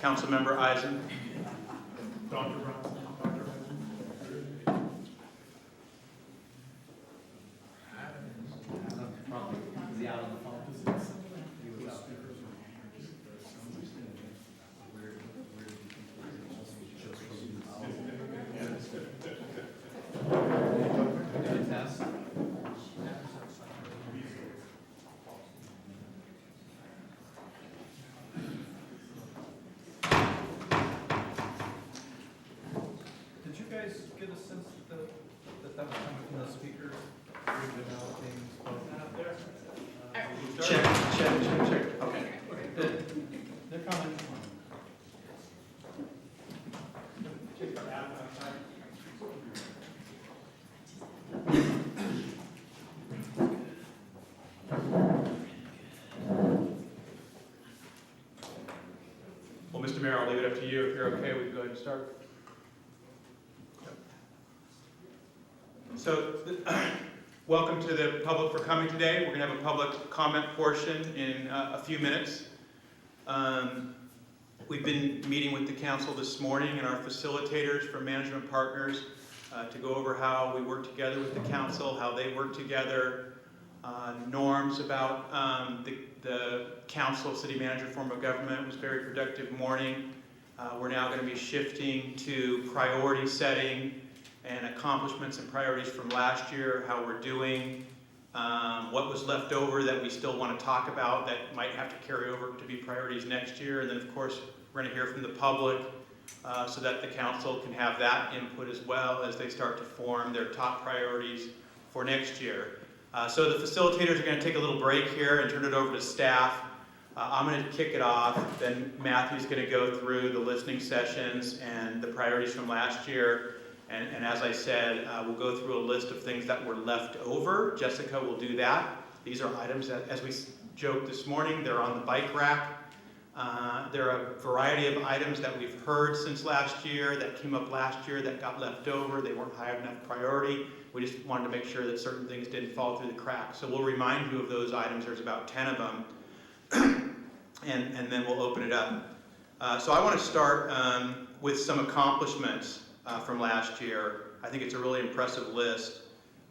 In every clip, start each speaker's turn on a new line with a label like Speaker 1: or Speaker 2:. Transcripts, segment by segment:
Speaker 1: Councilmember Eisen.
Speaker 2: Dr. Brown.
Speaker 3: Is he out on the phone? Test.
Speaker 4: Did you guys get a sense that was coming from the speakers? Redeveloping,
Speaker 1: Check. Okay.
Speaker 4: they're coming.
Speaker 1: Well, Mr. Mayor, I'll leave it up to you. If you're okay, we can go ahead and start. So, welcome to the public for coming today. We're going to have a public comment portion in a few minutes. We've been meeting with the council this morning and our facilitators from management partners to go over how we work together with the council, how they work together, norms about the council, city manager form of government. It was a very productive morning. We're now going to be shifting to priority setting and accomplishments and priorities from last year, how we're doing, what was left over that we still want to talk about that might have to carry over to be priorities next year. And then, of course, we're going to hear from the public so that the council can have that input as well as they start to form their top priorities for next year. So the facilitators are going to take a little break here and turn it over to staff. I'm going to kick it off, then Matthew's going to go through the listening sessions and the priorities from last year. And as I said, we'll go through a list of things that were left over. Jessica will do that. These are items that, as we joked this morning, they're on the bike rack. There are a variety of items that we've heard since last year, that came up last year, that got left over. They weren't high enough priority. We just wanted to make sure that certain things didn't fall through the cracks. So we'll remind you of those items. There's about 10 of them. and then we'll open it up. So I want to start with some accomplishments from last year. I think it's a really impressive list.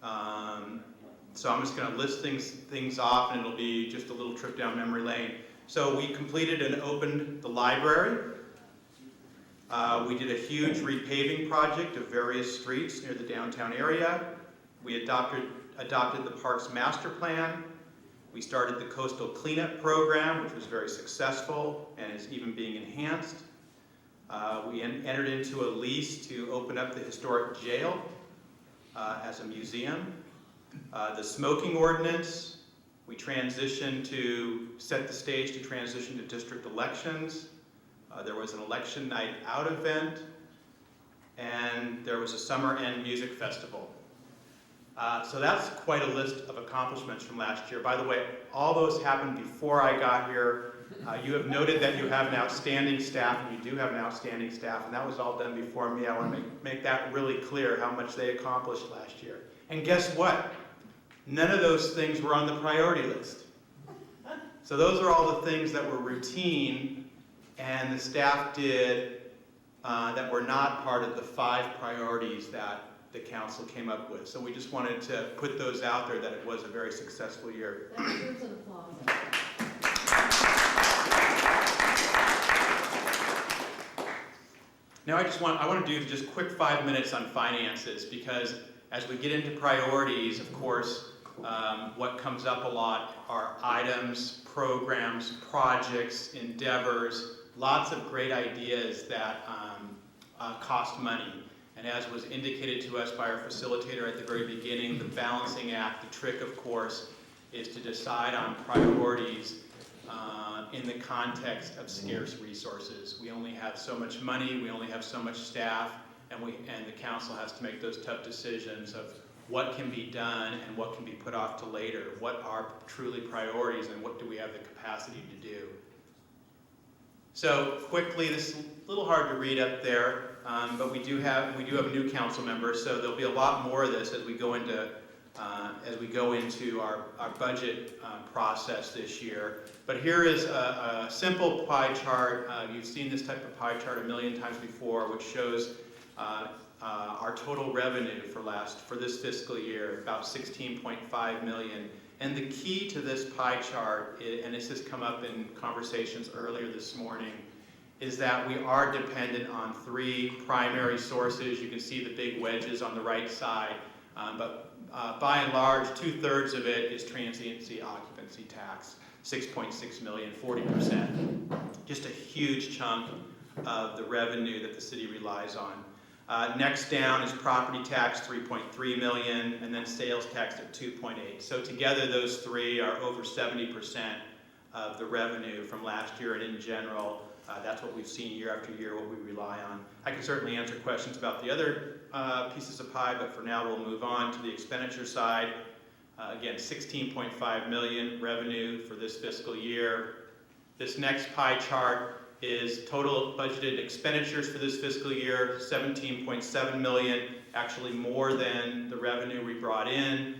Speaker 1: So I'm just going to list things off, and it'll be just a little trip down memory lane. So we completed and opened the library. We did a huge repaving project of various streets near the downtown area. We adopted the Parks Master Plan. We started the Coastal Cleanup Program, which was very successful and is even being enhanced. We entered into a lease to open up the historic jail as a museum. The smoking ordinance, we transitioned to set the stage to transition to district elections. There was an election night out event, and there was a summer end music festival. So that's quite a list of accomplishments from last year. By the way, all those happened before I got here. You have noted that you have an outstanding staff, and you do have an outstanding staff, and that was all done before me. I want to make that really clear how much they accomplished last year. And guess what? None of those things were on the priority list. So those are all the things that were routine and the staff did that were not part of the 5 priorities that the council came up with. So we just wanted to put those out there that it was a very successful year.
Speaker 5: That deserves an applause.
Speaker 1: Now I want to do just quick 5 minutes on finances, because as we get into priorities, of course, what comes up a lot are items, programs, projects, endeavors, lots of great ideas that cost money. And as was indicated to us by our facilitator at the very beginning, the balancing act, the trick, of course, is to decide on priorities in the context of scarce resources. We only have so much money, we only have so much staff, and the council has to make those tough decisions of what can be done and what can be put off to later, what are truly priorities, and what do we have the capacity to do. So quickly, this is a little hard to read up there, but we do have new council members, so there'll be a lot more of this as we go into as we go into our budget process this year. But here is a simple pie chart. You've seen this type of pie chart a million times before, which shows our total revenue for this fiscal year, about 16.5 million. And the key to this pie chart, and this has come up in conversations earlier this morning, is that we are dependent on three primary sources. You can see the big wedges on the right side, but by and large, 2/3 of it is transiency occupancy tax, 6.6 million, 40%. Just a huge chunk of the revenue that the city relies on. Next down is property tax, 3.3 million, and then sales tax at 2.8. So together those three are over 70% of the revenue from last year, and in general, that's what we've seen year after year, what we rely on. I can certainly answer questions about the other pieces of pie, but for now we'll move on to the expenditure side. Again, 16.5 million revenue for this fiscal year. This next pie chart is total budgeted expenditures for this fiscal year, 17.7 million, actually more than the revenue we brought in.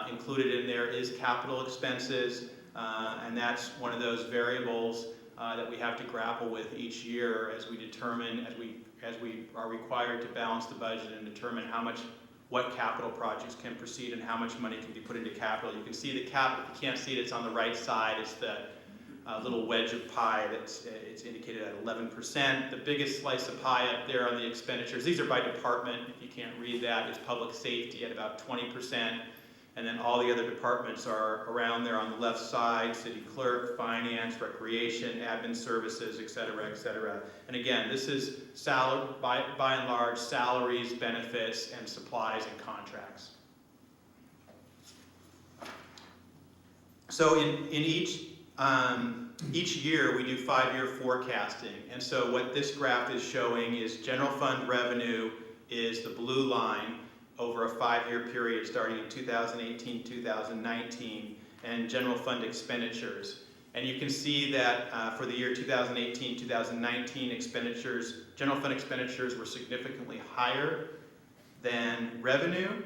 Speaker 1: Included in there is capital expenses, and that's one of those variables that we have to grapple with each year as we determine, as we are required to balance the budget and determine what capital projects can proceed and how much money can be put into capital. You can see the capital, if you can't see it, it's on the right side. It's the little wedge of pie it's indicated at 11%. The biggest slice of pie up there on the expenditures, these are by department, if you can't read that, is public safety at about 20%. And then all the other departments are around there on the left side: city clerk, finance, recreation, admin services, et cetera, et cetera. And again, this is by and large salaries, benefits, and supplies and contracts. So in each year we do 5-year forecasting, and so what this graph is showing is general fund revenue is the blue line over a 5-year period starting in 2018-2019, and general fund expenditures. And you can see that for the year 2018-2019 expenditures, general fund expenditures were significantly higher than revenue,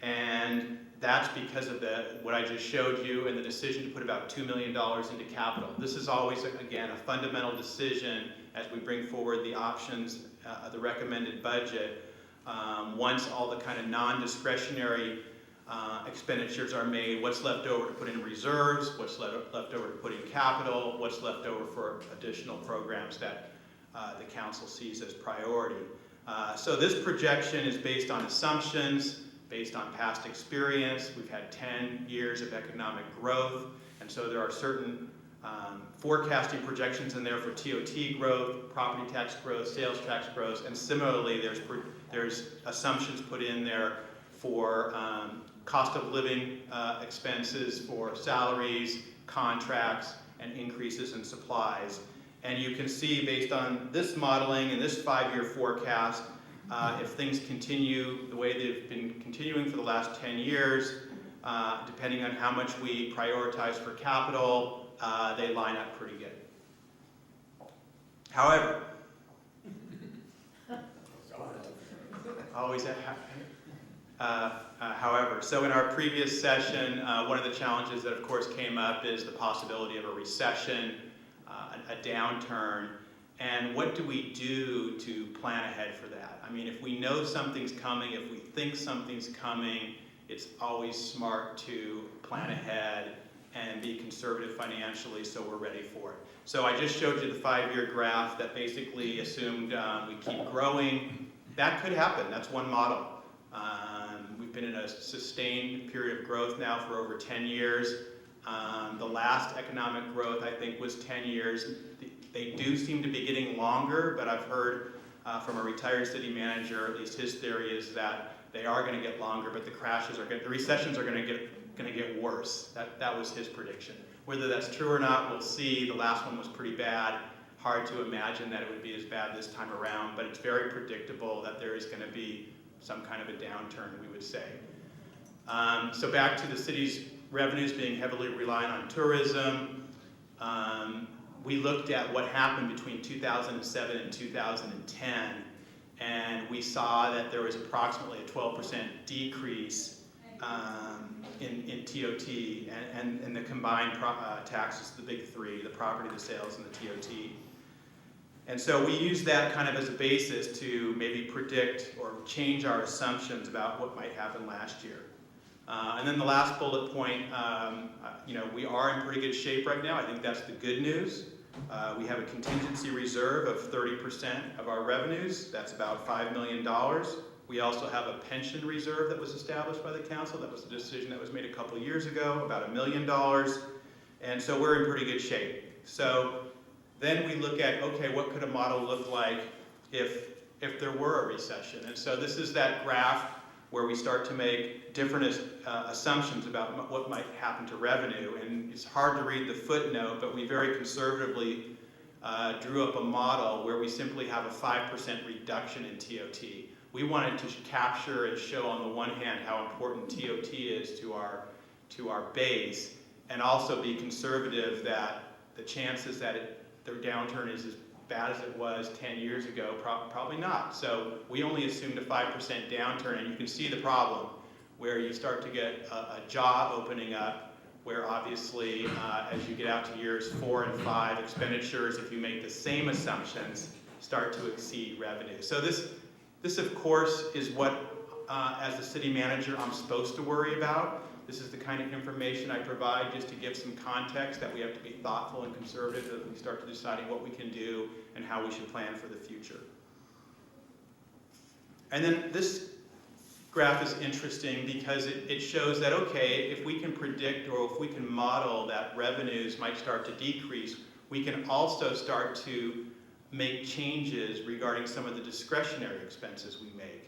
Speaker 1: and that's because of what I just showed you and the decision to put about $2 million into capital. This is always, again, a fundamental decision as we bring forward the options, the recommended budget. Once all the kind of non-discretionary expenditures are made, what's left over to put in reserves, what's left over to put in capital, what's left over for additional programs that the council sees as priority. So this projection is based on assumptions, based on past experience. We've had 10 years of economic growth, and so there are certain forecasting projections in there for TOT growth, property tax growth, sales tax growth, and similarly there's assumptions put in there for cost of living expenses, for salaries, contracts, and increases in supplies. And you can see, based on this modeling and this 5-year forecast, if things continue the way they've been continuing for the last 10 years, depending on how much we prioritize for capital, they line up pretty good. However, so in our previous session, one of the challenges that of course came up is the possibility of a recession, a downturn, and what do we do to plan ahead for that? I mean, if we know something's coming, if we think something's coming, it's always smart to plan ahead and be conservative financially so we're ready for it. So I just showed you the 5-year graph that basically assumed we keep growing. That could happen. That's one model. We've been in a sustained period of growth now for over 10 years. The last economic growth, I think, was 10 years. They do seem to be getting longer, but I've heard from a retired city manager, at least his theory is that they are going to get longer, but the recessions are going to get worse. That was his prediction. Whether that's true or not, we'll see. The last one was pretty bad. Hard to imagine that it would be as bad this time around, but it's very predictable that there is going to be some kind of a downturn, we would say. So back to the city's revenues being heavily reliant on tourism. We looked at what happened between 2007 and 2010, and we saw that there was approximately a 12% decrease in TOT, and the combined taxes, the big three, the property, the sales, and the TOT. And so we use that kind of as a basis to maybe predict or change our assumptions about what might happen last year. And then the last bullet point, we are in pretty good shape right now. I think that's the good news. We have a contingency reserve of 30% of our revenues. That's about $5 million. We also have a pension reserve that was established by the council. That was a decision that was made a couple years ago, about $1 million. And so we're in pretty good shape. So then we look at, okay, what could a model look like if there were a recession? And so this is that graph where we start to make different assumptions about what might happen to revenue. And it's hard to read the footnote, but we very conservatively drew up a model where we simply have a 5% reduction in TOT. We wanted to capture and show on the one hand how important TOT is to our base, and also be conservative that the chances that the downturn is as bad as it was 10 years ago, probably not. So we only assumed a 5% downturn, and you can see the problem where you start to get a jaw opening up, where obviously as you get out to years 4 and 5, expenditures, if you make the same assumptions, start to exceed revenue. So this of course is what, as the city manager, I'm supposed to worry about. This is the kind of information I provide just to give some context that we have to be thoughtful and conservative as we start to deciding what we can do and how we should plan for the future. And then this graph is interesting because it shows that, okay, if we can predict or if we can model that revenues might start to decrease, we can also start to make changes regarding some of the discretionary expenses we make.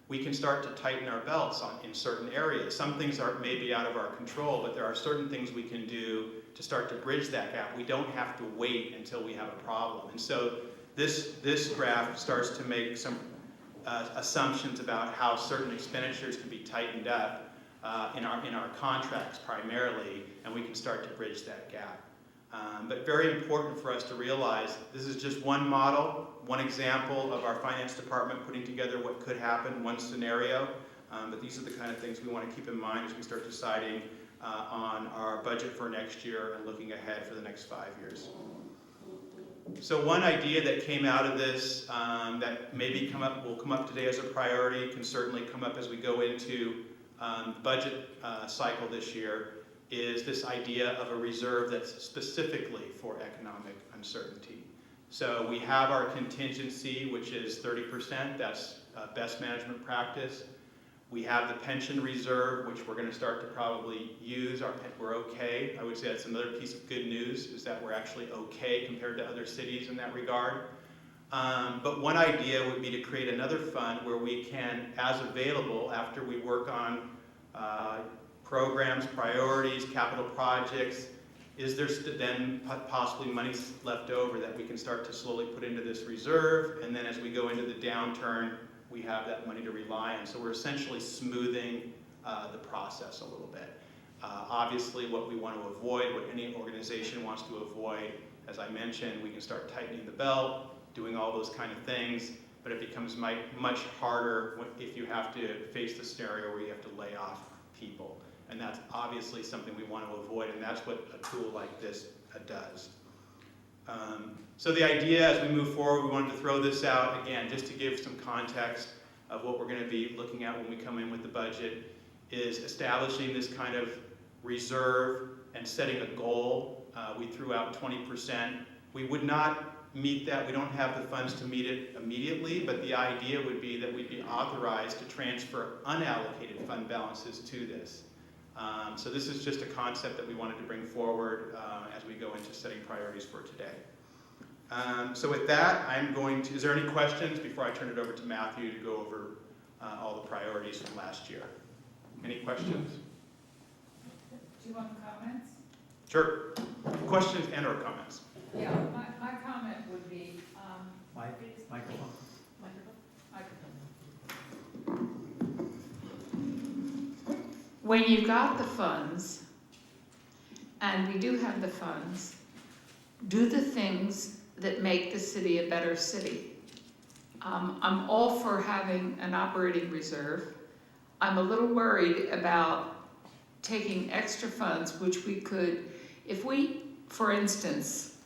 Speaker 1: We can start to tighten our belts in certain areas. Some things are maybe out of our control, but there are certain things we can do to start to bridge that gap. We don't have to wait until we have a problem. And so this graph starts to make some assumptions about how certain expenditures can be tightened up in our contracts primarily, and we can start to bridge that gap. But very important for us to realize this is just one model, one example of our finance department putting together what could happen, one scenario. But these are the kind of things we want to keep in mind as we start deciding on our budget for next year and looking ahead for the next 5 years. So one idea that came out of this that maybe will come up today as a priority, can certainly come up as we go into budget cycle this year, is this idea of a reserve that's specifically for economic uncertainty. So we have our contingency, which is 30%, that's best management practice. We have the pension reserve, which we're going to start to probably use. We're okay. I would say that's another piece of good news, is that we're actually okay compared to other cities in that regard. But one idea would be to create another fund where we can, as available, after we work on programs, priorities, capital projects, is there then possibly money left over that we can start to slowly put into this reserve, and then as we go into the downturn, we have that money to rely on. So we're essentially smoothing the process a little bit. Obviously, what we want to avoid, what any organization wants to avoid, as I mentioned, we can start tightening the belt, doing all those kind of things, but it becomes much harder if you have to face the scenario where you have to lay off people. And that's obviously something we want to avoid, and that's what a tool like this does. So the idea as we move forward, we wanted to throw this out, again, just to give some context of what we're going to be looking at when we come in with the budget, is establishing this kind of reserve and setting a goal. We threw out 20%. We would not meet that. We don't have the funds to meet it immediately, but the idea would be that we'd be authorized to transfer unallocated fund balances to this. So this is just a concept that we wanted to bring forward as we go into setting priorities for today. So with that, is there any questions before I turn it over to Matthew to go over all the priorities from last year? Any questions?
Speaker 5: Do you want comments?
Speaker 1: Sure. Questions and or comments?
Speaker 5: Yeah, my comment would be,
Speaker 3: Microphone.
Speaker 5: when you've got the funds, and we do have the funds, do the things that make the city a better city. I'm all for having an operating reserve. I'm a little worried about taking extra funds, which we could, if we, for instance,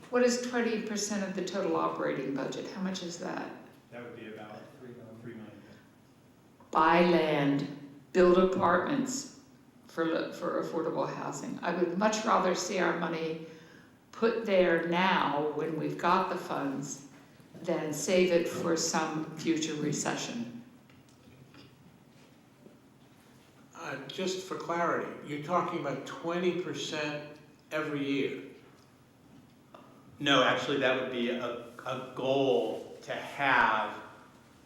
Speaker 5: what is 20% of the total operating budget? How much is that?
Speaker 2: That would be about $3 million.
Speaker 5: Buy land, build apartments for affordable housing. I would much rather see our money put there now when we've got the funds than save it for some future recession.
Speaker 6: Just for clarity, you're talking about 20% every year.
Speaker 1: No, actually, that would be a goal to have,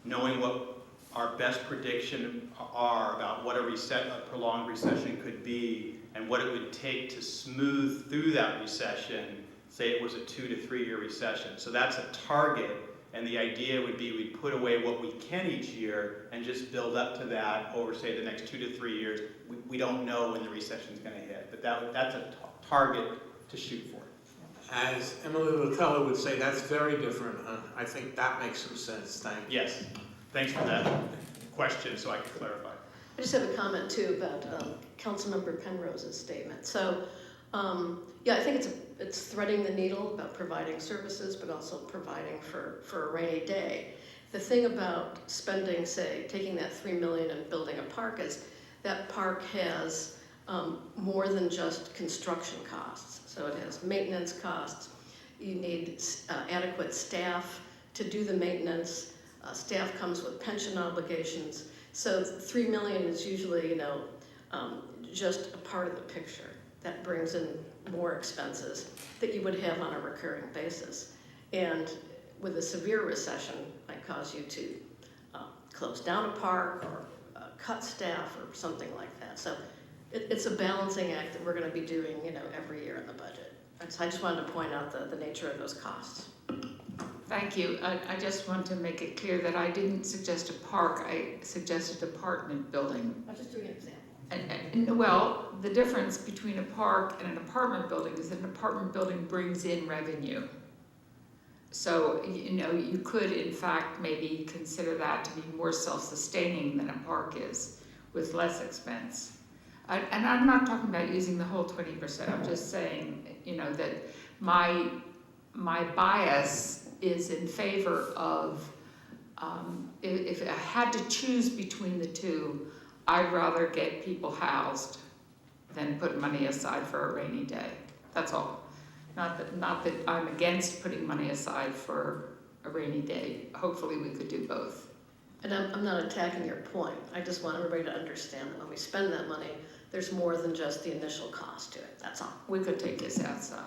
Speaker 1: knowing what our best prediction are about what a prolonged recession could be and what it would take to smooth through that recession, say it was a 2 to 3 year recession. So that's a target, and the idea would be we'd put away what we can each year and just build up to that over, say, the next 2 to 3 years. We don't know when the recession's going to hit, but that's a target to shoot for.
Speaker 6: As Emily Lutella would say, that's very different. I think that makes some sense. Thank you.
Speaker 1: Yes, thanks for that question, so I can clarify.
Speaker 7: I just have a comment too about Councilmember Penrose's statement. So, yeah, I think it's threading the needle about providing services, but also providing for a rainy day. The thing about spending, say, taking that $3 million and building a park is that park has more than just construction costs. So it has maintenance costs. You need adequate staff to do the maintenance. Staff comes with pension obligations. So $3 million is usually, just a part of the picture that brings in more expenses that you would have on a recurring basis. And with a severe recession, might cause you to close down a park or cut staff or something like that. So it's a balancing act that we're going to be doing, every year in the budget. So I just wanted to point out the nature of those costs.
Speaker 5: Thank you. I just want to make it clear that I didn't suggest a park, I suggested apartment building.
Speaker 7: I'm just doing an example.
Speaker 5: And well, the difference between a park and an apartment building is that an apartment building brings in revenue. So, you could in fact maybe consider that to be more self-sustaining than a park is, with less expense. And I'm not talking about using the whole 20%, I'm just saying, that my bias is in favor of, if I had to choose between the two, I'd rather get people housed than put money aside for a rainy day. That's all. Not that I'm against putting money aside for a rainy day. Hopefully we could do both.
Speaker 7: And I'm not attacking your point. I just want everybody to understand that when we spend that money, there's more than just the initial cost to it. That's all.
Speaker 5: We could take this outside.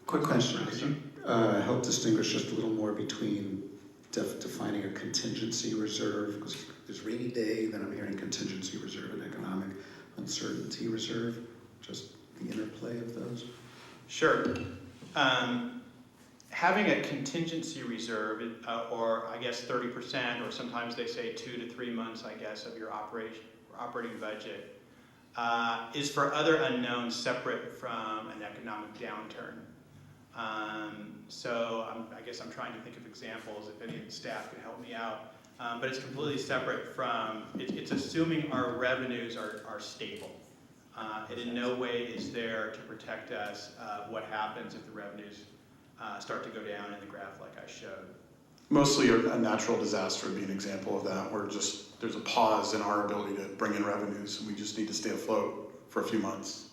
Speaker 8: Quick question, could you help distinguish just a little more between defining a contingency reserve? Because there's rainy day, then I'm hearing contingency reserve and economic uncertainty reserve, just the interplay of those.
Speaker 1: Sure. Having a contingency reserve, or I guess 30%, or sometimes they say 2 to 3 months, I guess, of your operating budget, is for other unknowns separate from an economic downturn. So I guess I'm trying to think of examples if any of the staff can help me out. But it's completely separate from, it's assuming our revenues are stable. It in no way is there to protect us what happens if the revenues start to go down in the graph like I showed.
Speaker 2: Mostly a natural disaster would be an example of that, where just there's a pause in our ability to bring in revenues, and we just need to stay afloat for a few months.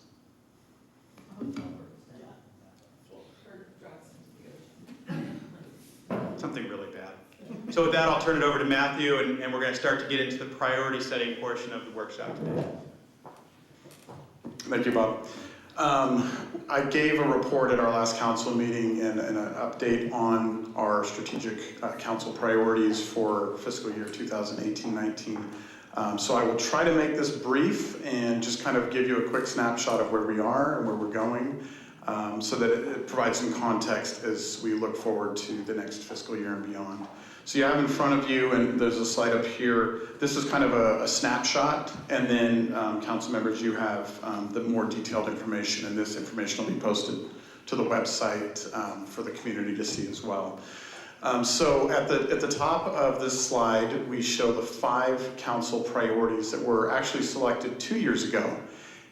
Speaker 1: Something really bad. So with that, I'll turn it over to Matthew, and we're going to start to get into the priority setting portion of the workshop today.
Speaker 2: Thank you, Bob. I gave a report at our last council meeting and an update on our strategic council priorities for fiscal year 2018-19. So I will try to make this brief and just kind of give you a quick snapshot of where we are and where we're going, so that it provides some context as we look forward to the next fiscal year and beyond. So you have in front of you, and there's a slide up here, this is kind of a snapshot, and then council members, you have the more detailed information, and this information will be posted to the website for the community to see as well. So at the top of this slide, we show the 5 council priorities that were actually selected 2 years ago.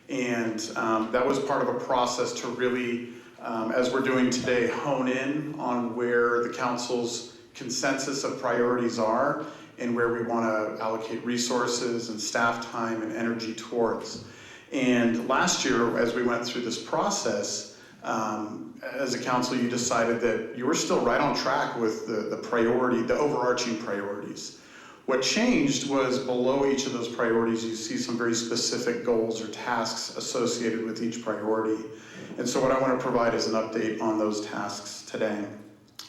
Speaker 2: And that was part of a process to really, as we're doing today, hone in on where the council's consensus of priorities are and where we want to allocate resources and staff time and energy towards. And last year, as we went through this process, as a council, you decided that you were still right on track with the overarching priorities. What changed was below each of those priorities, you see some very specific goals or tasks associated with each priority. And so what I want to provide is an update on those tasks today.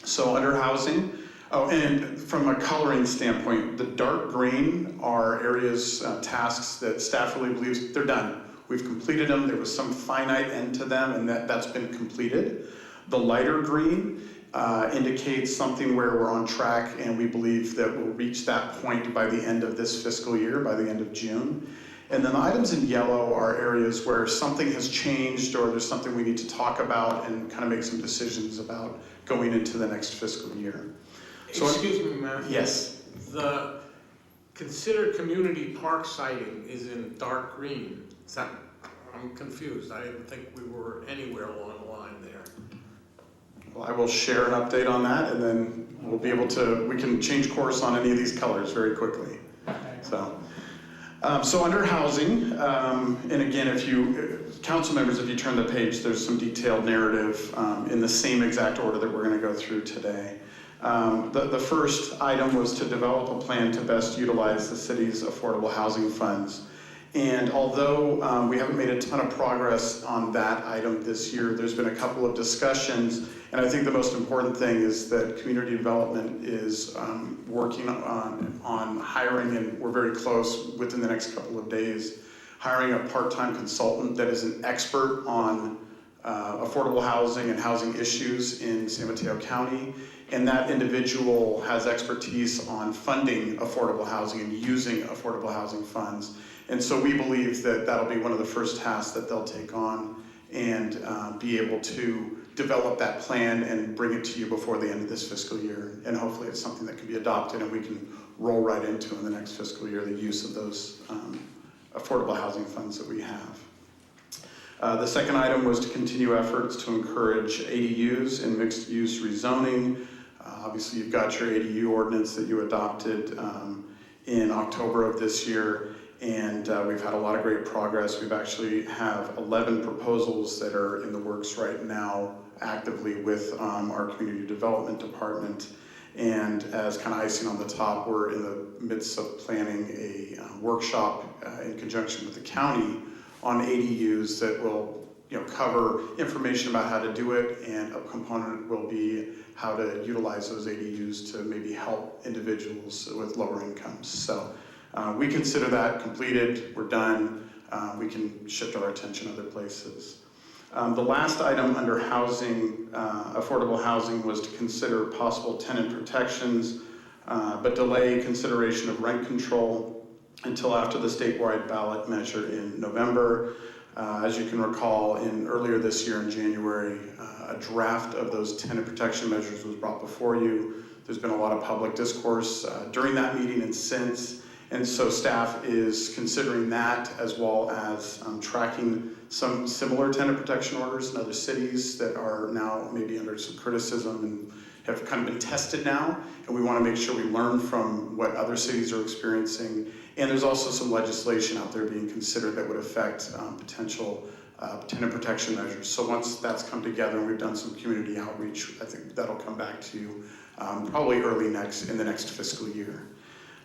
Speaker 2: So under housing, and from a coloring standpoint, the dark green are areas, tasks that staff really believes they're done. We've completed them, there was some finite end to them, and that's been completed. The lighter green indicates something where we're on track, and we believe that we'll reach that point by the end of this fiscal year, by the end of June. And then the items in yellow are areas where something has changed or there's something we need to talk about and kind of make some decisions about going into the next fiscal year. So,
Speaker 6: Excuse me, Matthew.
Speaker 2: yes.
Speaker 6: The considered community park siting is in dark green. Is that, I'm confused. I didn't think we were anywhere along the line there.
Speaker 2: Well, I will share an update on that, and then we'll be able to, we can change course on any of these colors very quickly. So under housing, and again, if you, council members, if you turn the page, there's some detailed narrative in the same exact order that we're going to go through today. The first item was to develop a plan to best utilize the city's affordable housing funds. And although we haven't made a ton of progress on that item this year, there's been a couple of discussions, and I think the most important thing is that community development is working on hiring, and we're very close within the next couple of days, hiring a part-time consultant that is an expert on affordable housing and housing issues in San Mateo County. And that individual has expertise on funding affordable housing and using affordable housing funds. And so we believe that that'll be one of the first tasks that they'll take on and be able to develop that plan and bring it to you before the end of this fiscal year. And hopefully it's something that can be adopted and we can roll right into in the next fiscal year, the use of those affordable housing funds that we have. The second item was to continue efforts to encourage ADUs and mixed-use rezoning. Obviously, you've got your ADU ordinance that you adopted in October of this year, and we've had a lot of great progress. We've actually have 11 proposals that are in the works right now actively with our community development department. And as kind of icing on the top, we're in the midst of planning a workshop in conjunction with the county on ADUs that will cover information about how to do it, and a component will be how to utilize those ADUs to maybe help individuals with lower incomes. So we consider that completed, we're done, we can shift our attention other places. The last item under housing, affordable housing, was to consider possible tenant protections, but delay consideration of rent control until after the statewide ballot measure in November. As you can recall, earlier this year in January, a draft of those tenant protection measures was brought before you. There's been a lot of public discourse during that meeting and since, and so staff is considering that as well as tracking some similar tenant protection orders in other cities that are now maybe under some criticism and have kind of been tested now, and we want to make sure we learn from what other cities are experiencing. And there's also some legislation out there being considered that would affect potential tenant protection measures. So once that's come together and we've done some community outreach, I think that'll come back to you probably in the next fiscal year.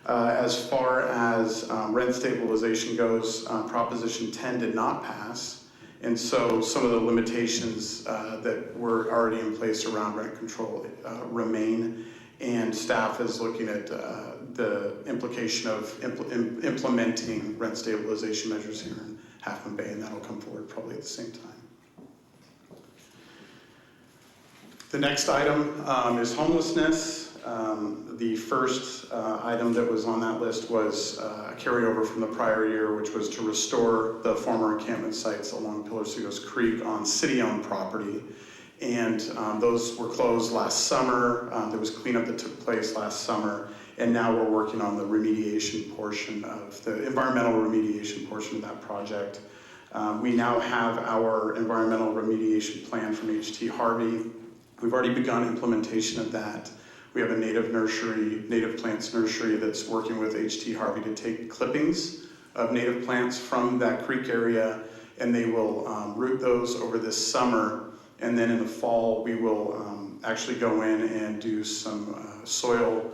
Speaker 2: As far as rent stabilization goes, Proposition 10 did not pass. And so some of the limitations that were already in place around rent control remain, and staff is looking at the implication of implementing rent stabilization measures here in Half Moon Bay, and that'll come forward probably at the same time. The next item is homelessness. The first item that was on that list was a carryover from the prior year, which was to restore the former encampment sites along Pillar Creek on city-owned property. And those were closed last summer. There was cleanup that took place last summer. And now we're working on the remediation portion of the environmental remediation portion of that project. We now have our environmental remediation plan from HT Harvey. We've already begun implementation of that. We have a native plants nursery that's working with HT Harvey to take clippings of native plants from that creek area, and they will root those over this summer. And then in the fall, we will actually go in and do some soil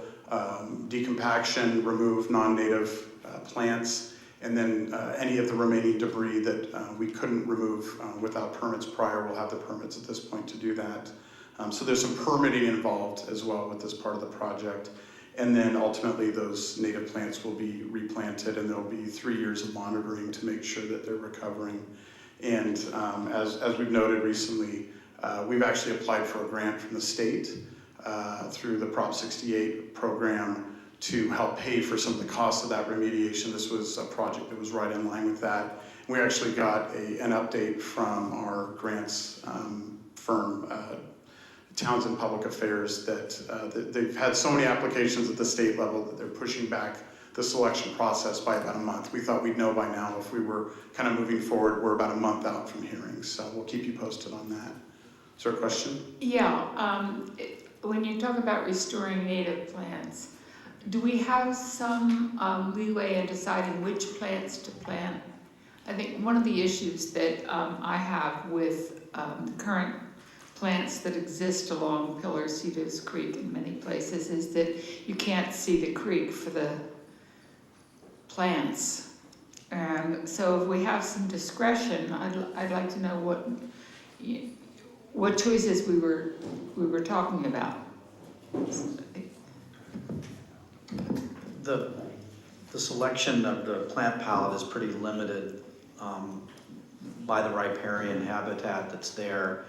Speaker 2: decompaction, remove non-native plants, and then any of the remaining debris that we couldn't remove without permits prior, we'll have the permits at this point to do that. So there's some permitting involved as well with this part of the project. And then ultimately those native plants will be replanted, and there'll be 3 years of monitoring to make sure that they're recovering. And as we've noted recently, we've actually applied for a grant from the state through the Prop 68 program to help pay for some of the costs of that remediation. This was a project that was right in line with that. We actually got an update from our grants firm, Townsend Public Affairs, that they've had so many applications at the state level that they're pushing back the selection process by about a month. We thought we'd know by now if we were kind of moving forward. We're about a month out from hearings, so we'll keep you posted on that. Is there a question?
Speaker 5: Yeah, when you talk about restoring native plants, do we have some leeway in deciding which plants to plant? I think one of the issues that I have with the current plants that exist along Pillar-Cedars Creek in many places is that you can't see the creek for the plants. And so if we have some discretion, I'd like to know what choices we were talking about.
Speaker 3: The selection of the plant palette is pretty limited by the riparian habitat that's there.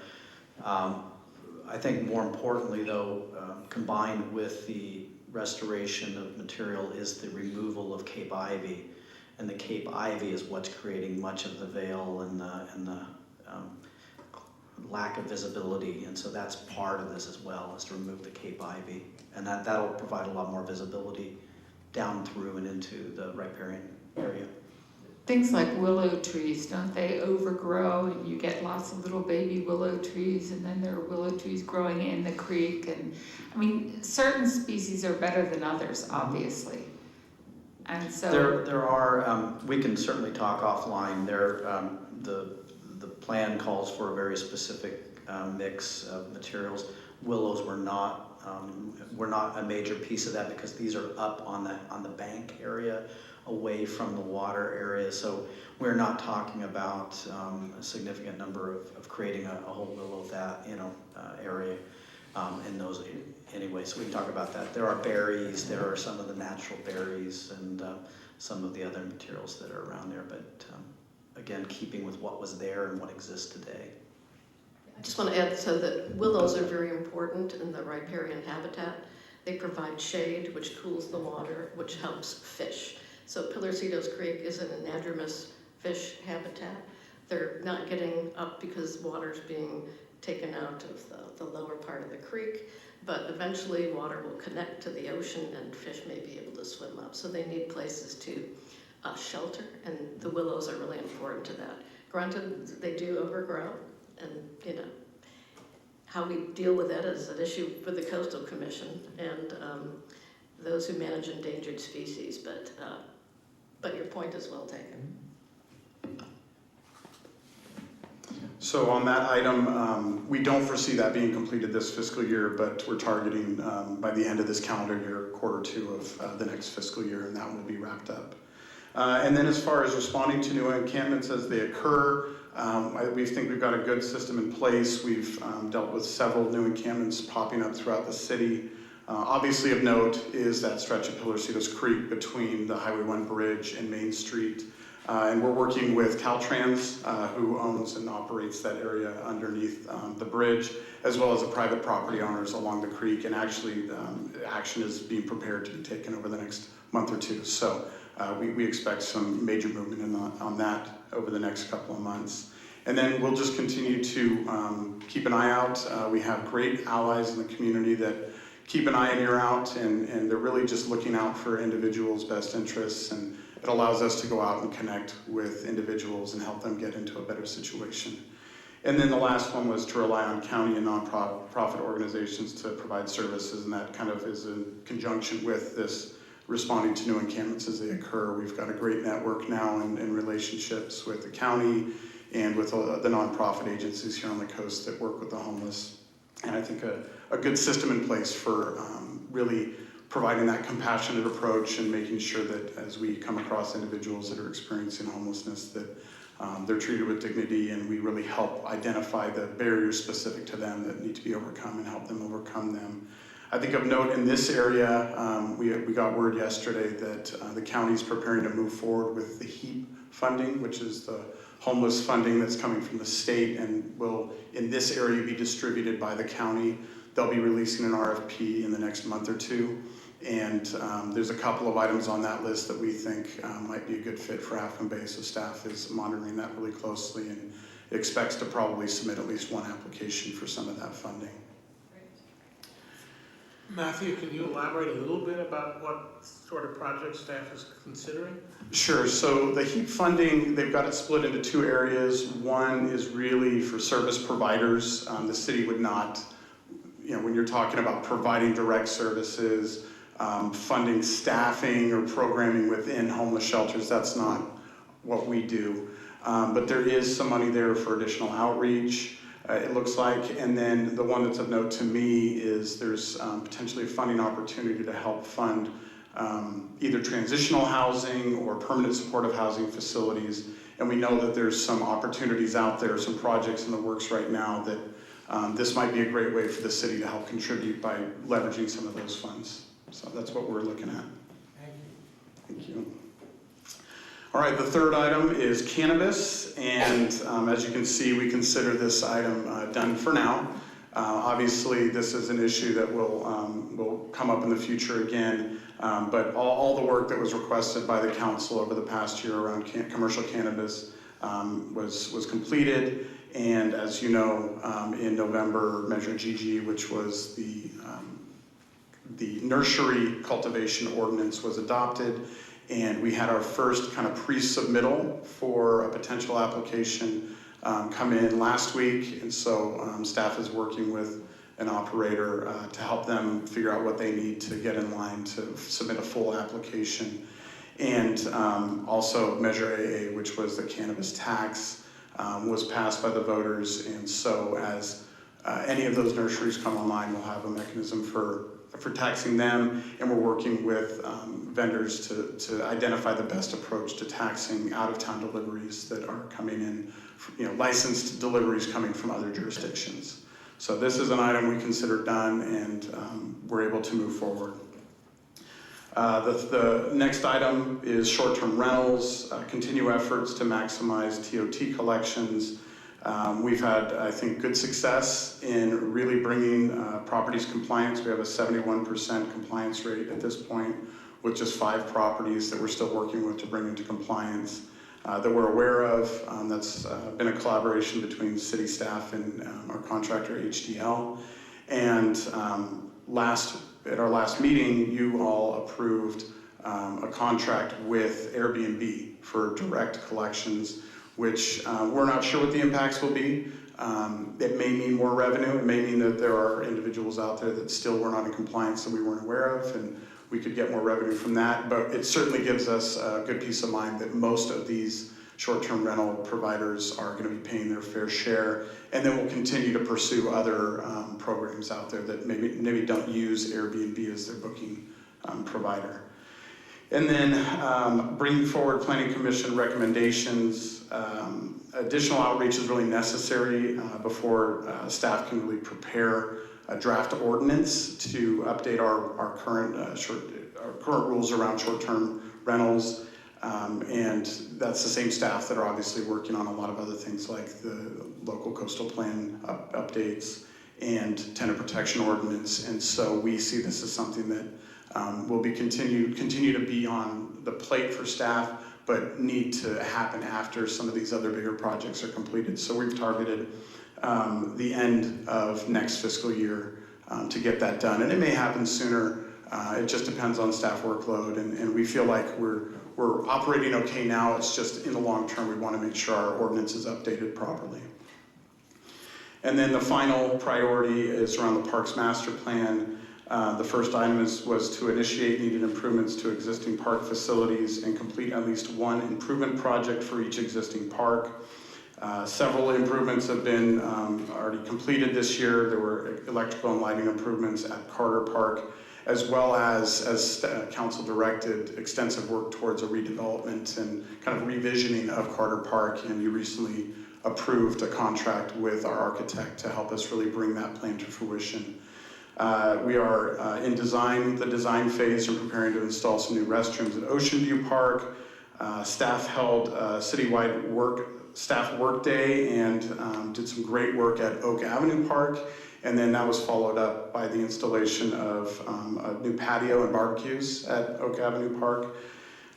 Speaker 3: I think more importantly though, combined with the restoration of material is the removal of Cape Ivy. And the Cape Ivy is what's creating much of the veil and the lack of visibility. And so that's part of this as well, is to remove the Cape Ivy. And that'll provide a lot more visibility down through and into the riparian area.
Speaker 5: Things like willow trees, don't they overgrow and you get lots of little baby willow trees, and then there are willow trees growing in the creek? And I mean, certain species are better than others, obviously. And so
Speaker 3: There are, we can certainly talk offline. The plan calls for a very specific mix of materials. Willows were not a major piece of that because these are up on the bank area, away from the water area. So we're not talking about a significant number of creating a whole willow area in those anyway. So we can talk about that. There are berries, there are some of the natural berries and some of the other materials that are around there, but again, keeping with what was there and what exists today.
Speaker 7: I just want to add so that willows are very important in the riparian habitat. They provide shade, which cools the water, which helps fish. So Pillar-Cedars Creek is an anadromous fish habitat. They're not getting up because water's being taken out of the lower part of the creek, but eventually water will connect to the ocean and fish may be able to swim up. So they need places to shelter, and the willows are really important to that. Granted, they do overgrow, and how we deal with that is an issue for the Coastal Commission and those who manage endangered species, but your point is well taken.
Speaker 2: So on that item, we don't foresee that being completed this fiscal year, but we're targeting by the end of this calendar year, Q2 of the next fiscal year, and that will be wrapped up. And then as far as responding to new encampments as they occur, we think we've got a good system in place. We've dealt with several new encampments popping up throughout the city. Obviously of note is that stretch of Pillar-Cedars Creek between the Highway 1 bridge and Main Street. And we're working with Caltrans, who owns and operates that area underneath the bridge, as well as the private property owners along the creek. And actually, action is being prepared to be taken over the next month or two. So we expect some major movement on that over the next couple of months. And then we'll just continue to keep an eye out. We have great allies in the community that keep an eye and ear out, and they're really just looking out for individuals' best interests, and it allows us to go out and connect with individuals and help them get into a better situation. And then the last one was to rely on county and nonprofit organizations to provide services, and that kind of is in conjunction with this responding to new encampments as they occur. We've got a great network now in relationships with the county and with the nonprofit agencies here on the coast that work with the homeless. And I think a good system in place for really providing that compassionate approach and making sure that as we come across individuals that are experiencing homelessness, that they're treated with dignity, and we really help identify the barriers specific to them that need to be overcome and help them overcome them. I think of note in this area, we got word yesterday that the county's preparing to move forward with the HEAP funding, which is the homeless funding that's coming from the state and will, in this area, be distributed by the county. They'll be releasing an RFP in the next month or two. And there's a couple of items on that list that we think might be a good fit for Half Moon Bay, so staff is monitoring that really closely and expects to probably submit at least one application for some of that funding.
Speaker 6: Matthew, can you elaborate a little bit about what sort of project staff is considering?
Speaker 2: Sure, so the HEAP funding, they've got it split into two areas. One is really for service providers. The city would not, when you're talking about providing direct services, funding staffing or programming within homeless shelters, that's not what we do. But there is some money there for additional outreach, it looks like. And then the one that's of note to me is there's potentially a funding opportunity to help fund either transitional housing or permanent supportive housing facilities. And we know that there's some opportunities out there, some projects in the works right now that this might be a great way for the city to help contribute by leveraging some of those funds. So that's what we're looking at. Thank you. All right, the third item is cannabis, and as you can see, we consider this item done for now. Obviously, this is an issue that will come up in the future again, but all the work that was requested by the council over the past year around commercial cannabis was completed. And as you know, in November, Measure GG, which was the nursery cultivation ordinance, was adopted, and we had our first kind of pre-submittal for a potential application come in last week. And so staff is working with an operator to help them figure out what they need to get in line to submit a full application. And also Measure AA, which was the cannabis tax, was passed by the voters. And so as any of those nurseries come online, we'll have a mechanism for taxing them, and we're working with vendors to identify the best approach to taxing out-of-town deliveries that are coming in, licensed deliveries coming from other jurisdictions. So this is an item we consider done, and we're able to move forward. The next item is short-term rentals, continue efforts to maximize TOT collections. We've had, I think, good success in really bringing properties compliance. We have a 71% compliance rate at this point with just 5 properties that we're still working with to bring into compliance that we're aware of. That's been a collaboration between city staff and our contractor HDL. And at our last meeting, you all approved a contract with Airbnb for direct collections, which we're not sure what the impacts will be. It may mean more revenue. It may mean that there are individuals out there that still were not in compliance that we weren't aware of, and we could get more revenue from that. But it certainly gives us a good peace of mind that most of these short-term rental providers are going to be paying their fair share. And then we'll continue to pursue other programs out there that maybe don't use Airbnb as their booking provider. And then bringing forward Planning Commission recommendations. Additional outreach is really necessary before staff can really prepare a draft ordinance to update our current rules around short-term rentals. And that's the same staff that are obviously working on a lot of other things like the local coastal plan updates and tenant protection ordinance. And so we see this as something that will be continue to be on the plate for staff, but need to happen after some of these other bigger projects are completed. So we've targeted the end of next fiscal year to get that done. And it may happen sooner. It just depends on staff workload, and we feel like we're operating okay now. It's just in the long term, we want to make sure our ordinance is updated properly. And then the final priority is around the Parks Master Plan. The first item was to initiate needed improvements to existing park facilities and complete at least one improvement project for each existing park. Several improvements have been already completed this year. There were electrical and lighting improvements at Carter Park, as well as council directed, extensive work towards a redevelopment and kind of revisioning of Carter Park, and you recently approved a contract with our architect to help us really bring that plan to fruition. We are in the design phase, and preparing to install some new restrooms at Ocean View Park. Staff held a citywide staff work day and did some great work at Oak Avenue Park. And then that was followed up by the installation of a new patio and barbecues at Oak Avenue Park.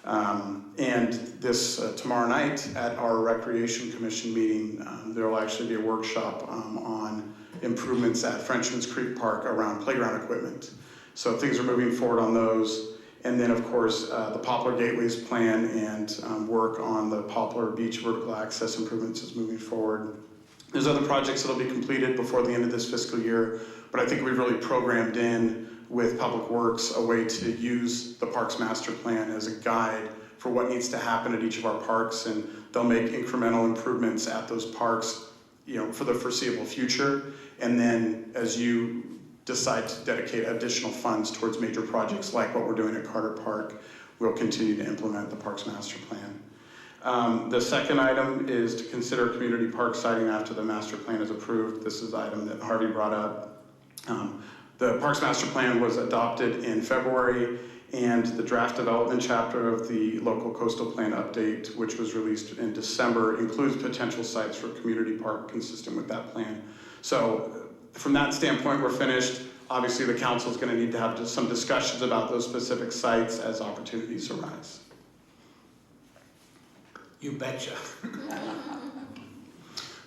Speaker 2: And this tomorrow night at our Recreation Commission meeting, there will actually be a workshop on improvements at Frenchman's Creek Park around playground equipment. So things are moving forward on those. And then, of course, the Poplar Gateways plan and work on the Poplar Beach vertical access improvements is moving forward. There's other projects that will be completed before the end of this fiscal year, but I think we've really programmed in with Public Works a way to use the Parks Master Plan as a guide for what needs to happen at each of our parks, and they'll make incremental improvements at those parks, for the foreseeable future. And then as you decide to dedicate additional funds towards major projects like what we're doing at Carter Park, we'll continue to implement the Parks Master Plan. The second item is to consider community park siting after the master plan is approved. This is the item that Harvey brought up. The Parks Master Plan was adopted in February, and the draft development chapter of the local coastal plan update, which was released in December, includes potential sites for community park consistent with that plan. So from that standpoint, we're finished. Obviously, the council is going to need to have some discussions about those specific sites as opportunities arise.
Speaker 6: You betcha.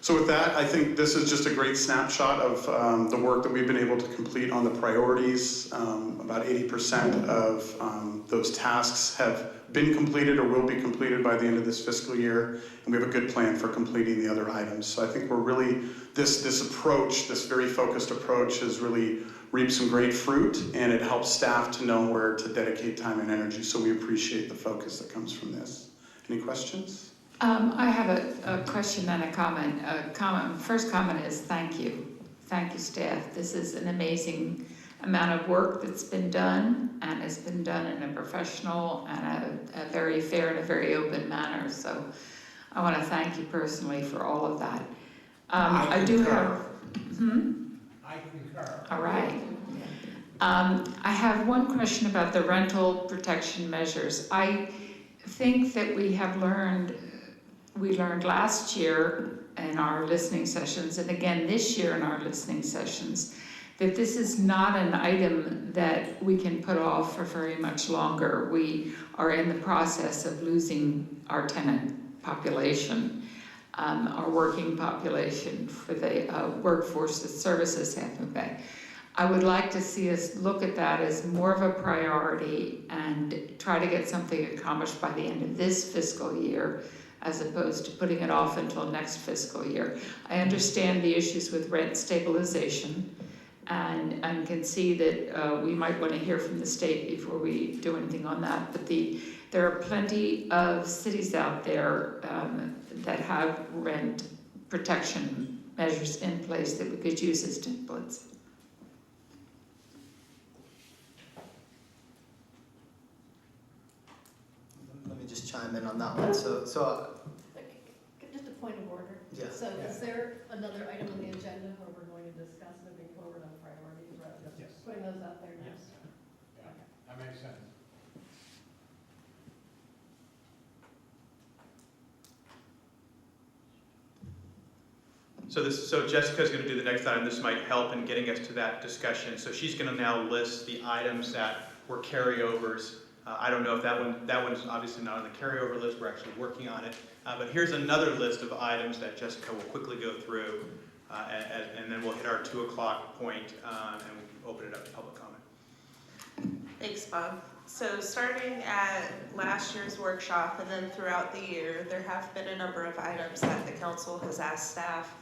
Speaker 2: So with that, I think this is just a great snapshot of the work that we've been able to complete on the priorities. About 80% of those tasks have been completed or will be completed by the end of this fiscal year, and we have a good plan for completing the other items. So I think we're really, this approach, this very focused approach has really reaped some great fruit, and it helps staff to know where to dedicate time and energy. So we appreciate the focus that comes from this. Any questions?
Speaker 5: I have a question and a comment. First comment is thank you. Thank you, staff. This is an amazing amount of work that's been done, and it's been done in a professional and a very fair and a very open manner. So I want to thank you personally for all of that. I do have...
Speaker 6: I concur.
Speaker 5: All right. I have one question about the rental protection measures. I think that we learned last year in our listening sessions, and again this year in our listening sessions, that this is not an item that we can put off for very much longer. We are in the process of losing our tenant population, our working population for the workforce that services Half Bay. I would like to see us look at that as more of a priority and try to get something accomplished by the end of this fiscal year, as opposed to putting it off until next fiscal year. I understand the issues with rent stabilization, and can see that we might want to hear from the state before we do anything on that. But there are plenty of cities out there that have rent protection measures in place that we could use as templates.
Speaker 9: Let me just chime in on that one. So
Speaker 7: Just a point of order.
Speaker 9: Yeah.
Speaker 7: So is there another item on the agenda where we're going to discuss moving forward on priorities rather than
Speaker 6: Yes.
Speaker 7: putting those out there now?
Speaker 6: Yes. That makes sense.
Speaker 1: So Jessica's going to do the next item. This might help in getting us to that discussion. So she's going to now list the items that were carryovers I don't know if that one's obviously not on the carryover list, we're actually working on it. But here's another list of items that Jessica will quickly go through, and then we'll hit our 2 o'clock point, and we'll open it up to public comment.
Speaker 10: Thanks, Bob. So starting at last year's workshop and then throughout the year, there have been a number of items that the council has asked staff,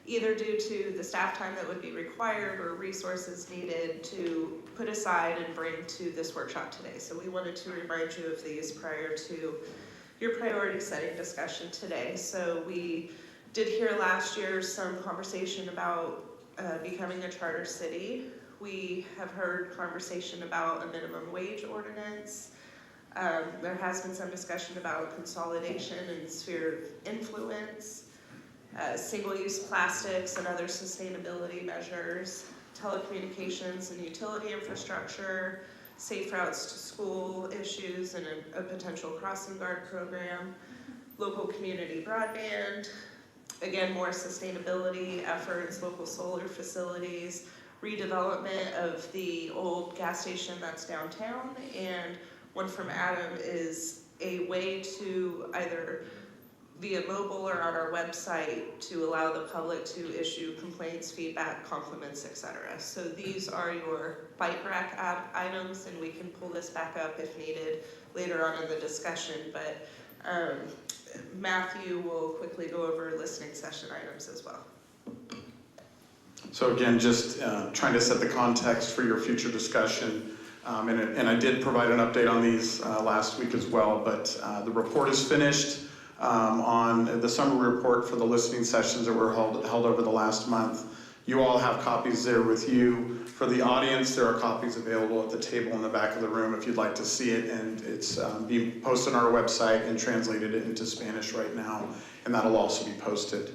Speaker 10: either due to the staff time that would be required or resources needed, to put aside and bring to this workshop today. So we wanted to remind you of these prior to your priority setting discussion today. So we did hear last year some conversation about becoming a charter city. We have heard conversation about a minimum wage ordinance. There has been some discussion about consolidation and sphere of influence, single-use plastics and other sustainability measures, telecommunications and utility infrastructure, safe routes to school issues and a potential crossing guard program, local community broadband, again, more sustainability efforts, local solar facilities, redevelopment of the old gas station that's downtown, and one from Adam is a way to either via mobile or on our website to allow the public to issue complaints, feedback, compliments, etc. So these are your bike rack items, and we can pull this back up if needed later on in the discussion, but Matthew will quickly go over listening session items as well.
Speaker 2: So again, just trying to set the context for your future discussion. And I did provide an update on these last week as well, but the report is finished on the summary report for the listening sessions that were held over the last month. You all have copies there with you. For the audience, there are copies available at the table in the back of the room if you'd like to see it, and it's being posted on our website and translated into Spanish right now, and that'll also be posted.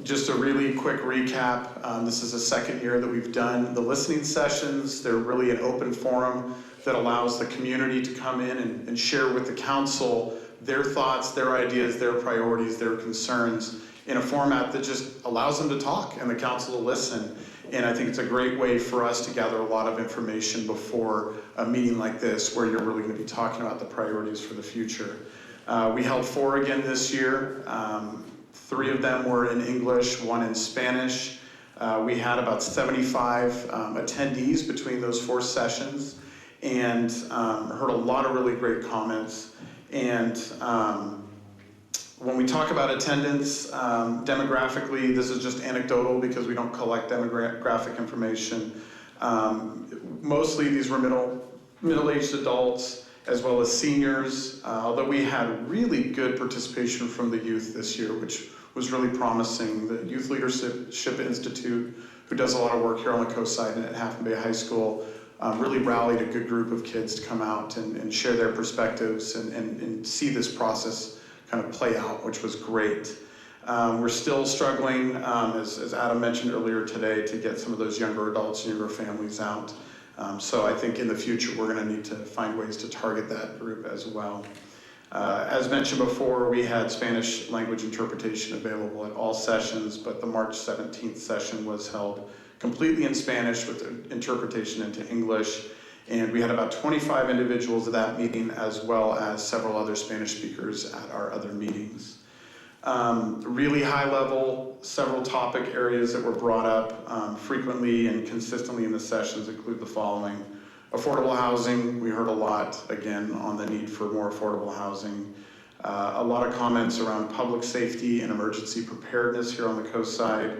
Speaker 2: Just a really quick recap, this is the second year that we've done the listening sessions. They're really an open forum that allows the community to come in and share with the council their thoughts, their ideas, their priorities, their concerns in a format that just allows them to talk and the council to listen. And I think it's a great way for us to gather a lot of information before a meeting like this, where you're really going to be talking about the priorities for the future. We held 4 again this year. 3 of them were in English, 1 in Spanish. We had about 75 attendees between those 4 sessions, and heard a lot of really great comments. And when we talk about attendance, demographically, this is just anecdotal because we don't collect demographic information. Mostly these were middle-aged adults, as well as seniors, although we had really good participation from the youth this year, which was really promising. The Youth Leadership Institute, who does a lot of work here on the coast side and at Half Moon Bay High School, really rallied a good group of kids to come out and share their perspectives and see this process kind of play out, which was great. We're still struggling, as Adam mentioned earlier today, to get some of those younger adults and younger families out. So I think in the future, we're going to need to find ways to target that group as well. As mentioned before, we had Spanish language interpretation available at all sessions, but the March 17th session was held completely in Spanish with interpretation into English. And we had about 25 individuals at that meeting, as well as several other Spanish speakers at our other meetings. Really high level, several topic areas that were brought up frequently and consistently in the sessions include the following. Affordable housing, we heard a lot, again, on the need for more affordable housing. A lot of comments around public safety and emergency preparedness here on the coast side.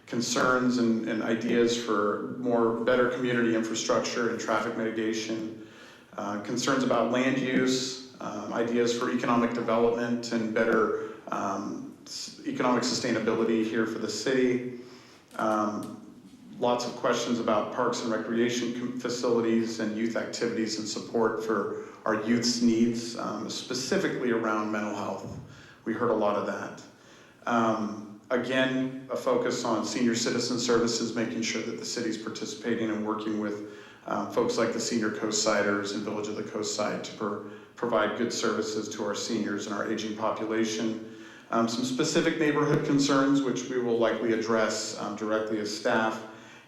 Speaker 2: Concerns and ideas for better community infrastructure and traffic mitigation. Concerns about land use, ideas for economic development and better economic sustainability here for the city. Lots of questions about parks and recreation facilities and youth activities and support for our youth's needs, specifically around mental health. We heard a lot of that. Again, a focus on senior citizen services, making sure that the city's participating and working with folks like the Senior Coastsiders and Village of the Coastside to provide good services to our seniors and our aging population. Some specific neighborhood concerns, which we will likely address directly as staff,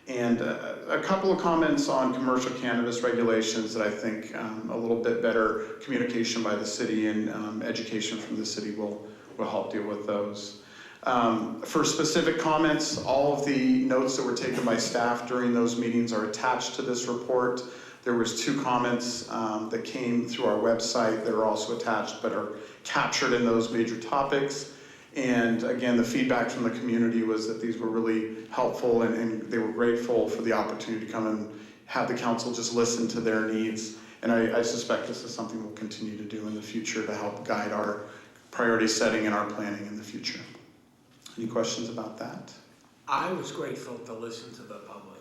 Speaker 2: And a couple of comments on commercial cannabis regulations that I think a little bit better communication by the city and education from the city will help deal with those. For specific comments, all of the notes that were taken by staff during those meetings are attached to this report. There was 2 comments that came through our website that are also attached but are captured in those major topics. And again, the feedback from the community was that these were really helpful and they were grateful for the opportunity to come and have the council just listen to their needs. And I suspect this is something we'll continue to do in the future to help guide our priority setting and our planning in the future. Any questions about that?
Speaker 6: I was grateful to listen to the public.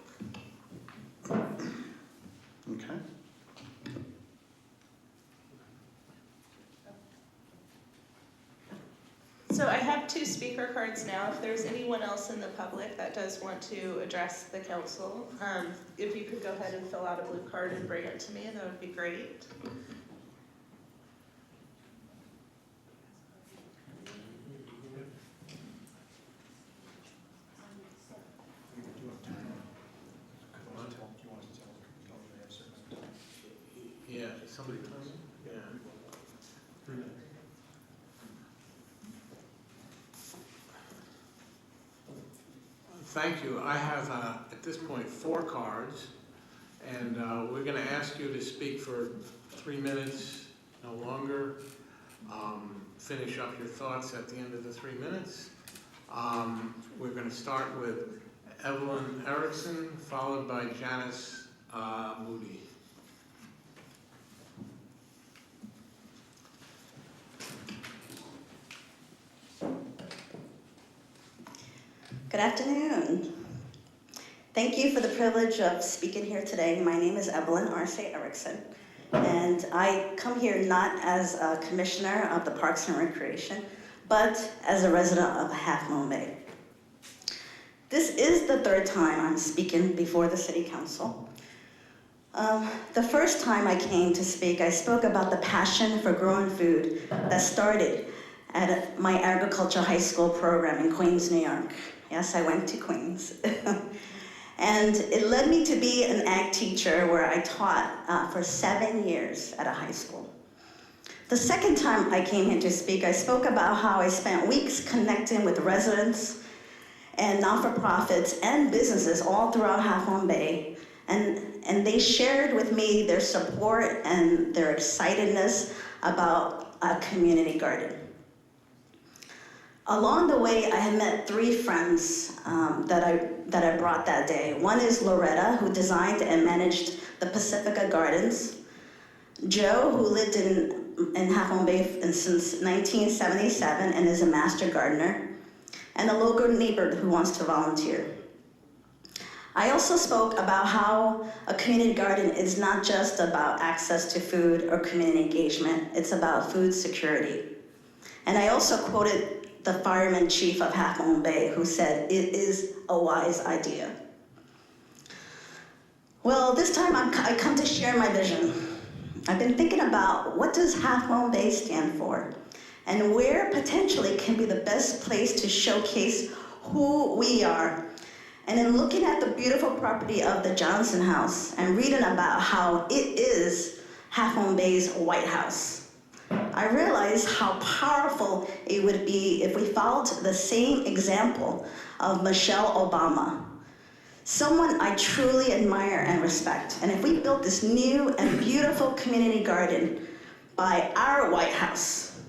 Speaker 2: Okay.
Speaker 10: So I have 2 speaker cards now. If there's anyone else in the public that does want to address the council, if you could go ahead and fill out a blue card and bring it to me, that would be great.
Speaker 6: Yeah, somebody coming? Yeah. Thank you. I have, at this point, 4 cards, and we're going to ask you to speak for 3 minutes, no longer. Finish up your thoughts at the end of the 3 minutes. We're going to start with Evelyn Erickson, followed by Janice Moody.
Speaker 11: Good afternoon. Thank you for the privilege of speaking here today. My name is Evelyn Arce Erickson, and I come here not as a commissioner of the Parks and Recreation, but as a resident of Half Moon Bay. This is the 3rd time I'm speaking before the City Council. The first time I came to speak, I spoke about the passion for growing food that started at my agriculture high school program in Queens, New York. Yes, I went to Queens. And it led me to be an ag teacher where I taught for 7 years at a high school. The second time I came here to speak, I spoke about how I spent weeks connecting with residents and not-for-profits and businesses all throughout Half Moon Bay. And they shared with me their support and their excitedness about a community garden. Along the way, I had met 3 friends that I brought that day. One is Loretta, who designed and managed the Pacifica Gardens. Joe, who lived in Half Moon Bay since 1977 and is a master gardener. And a local neighbor who wants to volunteer. I also spoke about how a community garden is not just about access to food or community engagement, it's about food security. And I also quoted the fireman chief of Half Moon Bay, who said, "It is a wise idea." Well, this time I come to share my vision. I've been thinking about what does Half Moon Bay stand for, and where potentially can be the best place to showcase who we are. And in looking at the beautiful property of the Johnson House and reading about how it is Half Moon Bay's White House, I realized how powerful it would be if we followed the same example of Michelle Obama, someone I truly admire and respect. And if we built this new and beautiful community garden by our White House,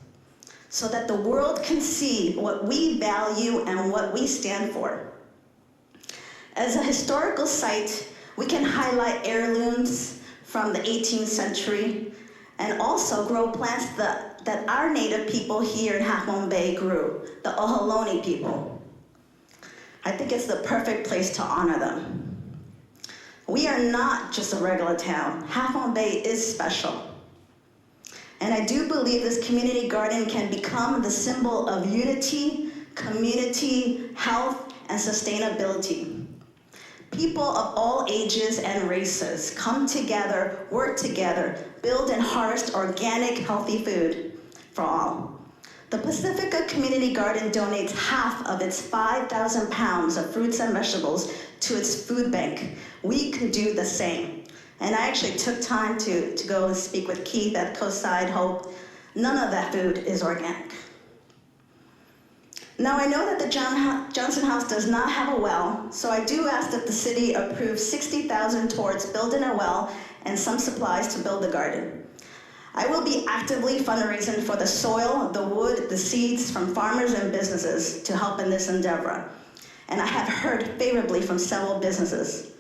Speaker 11: so that the world can see what we value and what we stand for. As a historical site, we can highlight heirlooms from the 18th century, and also grow plants that our native people here in Half Moon Bay grew, the Ohlone people. I think it's the perfect place to honor them. We are not just a regular town. Half Moon Bay is special. And I do believe this community garden can become the symbol of unity, community, health, and sustainability. People of all ages and races come together, work together, build and harvest organic, healthy food for all. The Pacifica Community Garden donates half of its 5,000 pounds of fruits and vegetables to its food bank. We can do the same. And I actually took time to go and speak with Keith at Coastside Hope. None of that food is organic. Now I know that the Johnson House does not have a well, so I do ask that the city approve $60,000 towards building a well and some supplies to build the garden. I will be actively fundraising for the soil, the wood, the seeds from farmers and businesses to help in this endeavor. And I have heard favorably from several businesses.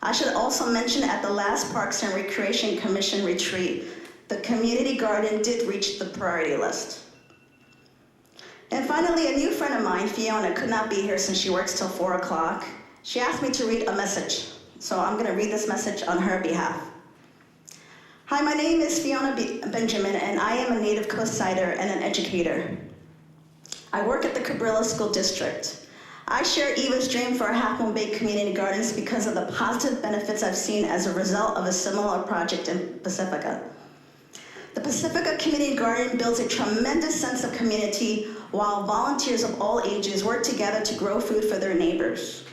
Speaker 11: I should also mention at the last Parks and Recreation Commission retreat, the community garden did reach the priority list. And finally, a new friend of mine, Fiona, could not be here since she works till 4 o'clock. She asked me to read a message, so I'm gonna read this message on her behalf. Hi, my name is Fiona Benjamin, and I am a native Coastsider and an educator. I work at the Cabrillo School District. I share Eva's dream for Half Moon Bay Community Gardens because of the positive benefits I've seen as a result of a similar project in Pacifica. The Pacifica Community Garden builds a tremendous sense of community while volunteers of all ages work together to grow food for their neighbors.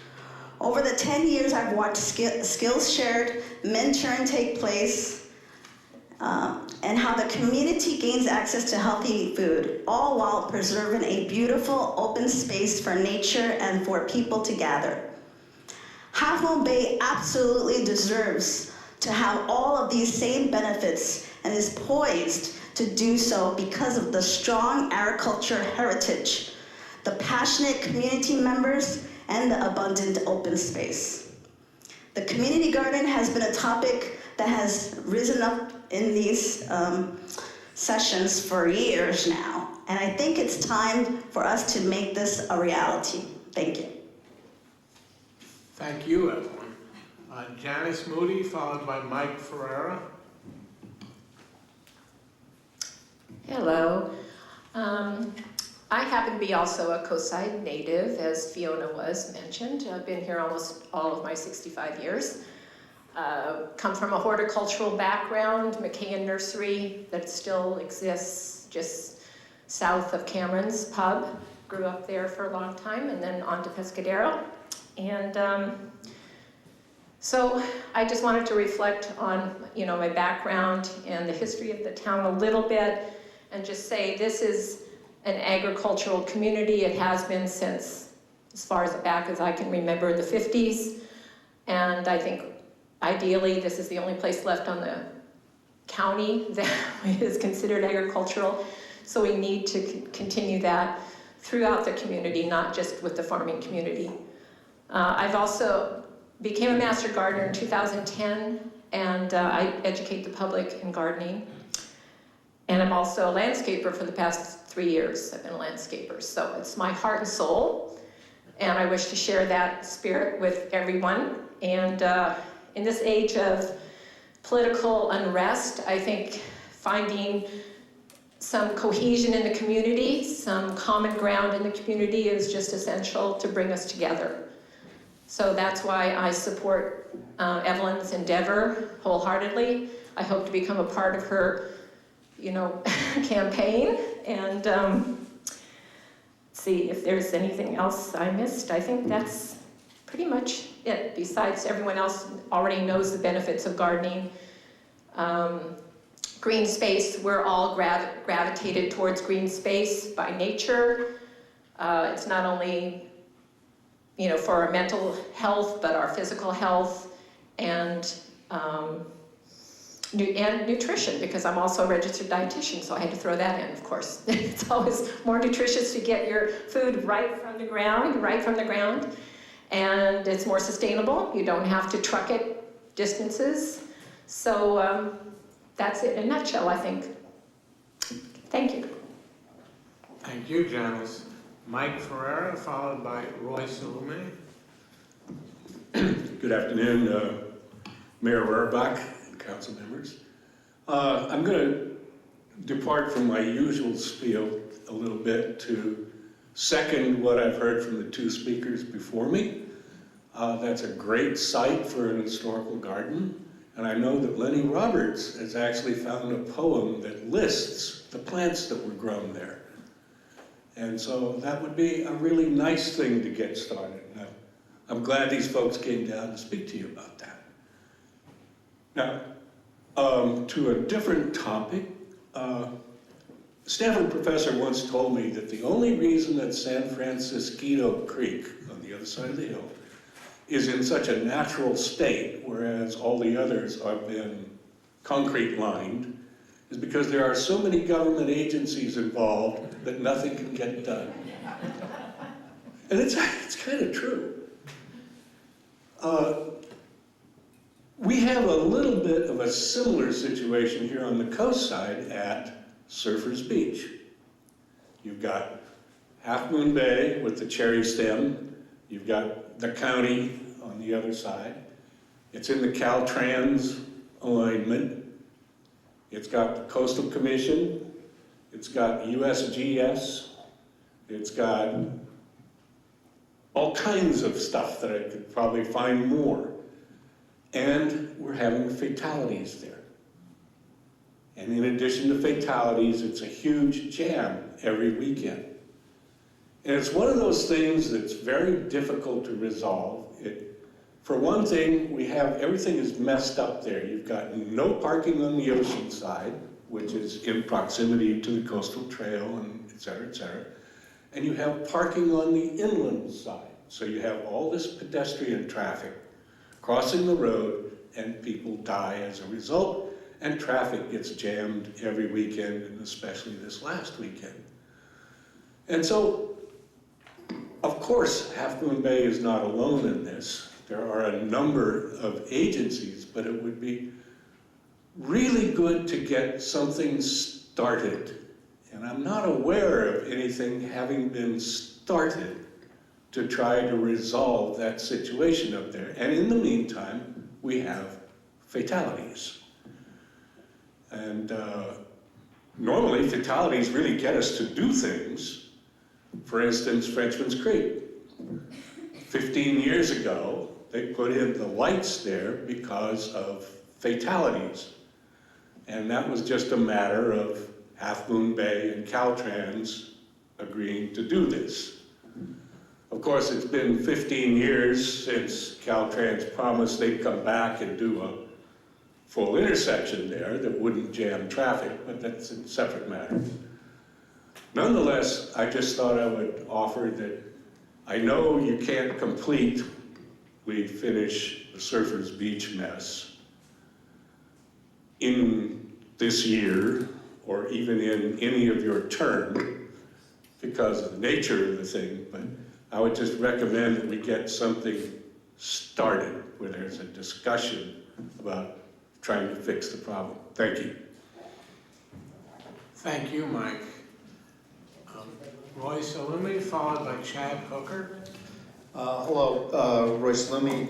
Speaker 11: Over the 10 years I've watched skills shared, mentoring take place, and how the community gains access to healthy food, all while preserving a beautiful open space for nature and for people to gather. Half Moon Bay absolutely deserves to have all of these same benefits and is poised to do so because of the strong agriculture heritage, the passionate community members, and the abundant open space. The community garden has been a topic that has risen up in these sessions for years now, and I think it's time for us to make this a reality. Thank you.
Speaker 6: Thank you, Evelyn. Janice Moody, followed by Mike Ferreira.
Speaker 12: Hello. I happen to be also a Coastside native, as Fiona was mentioned. I've been here almost all of my 65 years. Come from a horticultural background, McKeon Nursery that still exists just south of Cameron's Pub. Grew up there for a long time and then on to Pescadero. And so I just wanted to reflect on, my background and the history of the town a little bit and just say this is an agricultural community. It has been since as far as back as I can remember, the 50s. And I think ideally, this is the only place left on the county that is considered agricultural. So we need to continue that throughout the community, not just with the farming community. I've also became a master gardener in 2010, and I educate the public in gardening. And I'm also a landscaper for the past 3 years. I've been a landscaper, so it's my heart and soul. And I wish to share that spirit with everyone. And in this age of political unrest, I think finding some cohesion in the community, some common ground in the community is just essential to bring us together. So that's why I support Evelyn's endeavor wholeheartedly. I hope to become a part of her, campaign. And see if there's anything else I missed. I think that's pretty much it. Besides, everyone else already knows the benefits of gardening. Green space, we're all gravitated towards green space by nature. It's not only, for our mental health, but our physical health and nutrition, because I'm also a registered dietitian, so I had to throw that in, of course. It's always more nutritious to get your food right from the ground, and it's more sustainable. You don't have to truck it distances. So that's it in a nutshell, I think. Thank you.
Speaker 6: Thank you, Janice. Mike Ferreira, followed by Roy Salome.
Speaker 13: Good afternoon, Mayor Rohrbach, council members. I'm going to depart from my usual spiel a little bit to second what I've heard from the two speakers before me. That's a great site for an historical garden, and I know that Lenny Roberts has actually found a poem that lists the plants that were grown there. And so that would be a really nice thing to get started. Now, I'm glad these folks came down to speak to you about that. Now, to a different topic, a Stanford professor once told me that the only reason that San Francisco Creek, on the other side of the hill, is in such a natural state, whereas all the others have been concrete lined, is because there are so many government agencies involved that nothing can get done. And it's kind of true. We have a little bit of a similar situation here on the coast side at Surfers Beach. You've got Half Moon Bay with the cherry stem. You've got the county on the other side. It's in the Caltrans alignment. It's got the Coastal Commission. It's got USGS. It's got all kinds of stuff that I could probably find more. And we're having fatalities there. And in addition to fatalities, it's a huge jam every weekend. And it's one of those things that's very difficult to resolve. For one thing, everything is messed up there. You've got no parking on the ocean side, which is in proximity to the coastal trail, and et cetera, et cetera. And you have parking on the inland side. So you have all this pedestrian traffic crossing the road, and people die as a result, and traffic gets jammed every weekend, and especially this last weekend. And so, of course, Half Moon Bay is not alone in this. There are a number of agencies, but it would be really good to get something started. And I'm not aware of anything having been started to try to resolve that situation up there. And in the meantime, we have fatalities. And normally, fatalities really get us to do things. For instance, Frenchman's Creek. 15 years ago, they put in the lights there because of fatalities. And that was just a matter of Half Moon Bay and Caltrans agreeing to do this. Of course, it's been 15 years since Caltrans promised they'd come back and do a full intersection there that wouldn't jam traffic, but that's a separate matter. Nonetheless, I just thought I would offer that I know you can't completely finish the Surfers Beach mess in this year or even in any of your term because of the nature of the thing, but I would just recommend that we get something started where there's a discussion about trying to fix the problem. Thank you.
Speaker 6: Thank you, Mike. Roy Salumi, followed by Chad Hooker.
Speaker 8: Hello, Roy Salumi.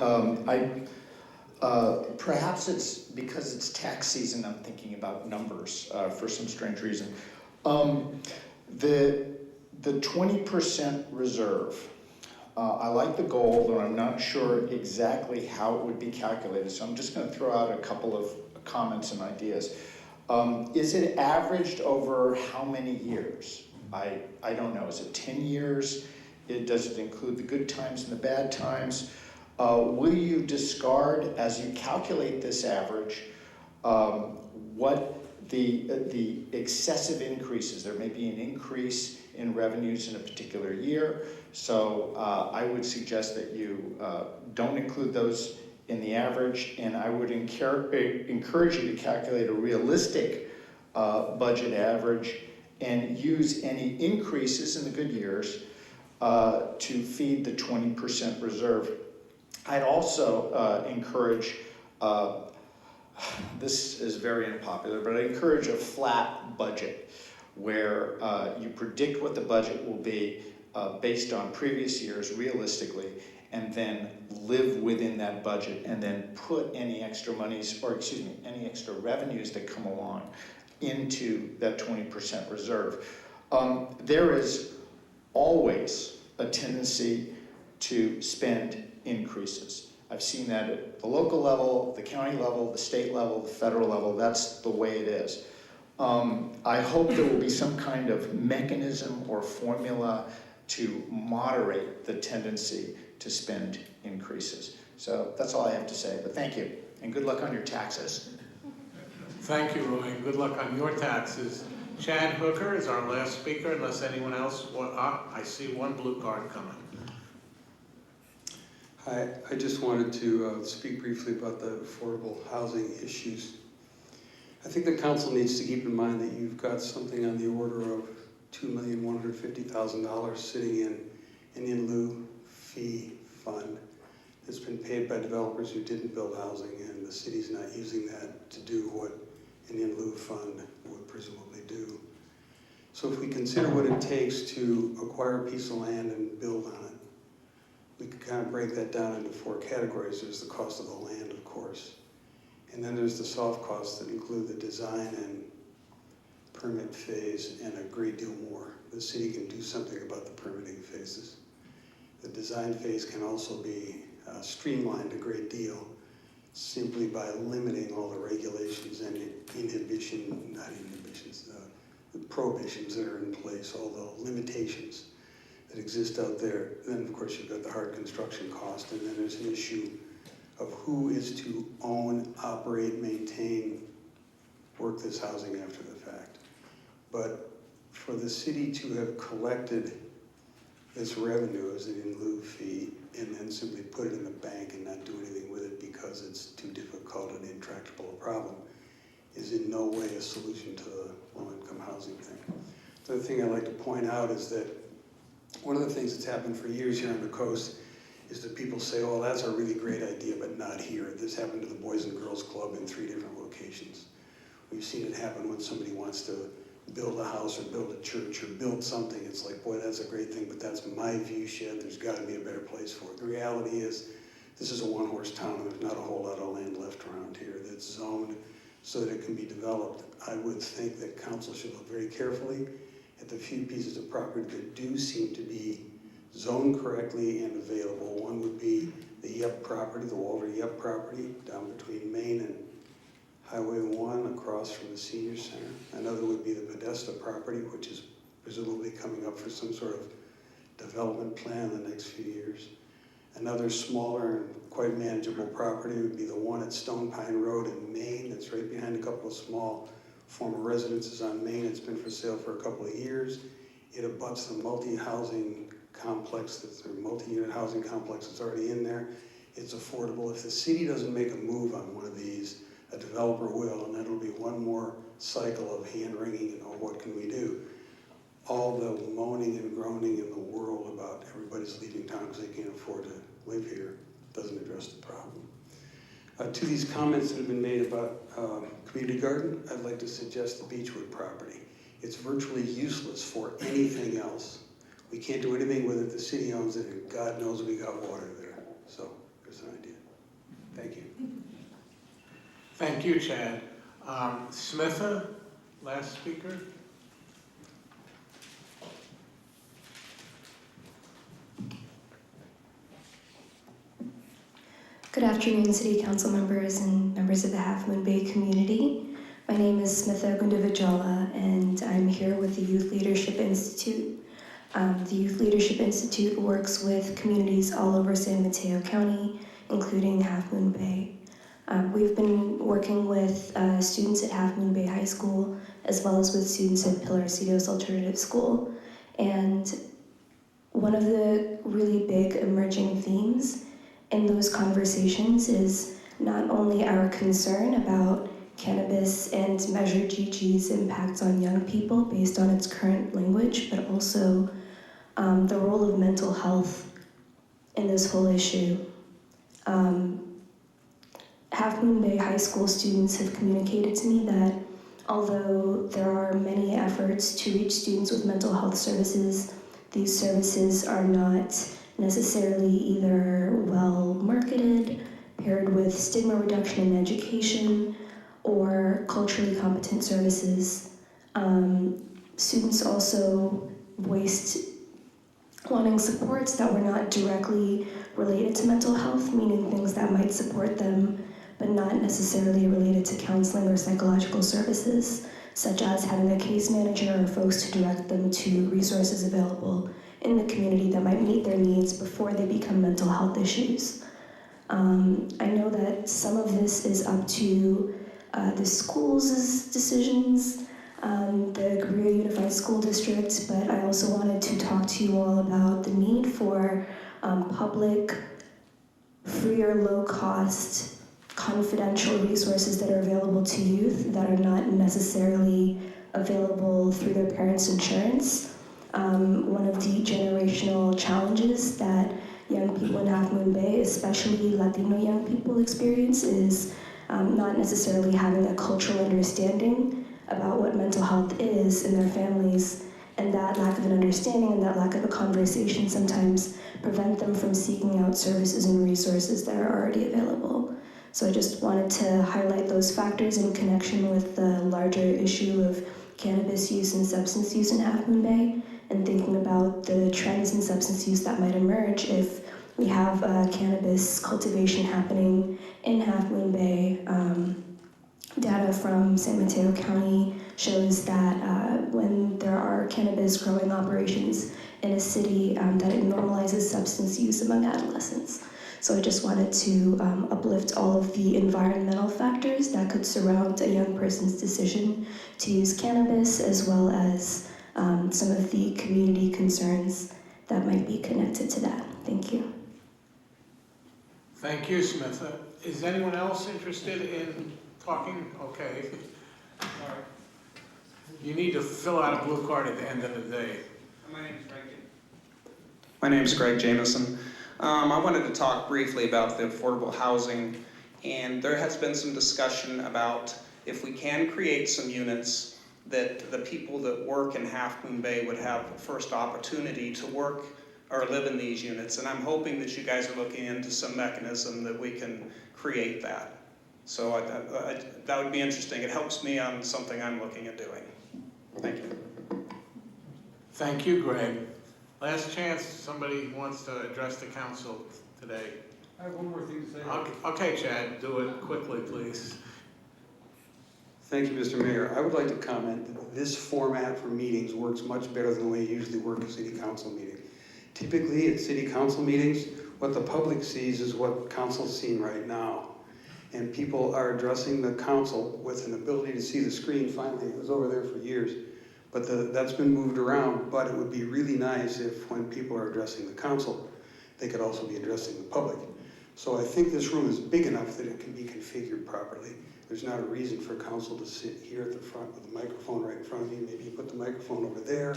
Speaker 8: Perhaps it's because it's tax season, I'm thinking about numbers for some strange reason. The 20% reserve, I like the goal, but I'm not sure exactly how it would be calculated, so I'm just going to throw out a couple of comments and ideas. Is it averaged over how many years? I don't know. Is it 10 years? Does it include the good times and the bad times? Will you discard, as you calculate this average, what the excessive increases? There may be an increase in revenues in a particular year, so I would suggest that you don't include those in the average, and I would encourage you to calculate a realistic budget average and use any increases in the good years to feed the 20% reserve. I'd also encourage, this is very unpopular, but I encourage a flat budget where you predict what the budget will be based on previous years realistically, and then live within that budget, and then put any extra monies, or excuse me, any extra revenues that come along into that 20% reserve. There is always a tendency to spend increases. I've seen that at the local level, the county level, the state level, the federal level. That's the way it is.
Speaker 14: I hope there will be some kind of mechanism or formula to moderate the tendency to spend increases. So that's all I have to say, but thank you, and good luck on your taxes.
Speaker 6: Thank you, Roy, and good luck on your taxes. Chad Hooker is our last speaker, unless anyone else, I see one blue card coming.
Speaker 15: Hi, I just wanted to speak briefly about the affordable housing issues. I think the council needs to keep in mind that you've got something on the order of $2,150,000 sitting in an in lieu fee fund that's been paid by developers who didn't build housing, and the city's not using that to do what an in lieu fund would presumably do. So if we consider what it takes to acquire a piece of land and build on it, we could kind of break that down into 4 categories. There's the cost of the land, of course. And then there's the soft costs that include the design and permit phase and a great deal more. The city can do something about the permitting phases. The design phase can also be streamlined a great deal simply by limiting all the regulations and the prohibitions that are in place, all the limitations that exist out there. Then, of course, you've got the hard construction cost, and then there's an issue of who is to own, operate, maintain, work this housing after the fact. But for the city to have collected this revenue as an in lieu fee and then simply put it in the bank and not do anything with it because it's too difficult and intractable a problem is in no way a solution to the low-income housing thing. The other thing I'd like to point out is that one of the things that's happened for years here on the coast is that people say, oh, that's a really great idea, but not here. This happened to the Boys and Girls Club in 3 different locations. We've seen it happen when somebody wants to build a house or build a church or build something. It's like, boy, that's a great thing, but that's my view shed. There's got to be a better place for it. The reality is this is a one-horse town, and there's not a whole lot of land left around here that's zoned so that it can be developed. I would think that council should look very carefully at the few pieces of property that do seem to be zoned correctly and available. One would be the Yep property, the Walter Yep property, down between Main and Highway 1 across from the senior center. Another would be the Podesta property, which is presumably coming up for some sort of development plan in the next few years. Another smaller and quite manageable property would be the one at Stone Pine Road in Maine. That's right behind a couple of small former residences on Main. It's been for sale for a couple of years. It abuts the multi-housing complex, multi-unit housing complex that's already in there. It's affordable. If the city doesn't make a move on one of these, a developer will, and that'll be one more cycle of hand-wringing and, oh, what can we do? All the moaning and groaning in the world about everybody's leaving town because they can't afford to live here doesn't address the problem. To these comments that have been made about community garden, I'd like to suggest the Beechwood property. It's virtually useless for anything else. We can't do anything with it. The city owns it, and God knows we got water there. So there's an idea. Thank you.
Speaker 6: Thank you, Chad. Smitha, last speaker.
Speaker 16: Good afternoon, City Council members and members of the Half Moon Bay community. My name is Smitha Gundavajala, and I'm here with the Youth Leadership Institute. The Youth Leadership Institute works with communities all over San Mateo County, including Half Moon Bay. We've been working with students at Half Moon Bay High School, as well as with students at Pilarcitos Alternative School. And one of the really big emerging themes in those conversations is not only our concern about cannabis and Measure GG's impacts on young people based on its current language, but also the role of mental health in this whole issue. Half Moon Bay High School students have communicated to me that although there are many efforts to reach students with mental health services, these services are not necessarily either well marketed, paired with stigma reduction in education, or culturally competent services. Students also voiced wanting supports that were not directly related to mental health, meaning things that might support them, but not necessarily related to counseling or psychological services. such as having a case manager or folks to direct them to resources available in the community that might meet their needs before they become mental health issues. I know that some of this is up to the schools' decisions, the Korea Unified School District, but I also wanted to talk to you all about the need for public, free or low-cost, confidential resources that are available to youth that are not necessarily available through their parents' insurance. One of the generational challenges that young people in Half Moon Bay, especially Latino young people, experience is not necessarily having a cultural understanding about what mental health is in their families, and that lack of an understanding and that lack of a conversation sometimes prevent them from seeking out services and resources that are already available. So I just wanted to highlight those factors in connection with the larger issue of cannabis use and substance use in Half Moon Bay, and thinking about the trends in substance use that might emerge if we have cannabis cultivation happening in Half Moon Bay. Data from San Mateo County shows that when there are cannabis growing operations in a city, that it normalizes substance use among adolescents. So I just wanted to uplift all of the environmental factors that could surround a young person's decision to use cannabis, as well as some of the community concerns that might be connected to that. Thank you.
Speaker 6: Thank you, Smitha. Is anyone else interested in talking? Okay. You need to fill out a blue card at the end of the day.
Speaker 17: My name is Greg.
Speaker 18: My name is Greg Jameson. I wanted to talk briefly about the affordable housing, and there has been some discussion about if we can create some units that the people that work in Half Moon Bay would have first opportunity to work or live in these units, and I'm hoping that you guys are looking into some mechanism that we can create that. So that would be interesting. It helps me on something I'm looking at doing. Thank you.
Speaker 6: Thank you, Greg. Last chance, somebody wants to address the council today.
Speaker 17: I have one more thing to say.
Speaker 6: Okay, Chad, do it quickly, please.
Speaker 15: Thank you, Mr. Mayor. I would like to comment that this format for meetings works much better than the way you usually work a city council meeting. Typically, at city council meetings, what the public sees is what council's seeing right now. And people are addressing the council with an ability to see the screen. Finally, it was over there for years, but that's been moved around. But it would be really nice if when people are addressing the council, they could also be addressing the public. So I think this room is big enough that it can be configured properly. There's not a reason for council to sit here at the front with the microphone right in front of you. Maybe you put the microphone over there.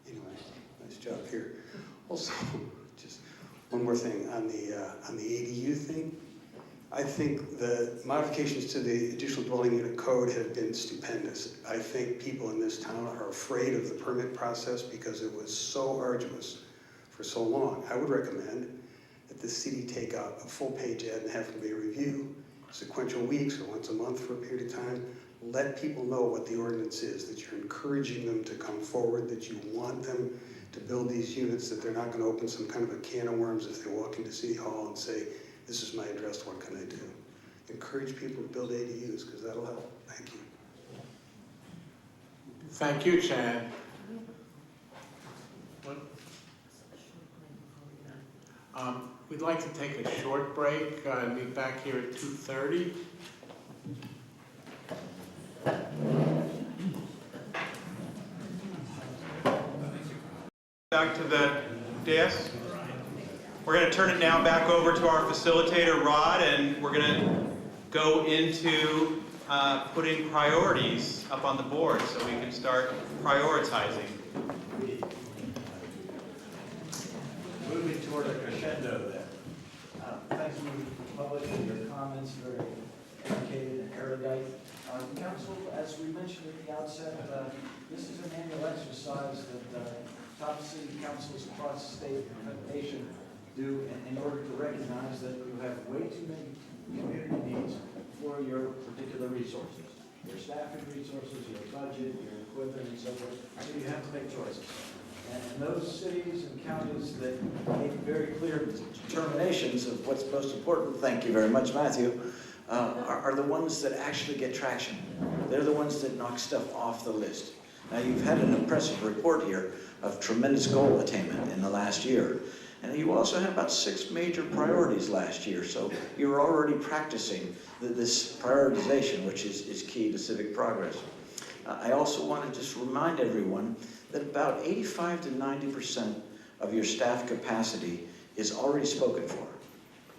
Speaker 15: Anyway, nice job here. Also, just one more thing on the ADU thing. I think the modifications to the additional dwelling unit code have been stupendous. I think people in this town are afraid of the permit process because it was so arduous for so long. I would recommend that the city take out a full-page ad and have them be a review, sequential weeks or once a month for a period of time. Let people know what the ordinance is, that you're encouraging them to come forward, that you want them to build these units, that they're not going to open some kind of a can of worms if they walk into City Hall and say, this is my address, what can I do? Encourage people to build ADUs, because that'll help. Thank you.
Speaker 6: Thank you, Chad. We'd like to take a short break, meet back here at 2:30.
Speaker 1: Back to the dais. We're going to turn it now back over to our facilitator, Rod, and we're going to go into putting priorities up on the board so we can start prioritizing.
Speaker 4: Moving toward a crescendo there. Thank you, public, for your comments, very educated and erudite. Council, as we mentioned at the outset, this is an annual exercise that top city councils across the state and nation do in order to recognize that you have way too many community needs for your particular resources. Your staffing resources, your budget, your equipment, and so forth. So you have to make choices. And those cities and counties that make very clear determinations of what's most important, thank you very much, Matthew, are the ones that actually get traction. They're the ones that knock stuff off the list. Now, you've had an impressive report here of tremendous goal attainment in the last year. And you also had about 6 major priorities last year, so you're already practicing this prioritization, which is key to civic progress. I also want to just remind everyone that about 85 to 90% of your staff capacity is already spoken for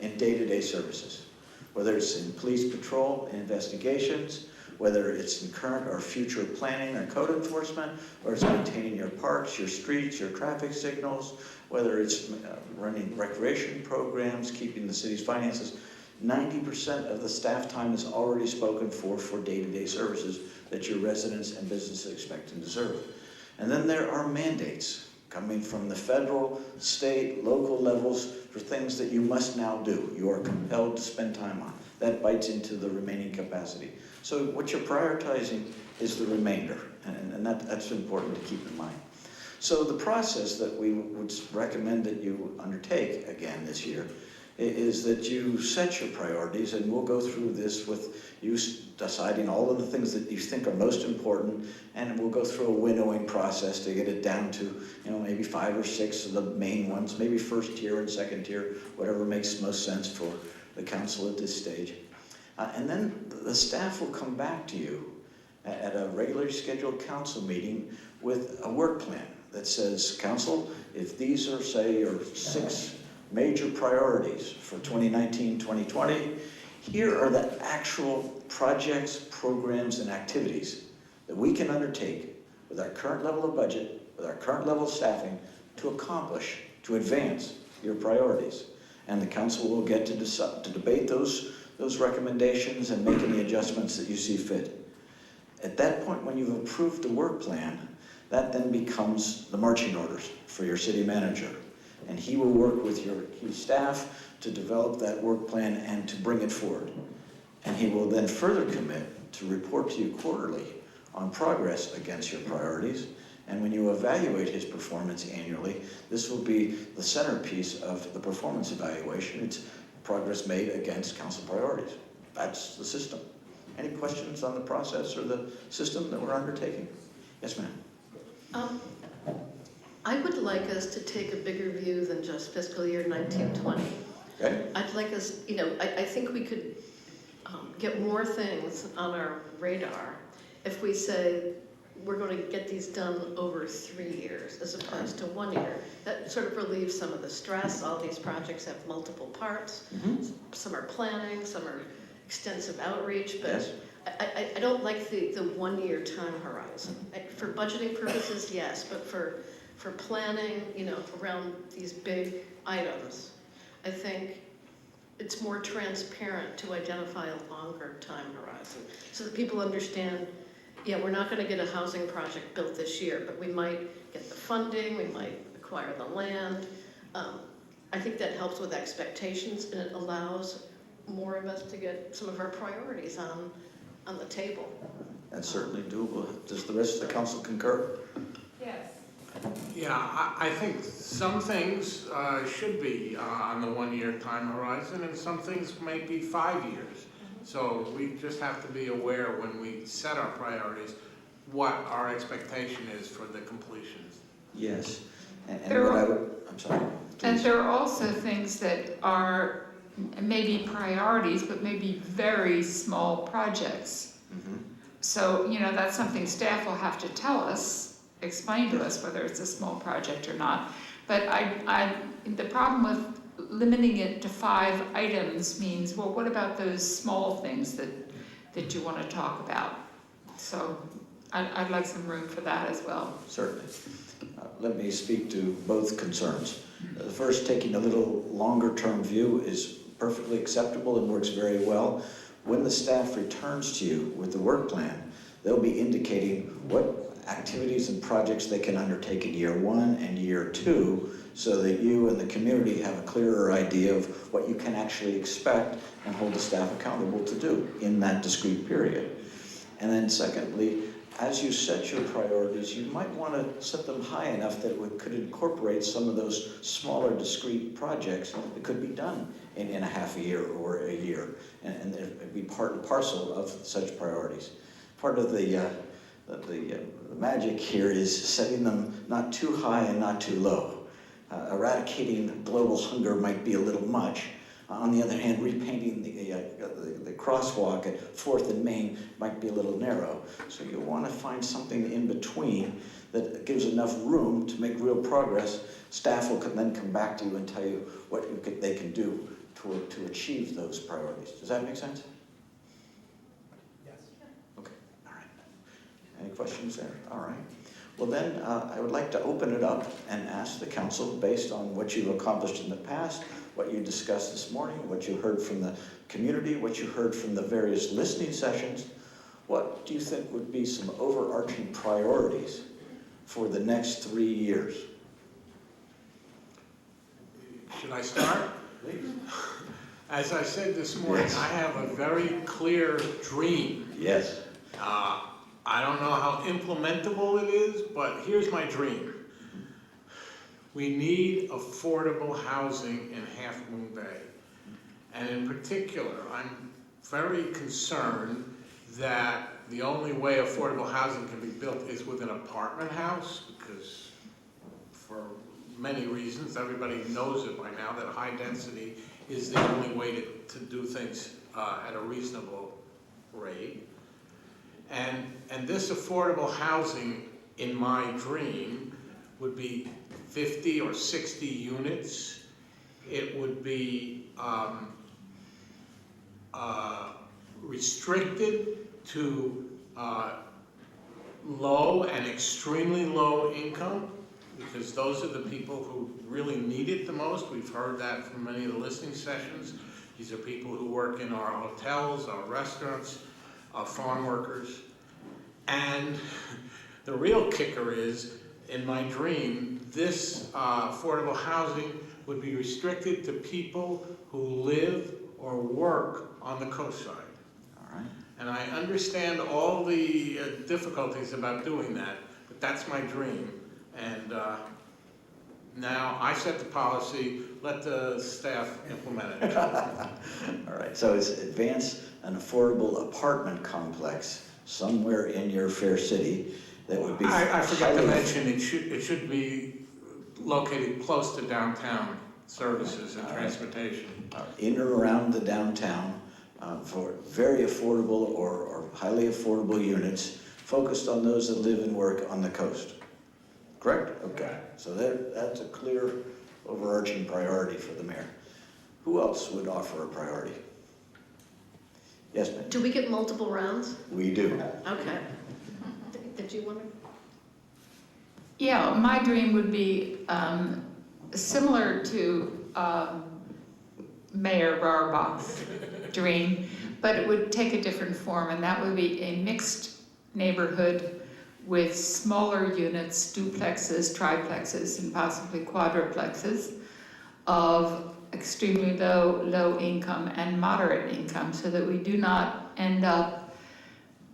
Speaker 4: in day-to-day services, whether it's in police patrol and investigations, whether it's in current or future planning or code enforcement, or it's maintaining your parks, your streets, your traffic signals, whether it's running recreation programs, keeping the city's finances. 90% of the staff time is already spoken for day-to-day services that your residents and businesses expect and deserve. And then there are mandates coming from the federal, state, local levels for things that you must now do. You are compelled to spend time on. That bites into the remaining capacity. So what you're prioritizing is the remainder, and that's important to keep in mind. So the process that we would recommend that you undertake again this year is that you set your priorities, and we'll go through this with you deciding all of the things that you think are most important, and we'll go through a winnowing process to get it down to, maybe 5 or 6 of the main ones, maybe first tier and second tier, whatever makes most sense for the council at this stage. And then the staff will come back to you at a regularly scheduled council meeting with a work plan that says, council, if these are, say, your 6 major priorities for 2019-2020, here are the actual projects, programs, and activities that we can undertake with our current level of budget, with our current level of staffing, to accomplish, to advance your priorities. And the council will get to debate those recommendations and make any adjustments that you see fit. At that point, when you've approved the work plan, that then becomes the marching orders for your city manager. And he will work with your key staff to develop that work plan and to bring it forward. And he will then further commit to report to you quarterly on progress against your priorities. And when you evaluate his performance annually, this will be the centerpiece of the performance evaluation. It's progress made against council priorities. That's the system. Any questions on the process or the system that we're undertaking? Yes, ma'am.
Speaker 7: I would like us to take a bigger view than just fiscal year 1920.
Speaker 4: Okay.
Speaker 7: I'd like us, I think we could get more things on our radar if we say we're going to get these done over 3 years as opposed to 1 year. That sort of relieves some of the stress. All these projects have multiple parts. Mm-hmm. Some are planning, some are extensive outreach, but yes. I don't like the 1 year time horizon. For budgeting purposes, yes, but for planning, around these big items, I think it's more transparent to identify a longer time horizon so that people understand, yeah, we're not going to get a housing project built this year, but we might get the funding, we might acquire the land. I think that helps with expectations, and it allows more of us to get some of our priorities on the table.
Speaker 4: That's certainly doable. Does the rest of the council concur?
Speaker 5: Yes.
Speaker 6: Yeah, I think some things should be on the 1 year time horizon, and some things may be 5 years. So we just have to be aware when we set our priorities what our expectation is for the completions.
Speaker 4: Yes. And I'm sorry. Please.
Speaker 5: And there are also things that are maybe priorities, but maybe very small projects. Mm-hmm. So, that's something staff will have to tell us, explain to us whether it's a small project or not. But the problem with limiting it to 5 items means, well, what about those small things that you want to talk about? So I'd like some room for that as well.
Speaker 4: Certainly. Let me speak to both concerns. The first, taking a little longer term view, is perfectly acceptable and works very well. When the staff returns to you with the work plan, they'll be indicating what activities and projects they can undertake in year 1 and year 2, so that you and the community have a clearer idea of what you can actually expect and hold the staff accountable to do in that discrete period. And then secondly,
Speaker 19: as you set your priorities, you might want to set them high enough that it could incorporate some of those smaller discrete projects that could be done in a half a year or a year, and it'd be part and parcel of such priorities. Part of the magic here is setting them not too high and not too low. Eradicating global hunger might be a little much. On the other hand, repainting the crosswalk at 4th and Main might be a little narrow. So you want to find something in between that gives enough room to make real progress. Staff will then come back to you and tell you what they can do to achieve those priorities. Does that make sense?
Speaker 4: Yes.
Speaker 19: Okay, all right. Any questions there? All right. Well then, I would like to open it up and ask the council, based on what you've accomplished in the past, what you discussed this morning, what you heard from the community, what you heard from the various listening sessions, what do you think would be some overarching priorities for the next 3 years?
Speaker 6: Should I start?
Speaker 19: Please.
Speaker 6: As I said this morning,
Speaker 19: Yes.
Speaker 6: I have a very clear dream.
Speaker 19: Yes.
Speaker 6: I don't know how implementable it is, but here's my dream. We need affordable housing in Half Moon Bay. And in particular, I'm very concerned that the only way affordable housing can be built is with an apartment house, because for many reasons, everybody knows it by now, that high density is the only way to do things at a reasonable rate. And this affordable housing, in my dream, would be 50 or 60 units. It would be restricted to low and extremely low income, because those are the people who really need it the most. We've heard that from many of the listening sessions. These are people who work in our hotels, our restaurants, farm workers. And the real kicker is, in my dream, this affordable housing would be restricted to people who live or work on the coastside.
Speaker 19: All right.
Speaker 6: And I understand all the difficulties about doing that, but that's my dream. And now I set the policy, let the staff implement it.
Speaker 19: All right, so it's advance an affordable apartment complex somewhere in your fair city that would be...
Speaker 6: I forgot to mention, it should be located close to downtown services and transportation.
Speaker 19: In or around the downtown for very affordable or highly affordable units focused on those that live and work on the coast. Correct? Okay. So that's a clear overarching priority for the mayor. Who else would offer a priority? Yes, ma'am.
Speaker 7: Do we get multiple rounds?
Speaker 19: We do.
Speaker 7: Okay. Did you want to?
Speaker 5: Yeah, my dream would be similar to Mayor Barbach's dream, but it would take a different form, and that would be a mixed neighborhood with smaller units, duplexes, triplexes, and possibly quadruplexes of extremely low income and moderate income, so that we do not end up,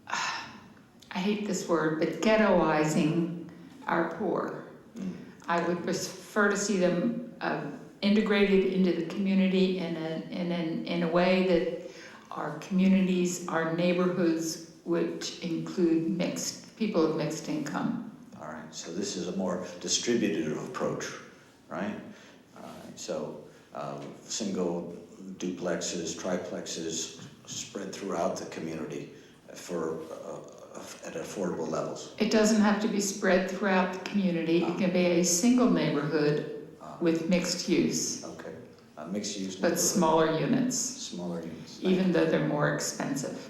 Speaker 5: I hate this word, but ghettoizing our poor. I would prefer to see them integrated into the community in a way that our communities, our neighborhoods, which include people of mixed income.
Speaker 19: All right, so this is a more distributed approach, right? So single duplexes, triplexes spread throughout the community at affordable levels.
Speaker 5: It doesn't have to be spread throughout the community. It can be a single neighborhood with mixed use.
Speaker 19: Okay, mixed use.
Speaker 5: But smaller units.
Speaker 19: Smaller units.
Speaker 5: Even though they're more expensive.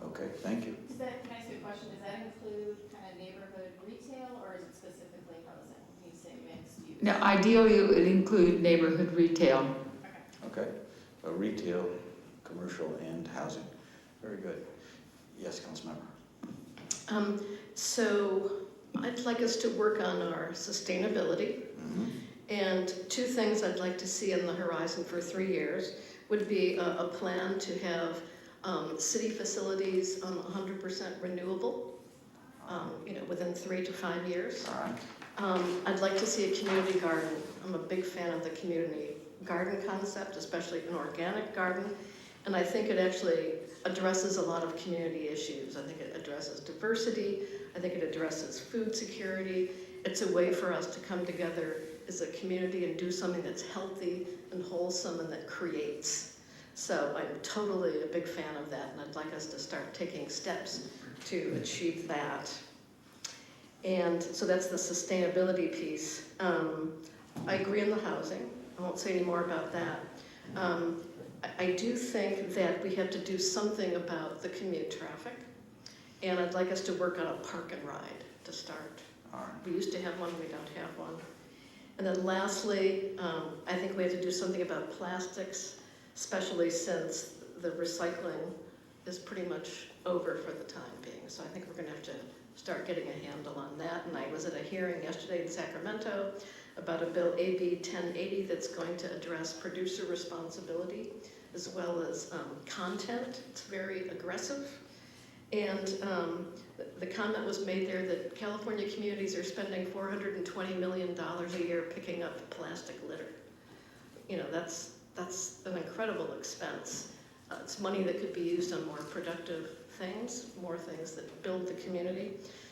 Speaker 19: Okay, thank you.
Speaker 20: Can I ask you a question? Does that include kind of neighborhood retail, or is it specifically housing? When you say mixed use?
Speaker 5: Now, ideally, it would include neighborhood retail.
Speaker 19: Okay, retail, commercial, and housing. Very good. Yes, Councilmember.
Speaker 7: So I'd like us to work on our sustainability.
Speaker 19: Mm-hmm.
Speaker 7: And two things I'd like to see on the horizon for 3 years would be a plan to have City facilities, 100% renewable, within 3 to 5 years. I'd like to see a community garden. I'm a big fan of the community garden concept, especially an organic garden. And I think it actually addresses a lot of community issues. I think it addresses diversity. I think it addresses food security. It's a way for us to come together as a community and do something that's healthy and wholesome and that creates. So I'm totally a big fan of that, and I'd like us to start taking steps to achieve that. And so that's the sustainability piece. I agree on the housing. I won't say any more about that. I do think that we have to do something about the commute traffic, and I'd like us to work on a park and ride to start. We used to have one, we don't have one. And then lastly, I think we have to do something about plastics, especially since the recycling is pretty much over for the time being. So I think we're going to have to start getting a handle on that. And I was at a hearing yesterday in Sacramento about a bill, AB 1080, that's going to address producer responsibility as well as content. It's very aggressive. And the comment was made there that California communities are spending $420 million a year picking up plastic litter. That's an incredible expense. It's money that could be used on more productive things, more things that build the community.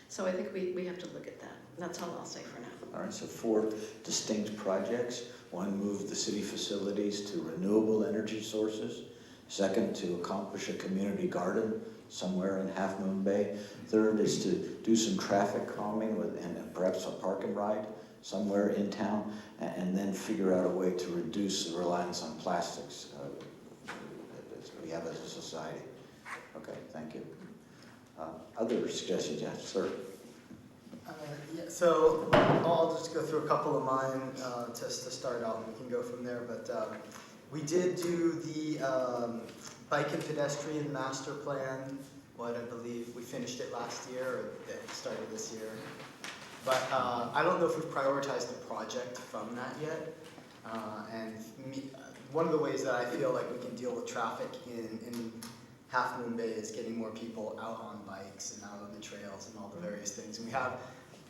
Speaker 7: So I think we have to look at that. And that's all I'll say for now.
Speaker 19: All right, so 4 distinct projects. 1, move the city facilities to renewable energy sources. 2nd, to accomplish a community garden somewhere in Half Moon Bay. 3rd is to do some traffic calming and perhaps a park and ride somewhere in town, and then figure out a way to reduce the reliance on plastics as we have as a society. Okay, thank you. Other suggestions? Yes, sir.
Speaker 9: Yeah, so I'll just go through a couple of mine just to start out, and we can go from there. But we did do the bike and pedestrian master plan. I believe we finished it last year, or it started this year. But I don't know if we've prioritized the project from that yet. One of the ways that I feel like we can deal with traffic in Half Moon Bay is getting more people out on bikes and out on the trails and all the various things. And we have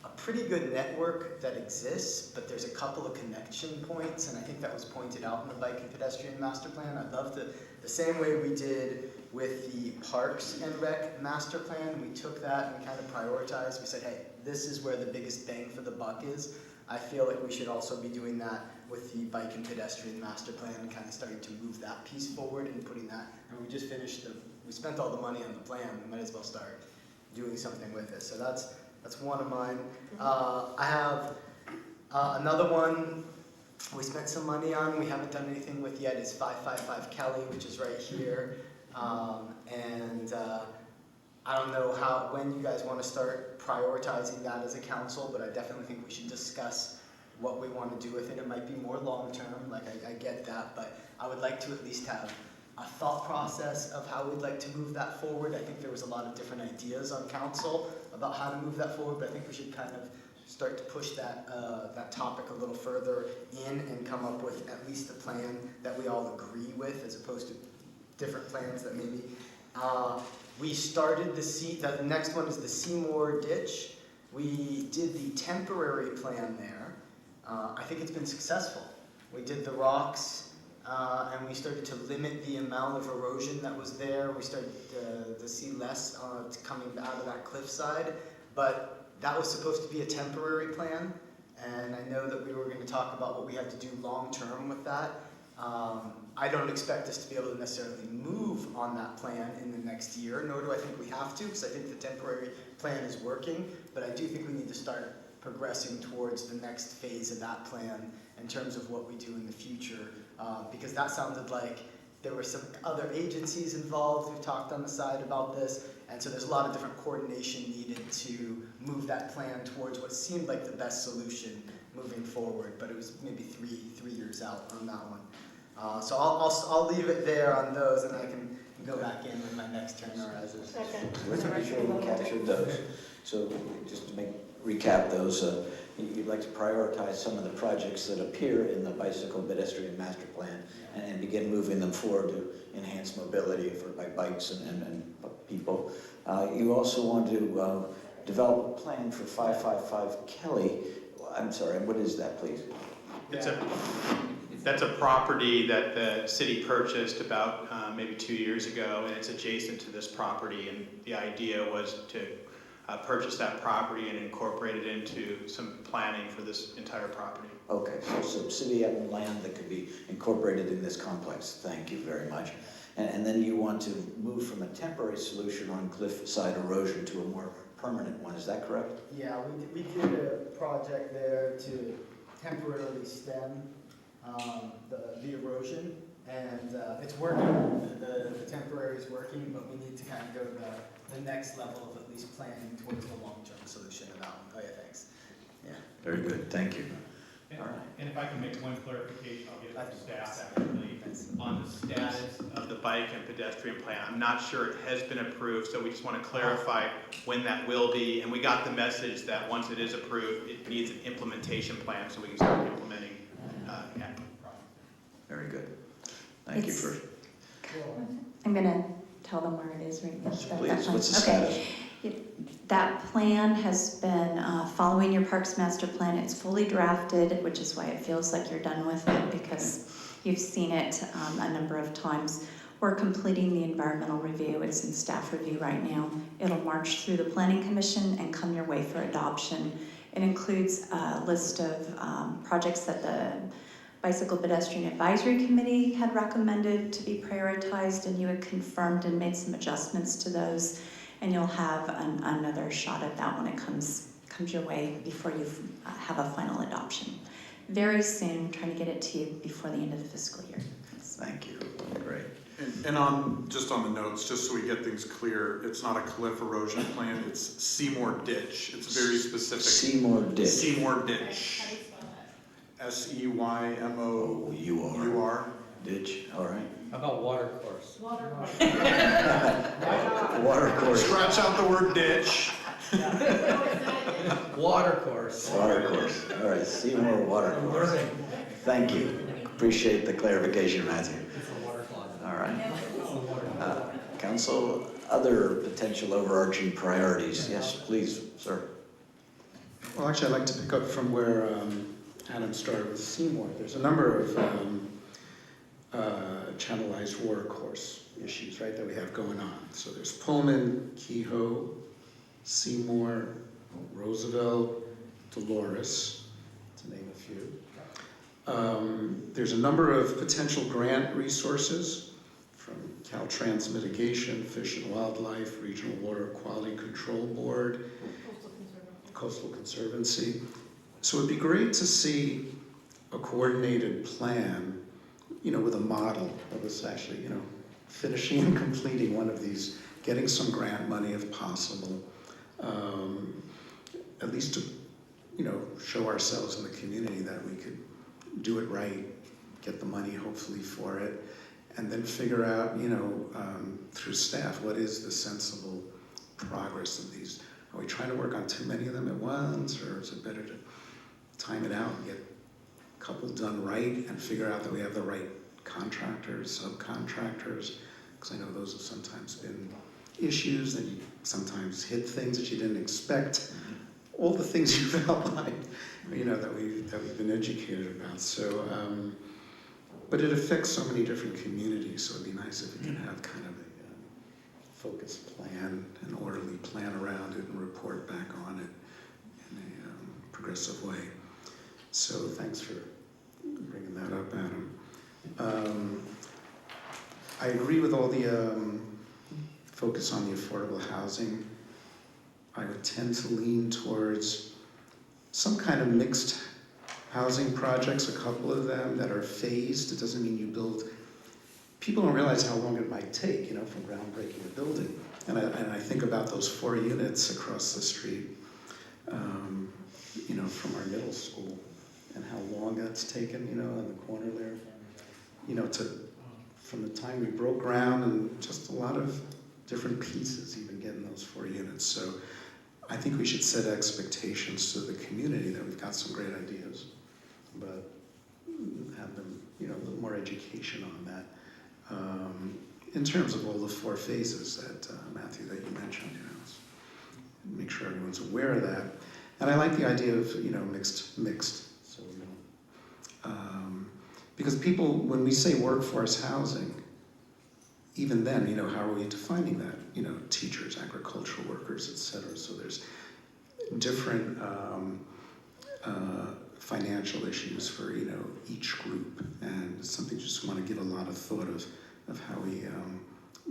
Speaker 9: a pretty good network that exists, but there's a couple of connection points, and I think that was pointed out in the bike and pedestrian master plan. I'd love to, the same way we did with the Parks and Rec master plan, we took that and we kind of prioritized. We said, hey, this is where the biggest bang for the buck is. I feel like we should also be doing that with the bike and pedestrian master plan and kind of starting to move that piece forward and putting that, and we just finished we spent all the money on the plan, we might as well start doing something with it. So that's one of mine. I have another one we spent some money on, we haven't done anything with yet, is 555 Kelly, which is right here. I don't know when you guys want to start prioritizing that as a council, but I definitely think we should discuss what we want to do with it. It might be more long-term, like I get that, but I would like to at least have a thought process of how we'd like to move that forward. I think there was a lot of different ideas on council about how to move that forward, but I think we should kind of start to push that topic a little further in and come up with at least a plan that we all agree with, as opposed to different plans that maybe. We started the next one is the Seymour Ditch. We did the temporary plan there. I think it's been successful. We did the rocks, and we started to limit the amount of erosion that was there. We started to see less coming out of that cliffside, but that was supposed to be a temporary plan, and I know that we were going to talk about what we had to do long-term with that. I don't expect us to be able to necessarily move on that plan in the next year, nor do I think we have to, because I think the temporary plan is working, but I do think we need to start progressing towards the next phase of that plan in terms of what we do in the future, because that sounded like there were some other agencies involved who talked on the side about this, and so there's a lot of different coordination needed to move that plan towards what seemed like the best solution moving forward, but it was maybe three years out on that one. So I'll leave it there on those, and I can go back in with my next turn arises.
Speaker 19: Let's make sure we captured those. So just to recap those, you'd like to prioritize some of the projects that appear in the bicycle pedestrian master plan and begin moving them forward to enhance mobility for bikes and people. You also want to develop a plan for 555 Kelly. I'm sorry, what is that, please?
Speaker 1: That's a property that the city purchased about maybe 2 years ago, and it's adjacent to this property. And the idea was to purchase that property and incorporate it into some planning for this entire property.
Speaker 19: Okay, so city-owned land that could be incorporated in this complex. Thank you very much. And then you want to move from a temporary solution on cliffside erosion to a more permanent one. Is that correct?
Speaker 9: Yeah, we did a project there to temporarily stem the erosion, and it's working. The temporary is working, but we need to kind of go to the next level of at least planning towards the long-term solution of that one. Oh yeah, thanks. Yeah.
Speaker 19: Very good, thank you. All right.
Speaker 1: And if I can make one clarification, I'll get it to staff actually. On the status of the bike and pedestrian plan, I'm not sure it has been approved, so we just want to clarify when that will be. And we got the message that once it is approved, it needs an implementation plan so we can start implementing
Speaker 19: Very good. Thank you for... I'm going to tell them where it is right now. Please, what's the status? That plan has been following your Parks Master Plan. It's fully drafted, which is why it feels like you're done with it, because you've seen it a number of times. We're completing the environmental review. It's in staff review right now. It'll march through the Planning Commission and come your way for adoption. It includes a list of projects that the Bicycle Pedestrian Advisory Committee had recommended to be prioritized, and you had confirmed and made some adjustments to those. And you'll have another shot at that when it comes your way before you have a final adoption. Very soon, trying to get it to you before the end of the fiscal year. Thank you. Great.
Speaker 2: And just on the notes, just so we get things clear, it's not a cliff erosion plan, it's Seymour Ditch. It's very specific.
Speaker 19: Seymour Ditch.
Speaker 2: Seymour Ditch. SEYMOUR.
Speaker 19: Ditch, all right.
Speaker 4: How about water course?
Speaker 20: Water course.
Speaker 19: Water course.
Speaker 2: Scratch out the word ditch.
Speaker 4: Water course.
Speaker 19: Water course. All right, Seymour Water Course. Thank you. Appreciate the clarification, Matthew. All right. Council, other potential overarching priorities. Yes, please, sir.
Speaker 8: Well, actually, I'd like to pick up from where Adam started with Seymour. There's a number of channelized water course issues, right, that we have going on. So there's Pullman, Kehoe, Seymour, Roosevelt, Dolores, to name a few. There's a number of potential grant resources from Caltrans Mitigation, Fish and Wildlife, Regional Water Quality Control Board, Coastal Conservancy. So it'd be great to see a coordinated plan, with a model of us actually, finishing and completing one of these, getting some grant money if possible, at least to, show ourselves in the community that we could do it right, get the money hopefully for it, and then figure out, through staff, what is the sensible progress of these. Are we trying to work on too many of them at once, or is it better to time it out and get a couple done right and figure out that we have the right contractors, subcontractors, because I know those have sometimes been issues, and you sometimes hit things that you didn't expect. All the things you've outlined, that we've been educated about. So, but it affects so many different communities, so it'd be nice if we can have kind of a focused plan, an orderly plan around it, and report back on it in a progressive way. So thanks for bringing that up, Adam. I agree with all the focus on the affordable housing. I would tend to lean towards some kind of mixed housing projects, a couple of them that are phased. It doesn't mean you build. People don't realize how long it might take, from groundbreaking a building. And I think about those 4 units across the street, from our middle school, and how long that's taken, in the corner there, from the time we broke ground, and just a lot of different pieces, even getting those 4 units. So I think we should set expectations to the community that we've got some great ideas, but have them, a little more education on that. In terms of all the 4 phases that, Matthew, that you mentioned, make sure everyone's aware of that. And I like the idea of, mixed, so, because people, when we say workforce housing, even then, how are we defining that? Teachers, agricultural workers, et cetera. So there's different financial issues for, each group. And it's something just want to give a lot of thought of how we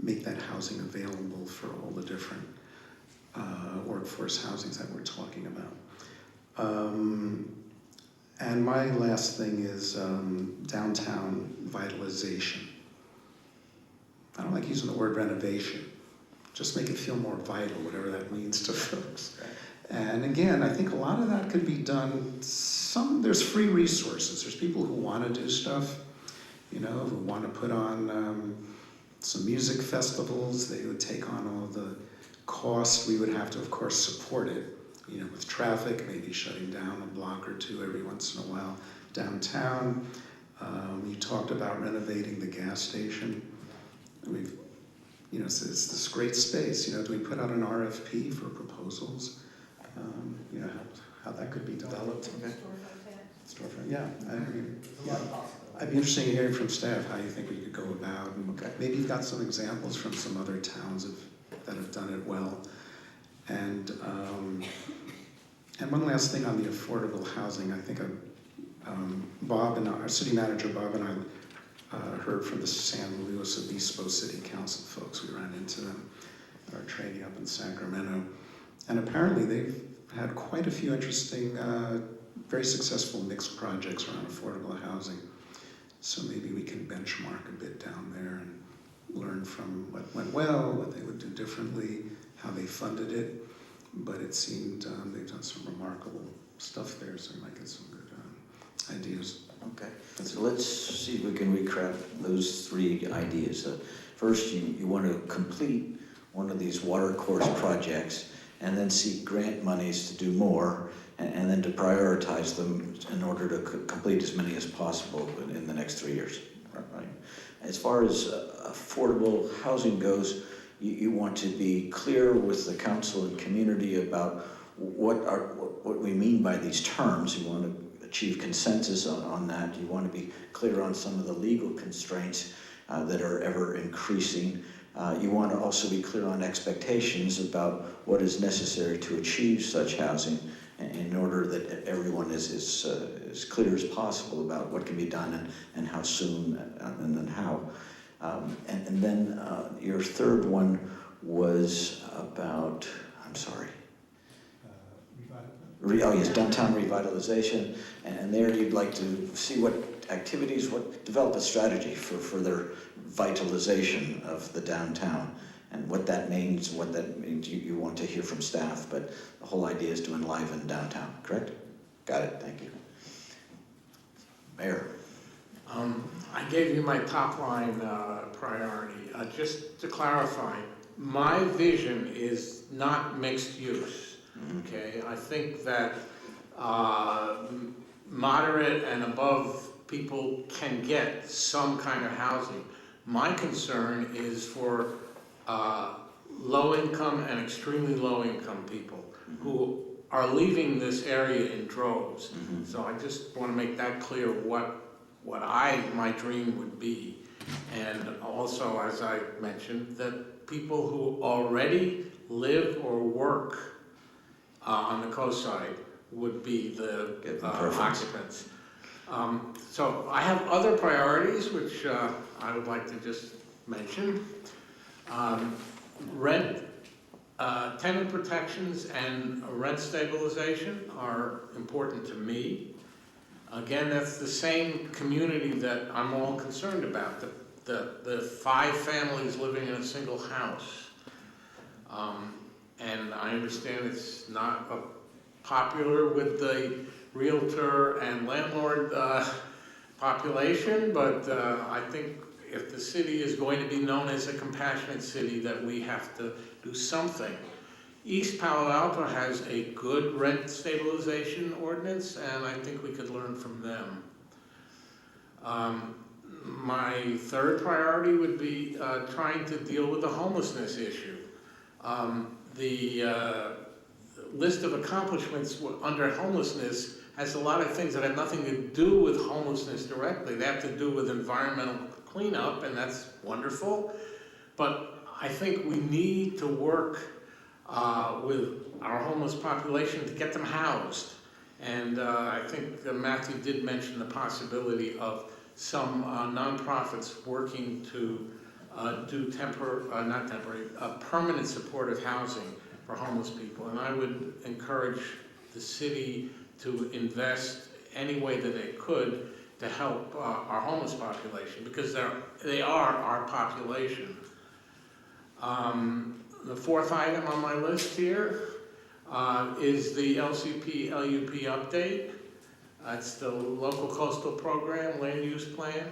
Speaker 8: make that housing available for all the different workforce housings that we're talking about. And my last thing is downtown vitalization. I don't like using the word renovation. Just make it feel more vital, whatever that means to folks. And again, I think a lot of that could be done. There's free resources. There's people who want to do stuff, who want to put on some music festivals. They would take on all the cost. We would have to, of course, support it, with traffic, maybe shutting down a block or 2 every once in a while downtown. You talked about renovating the gas station. We've, it's this great space. Do we put out an RFP for proposals? How that could be developed. Storefront, yeah. I'd be interested in hearing from staff how you think we could go about. And maybe you've got some examples from some other towns that have done it well. And one last thing on the affordable housing. I think Bob and our city manager, Bob and I heard from the San Luis Obispo City Council folks. We ran into them at our training up in Sacramento. And apparently they've had quite a few interesting, very successful mixed projects around affordable housing. So maybe we can benchmark a bit down there and learn from what went well, what they would do differently, how they funded it. But it seemed they've done some remarkable stuff there, so we might get some good ideas.
Speaker 19: Okay, so let's see if we can recap those 3 ideas. First, you want to complete one of these water course projects and then seek grant monies to do more, and then to prioritize them in order to complete as many as possible in the next 3 years, right? As far as affordable housing goes, you want to be clear with the council and community about what we mean by these terms. You want to achieve consensus on that. You want to be clear on some of the legal constraints that are ever increasing. You want to also be clear on expectations about what is necessary to achieve such housing in order that everyone is as clear as possible about what can be done and how soon and then how. And then your 3rd one was about, I'm sorry. Downtown revitalization. And there you'd like to see what activities, develop a strategy for their vitalization of the downtown. And what that means, you want to hear from staff, but the whole idea is to enliven downtown, correct? Got it, thank you. Mayor.
Speaker 6: I gave you my top line priority. Just to clarify, my vision is not mixed use, okay? I think that moderate and above people can get some kind of housing. My concern is for low-income and extremely low-income people who are leaving this area in droves. So I just want to make that clear what my dream would be. And also, as I mentioned, that people who already live or work on the coast side would be the occupants. So I have other priorities which I would like to just mention. Tenant protections and rent stabilization are important to me. Again, that's the same community that I'm all concerned about, the 5 families living in a single house. And I understand it's not popular with the realtor and landlord population, but I think if the city is going to be known as a compassionate city, that we have to do something East Palo Alto has a good rent stabilization ordinance, and I think we could learn from them. My third priority would be trying to deal with the homelessness issue. The list of accomplishments under homelessness has a lot of things that have nothing to do with homelessness directly. They have to do with environmental cleanup, and that's wonderful. But I think we need to work with our homeless population to get them housed. And I think Matthew did mention the possibility of some nonprofits working to do permanent supportive housing for homeless people. And I would encourage the city to invest any way that it could to help our homeless population, because they are our population. The fourth item on my list here is the LCP LUP update. It's the local coastal program land use plan.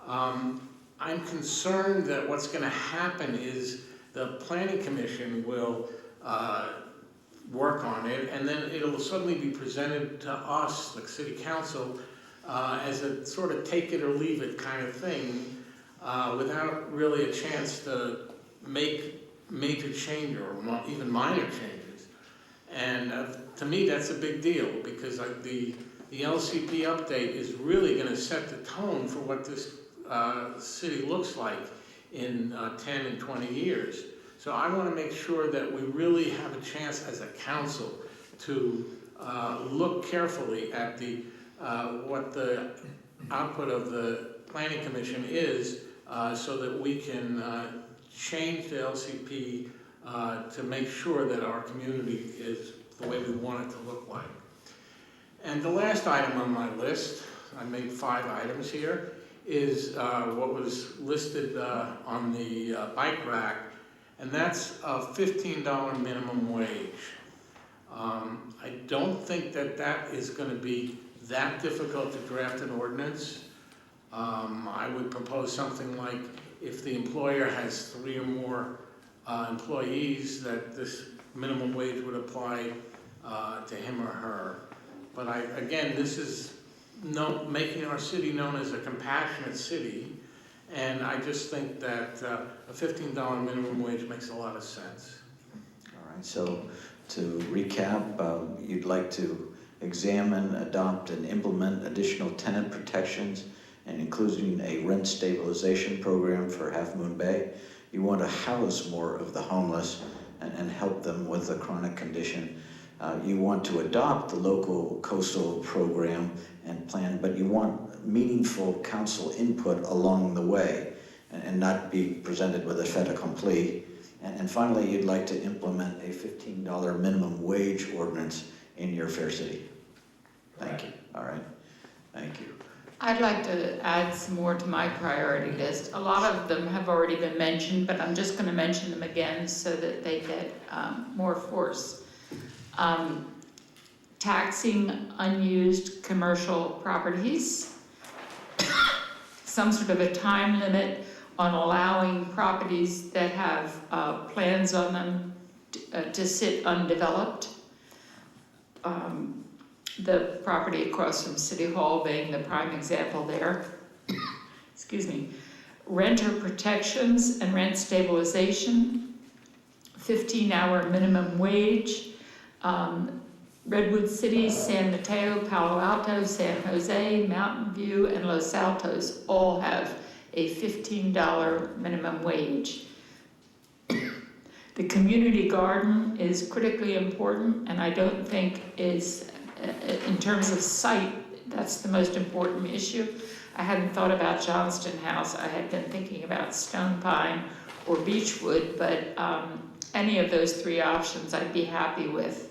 Speaker 6: I'm concerned that what's going to happen is the planning commission will work on it, and then it'll suddenly be presented to us, like city council, as a sort of take it or leave it kind of thing, without really a chance to make major change or even minor changes. And to me, that's a big deal, because the LCP update is really going to set the tone for what this city looks like in 10 and 20 years. So I want to make sure that we really have a chance as a council to look carefully at what the output of the Planning Commission is, so that we can change the LCP to make sure that our community is the way we want it to look like. And the last item on my list, I made 5 items here, is what was listed on the bike rack, and that's a $15 minimum wage. I don't think that is going to be that difficult to draft an ordinance. I would propose something like, if the employer has 3 or more employees, that this minimum wage would apply to him or her. But again, this is making our city known as a compassionate city, and I just think that a $15 minimum wage makes a lot of sense.
Speaker 19: All right, so to recap, you'd like to examine, adopt, and implement additional tenant protections, and including a rent stabilization program for Half Moon Bay. You want to house more of the homeless and help them with a chronic condition. You want to adopt the local coastal program and plan, but you want meaningful council input along the way and not be presented with a fait accompli. And finally, you'd like to implement a $15 minimum wage ordinance in your fair city. Thank you. All right. Thank you.
Speaker 5: I'd like to add some more to my priority list. A lot of them have already been mentioned, but I'm just going to mention them again so that they get more force. Taxing unused commercial properties, some sort of a time limit on allowing properties that have plans on them to sit undeveloped. The property across from City Hall being the prime example there. Excuse me. Renter protections and rent stabilization, 15-hour minimum wage. Redwood City, San Mateo, Palo Alto, San Jose, Mountain View, and Los Altos all have a $15 minimum wage. The community garden is critically important, and I don't think is, in terms of site, that's the most important issue. I hadn't thought about Johnston House. I had been thinking about Stone Pine or Beechwood, but any of those 3 options I'd be happy with.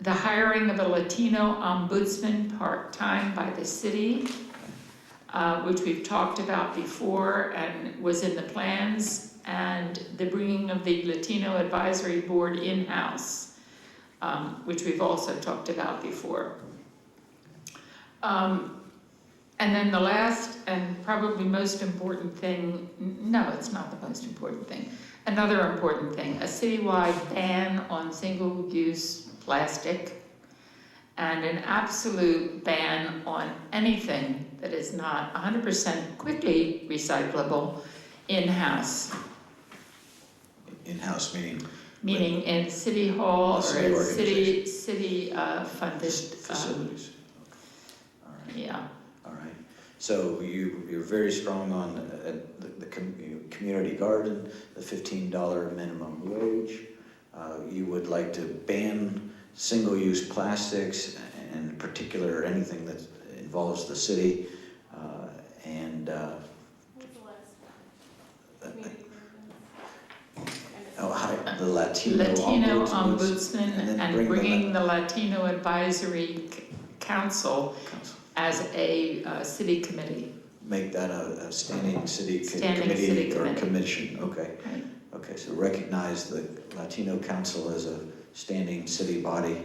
Speaker 5: The hiring of a Latino ombudsman part-time by the city, which we've talked about before and was in the plans, and the bringing of the Latino Advisory Board in-house, which we've also talked about before. And then the last and probably most important thing, no, it's not the most important thing. Another important thing, a citywide ban on single-use plastic and an absolute ban on anything that is not 100% quickly recyclable in-house.
Speaker 19: In-house meaning?
Speaker 5: Meaning in city hall or
Speaker 19: City
Speaker 5: in
Speaker 19: organization.
Speaker 5: city funded.
Speaker 19: Facilities. All right.
Speaker 5: Yeah.
Speaker 19: All right. So you're very strong on the community garden, the $15 minimum wage. You would like to ban single-use plastics, and in particular anything that involves the city. And the Latino
Speaker 5: Ombudsman and bringing the Latino Advisory Council as a city committee.
Speaker 19: Make that a standing city
Speaker 5: Standing
Speaker 19: committee
Speaker 5: city
Speaker 19: or
Speaker 5: committee.
Speaker 19: commission, okay.
Speaker 5: Right.
Speaker 19: Okay, so recognize the Latino Council as a standing city body,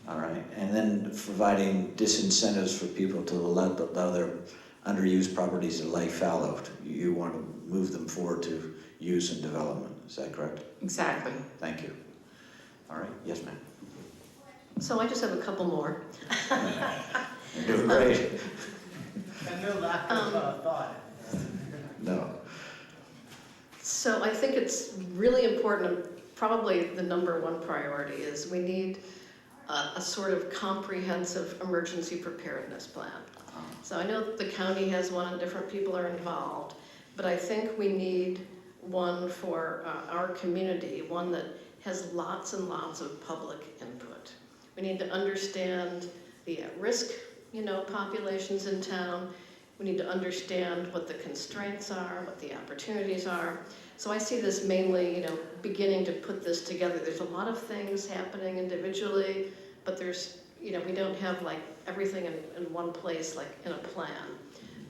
Speaker 19: all right? And then providing disincentives for people to let the other underused properties that lay fallow. You want to move them forward to use and development, is that correct?
Speaker 5: Exactly.
Speaker 19: Thank you. All right, yes ma'am.
Speaker 7: So I just have a couple more.
Speaker 19: You're doing great.
Speaker 9: And no lack of thought.
Speaker 19: No.
Speaker 7: So I think it's really important, and probably the number one priority is we need a sort of comprehensive emergency preparedness plan. So I know the county has one and different people are involved, but I think we need one for our community, one that has lots and lots of public input. We need to understand the at-risk, populations in town. We need to understand what the constraints are, what the opportunities are. So I see this mainly, beginning to put this together. There's a lot of things happening individually, but there's, we don't have like everything in one place, like in a plan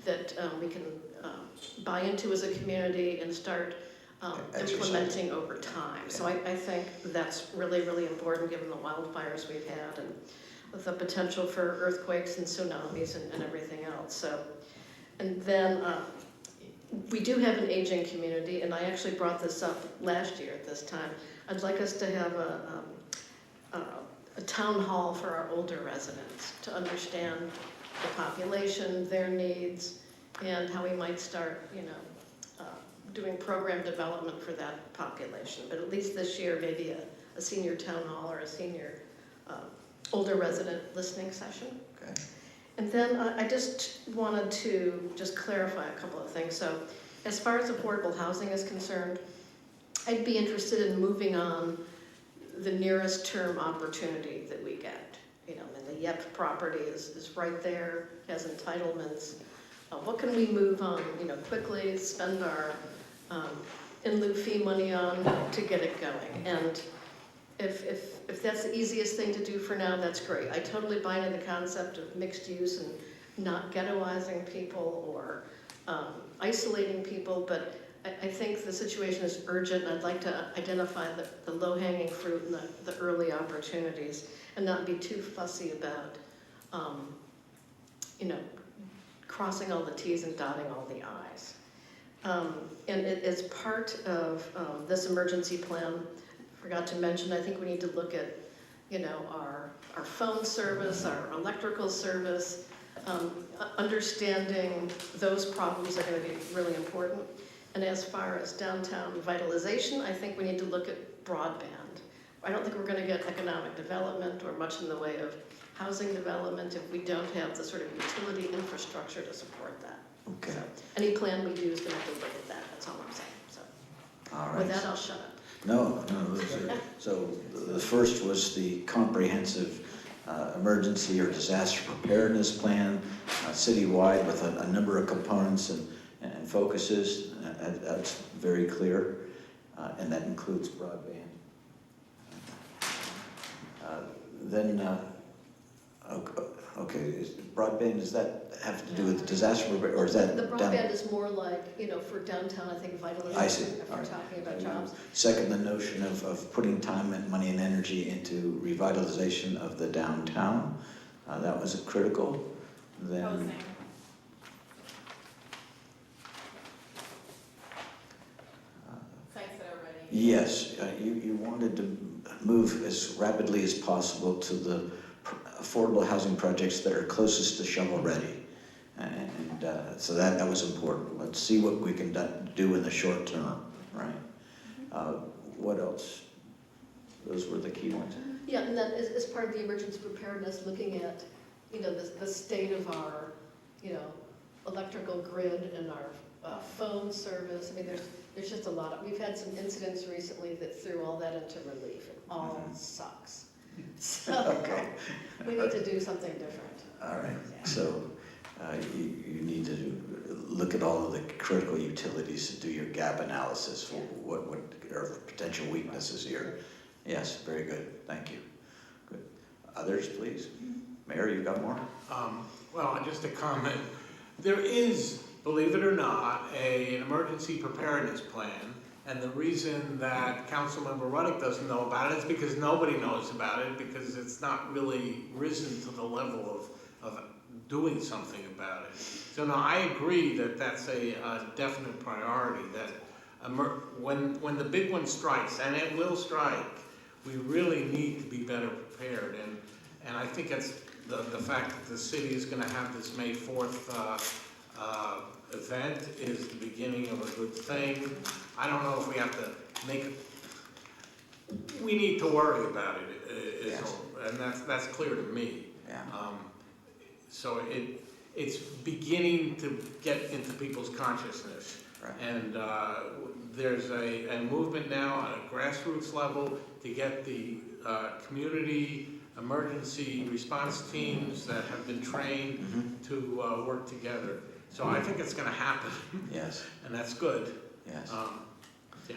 Speaker 7: that we can buy into as a community and start implementing over time. So I think that's really, really important given the wildfires we've had and with the potential for earthquakes and tsunamis and everything else. So, and then we do have an aging community, and I actually brought this up last year at this time. I'd like us to have a town hall for our older residents to understand the population, their needs, and how we might start, doing program development for that population. But at least this year, maybe a senior town hall or a senior older resident listening session.
Speaker 19: Okay.
Speaker 7: And then I just wanted to just clarify a couple of things. So as far as affordable housing is concerned, I'd be interested in moving on the nearest term opportunity that we get. And the Yep property is right there, has entitlements. What can we move on, quickly spend our in lieu fee money on to get it going? And if that's the easiest thing to do for now, that's great. I totally buy into the concept of mixed use and not ghettoizing people or isolating people, but I think the situation is urgent, and I'd like to identify the low-hanging fruit and the early opportunities and not be too fussy about, crossing all the T's and dotting all the I's. And as part of this emergency plan, forgot to mention, I think we need to look at, our phone service, our electrical service, understanding those problems are going to be really important. And as far as downtown revitalization, I think we need to look at broadband. I don't think we're going to get economic development or much in the way of housing development if we don't have the sort of utility infrastructure to support that.
Speaker 19: Okay.
Speaker 7: So any plan we do is going to have to look at that. That's all I'm saying. So
Speaker 19: All right.
Speaker 7: with that, I'll shut up.
Speaker 19: No. So the first was the comprehensive emergency or disaster preparedness plan, citywide with a number of components and focuses. That's very clear, and that includes broadband. Okay, broadband, does that have to do with disaster preparedness, or is that
Speaker 7: The
Speaker 19: down?
Speaker 7: broadband is more like, for downtown, I think, vitalization.
Speaker 19: I see.
Speaker 7: If
Speaker 19: All
Speaker 7: we're
Speaker 19: right.
Speaker 7: talking about jobs.
Speaker 19: Second, the notion of putting time and money and energy into revitalization of the downtown. That was critical. Then Yes, you wanted to move as rapidly as possible to the affordable housing projects that are closest to shovel-ready. And so that was important. Let's see what we can do in the short term, right? What else? Those were the key ones.
Speaker 7: Yeah, and that is part of the emergency preparedness, looking at, the state of our, electrical grid and our phone service. I mean, there's just a lot of, we've had some incidents recently that threw all that into relief. It all sucks. So we need to do something different.
Speaker 19: All right, so you need to look at all of the critical utilities to do your gap analysis for what are potential weaknesses here. Yes, very good, thank you. Good. Others, please. Mayor, you got more?
Speaker 6: Well, just a comment. There is, believe it or not, an emergency preparedness plan. And the reason that Councilmember Ruddick doesn't know about it is because nobody knows about it, because it's not really risen to the level of doing something about it. So no, I agree that that's a definite priority, that when the big one strikes, and it will strike, we really need to be better prepared. And I think it's the fact that the city is going to have this May 4th event is the beginning of a good thing. I don't know if we have to make it, we need to worry about it, and that's clear to me.
Speaker 19: Yeah.
Speaker 6: So it's beginning to get into people's consciousness.
Speaker 19: Right.
Speaker 6: And there's a movement now on a grassroots level to get the community emergency response teams that have been trained to work together. So I think it's going to happen.
Speaker 19: Yes.
Speaker 6: And that's good.
Speaker 19: Yes.
Speaker 6: Yeah.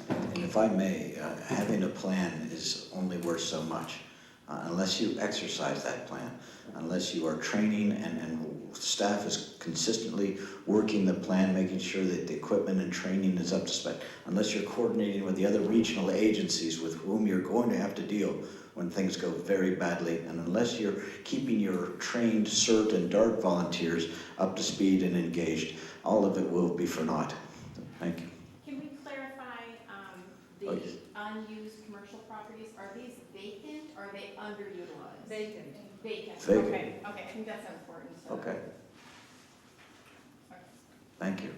Speaker 19: And if I may, having a plan is only worth so much. Unless you exercise that plan, unless you are training and staff is consistently working the plan, making sure that the equipment and training is up to spec, unless you're coordinating with the other regional agencies with whom you're going to have to deal when things go very badly, and unless you're keeping your trained CERT and DART volunteers up to speed and engaged, all of it will be for naught. Thank you.
Speaker 20: Can we clarify the unused commercial properties? Are these vacant or are they underutilized?
Speaker 5: Vacant.
Speaker 20: Vacant.
Speaker 19: Vacant.
Speaker 20: Okay. I think that's important. So.
Speaker 19: Okay. Thank you.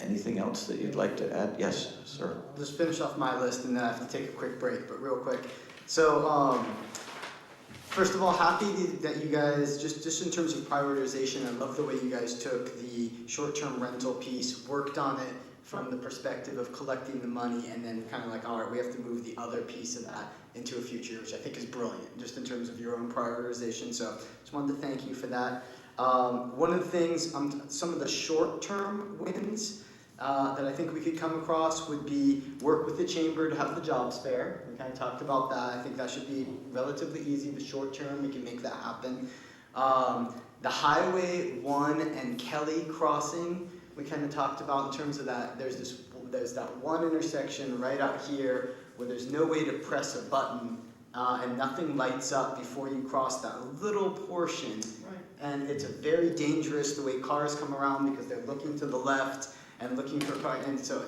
Speaker 19: Anything else that you'd like to add? Yes, sir.
Speaker 9: I'll just finish off my list and then I have to take a quick break, but real quick. So, first of all, happy that you guys, just in terms of prioritization, I love the way you guys took the short-term rental piece, worked on it from the perspective of collecting the money, and then kind of like, all right, we have to move the other piece of that into a future, which I think is brilliant, just in terms of your own prioritization. So just wanted to thank you for that. One of the things, some of the short-term wins that I think we could come across would be work with the chamber to have the jobs fair. We kind of talked about that. I think that should be relatively easy, the short term, we can make that happen. The Highway 1 and Kelly crossing, we kind of talked about in terms of that. There's that one intersection right out here where there's no way to press a button and nothing lights up before you cross that little portion.
Speaker 7: Right.
Speaker 9: And it's very dangerous the way cars come around because they're looking to the left and looking for cars. And so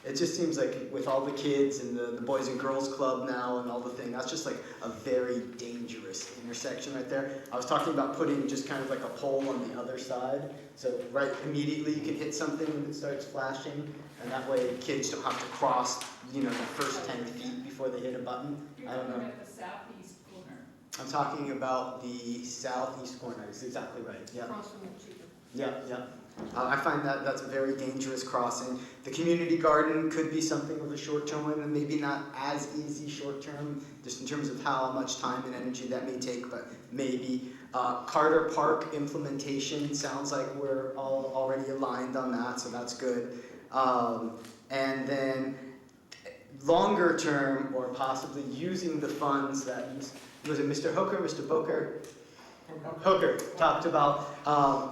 Speaker 9: it just seems like with all the kids and the Boys and Girls Club now and all the thing, that's just like a very dangerous intersection right there. I was talking about putting just kind of like a pole on the other side. So right immediately you can hit something when it starts flashing, and that way kids don't have to cross, the first 10 feet before they hit a button. I don't know.
Speaker 5: You're talking about the southeast corner.
Speaker 9: I'm talking about the southeast corner. That's exactly right. Yeah.
Speaker 7: Across from the cheaper.
Speaker 9: Yeah. I find that that's a very dangerous crossing. The community garden could be something of a short-term one, and maybe not as easy short-term, just in terms of how much time and energy that may take, but maybe. Carter Park implementation, sounds like we're all already aligned on that, so that's good. And then longer term, or possibly using the funds that, was it Mr. Hooker, Mr. Booker? Hooker talked about,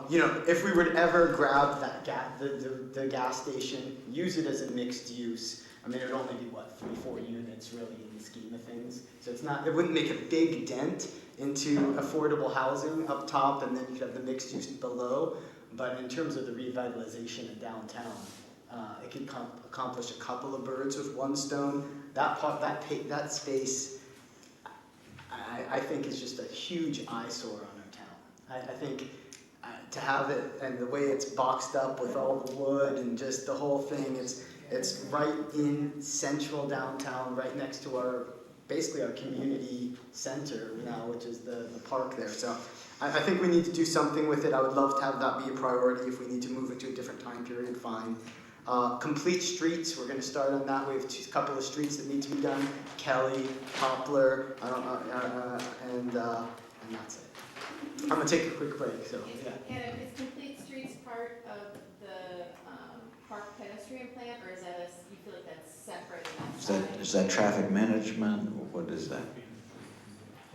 Speaker 9: if we were to ever grab that the gas station, use it as a mixed use. I mean, it would only be 3-4 units really in the scheme of things. So it wouldn't make a big dent into affordable housing up top, and then you'd have the mixed use below. But in terms of the revitalization of downtown, it can accomplish a couple of birds with one stone. That space, I think is just a huge eyesore on our town. I think to have it and the way it's boxed up with all the wood and just the whole thing, it's right in central downtown, right next to basically our community center now, which is the park there. So I think we need to do something with it. I would love to have that be a priority. If we need to move it to a different time period, fine. Complete streets, we're going to start on that. We have a couple of streets that need to be done. Kelly, Poplar, and that's it. I'm going to take a quick break. So yeah.
Speaker 20: And is Complete Streets part of the park pedestrian plan, or is that you feel like that's separate?
Speaker 19: Is that traffic management, or what is that?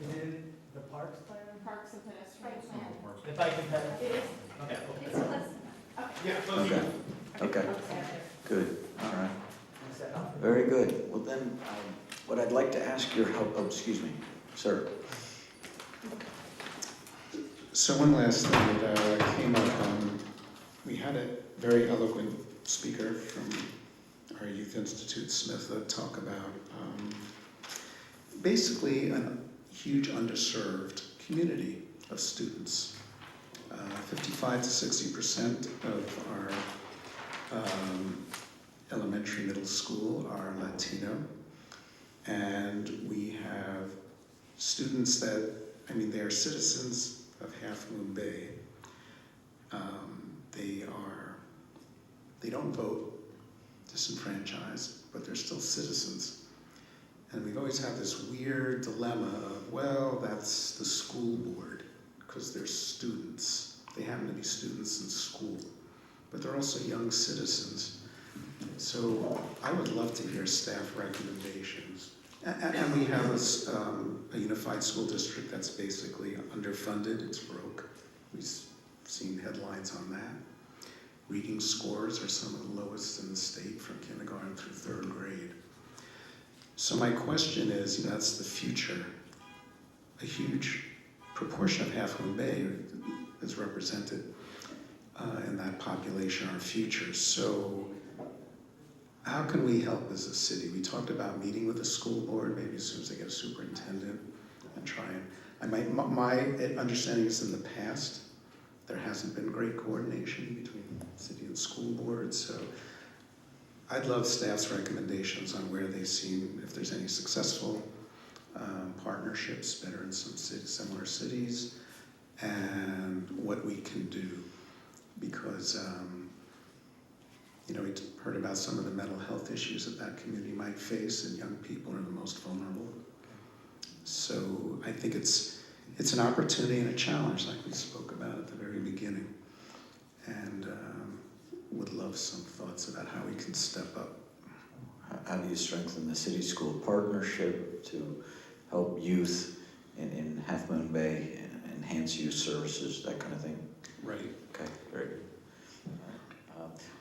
Speaker 9: Is it in the parks plan?
Speaker 20: Parks and pedestrian plan?
Speaker 9: The bike and pedal?
Speaker 20: It is?
Speaker 9: Okay.
Speaker 20: It's close enough. Okay.
Speaker 19: Okay. Okay. Good. All right. Very good. Well then, what I'd like to ask your help. Oh, excuse me, sir.
Speaker 8: So one last thing that came up, we had a very eloquent speaker from our Youth Institute, Smith, talk about basically a huge underserved community of students. 55 to 60% of our elementary, middle school are Latino, and we have students that, they are citizens of Half Moon Bay. They don't vote, disenfranchised, but they're still citizens. And we've always had this weird dilemma of, well, that's the school board, because they're students. They happen to be students in school, but they're also young citizens. So I would love to hear staff recommendations. And we have a unified school district that's basically underfunded, it's broke. We've seen headlines on that. Reading scores are some of the lowest in the state from kindergarten through third grade. So my question is, that's the future. A huge proportion of Half Moon Bay is represented in that population, our future. So how can we help as a city? We talked about meeting with the school board, maybe as soon as they get a superintendent, and try and, my understanding is in the past, there hasn't been great coordination between city and school boards, so I'd love staff's recommendations on where they see, if there's any successful partnerships that are in some similar cities, and what we can do, because we heard about some of the mental health issues that community might face, and young people are the most vulnerable. So I think it's an opportunity and a challenge, like we spoke about at the very beginning, and would love some thoughts about how we can step up.
Speaker 19: How do you strengthen the city-school partnership to help youth in Half Moon Bay, enhance youth services, that kind of thing?
Speaker 8: Right.
Speaker 19: Okay, very good.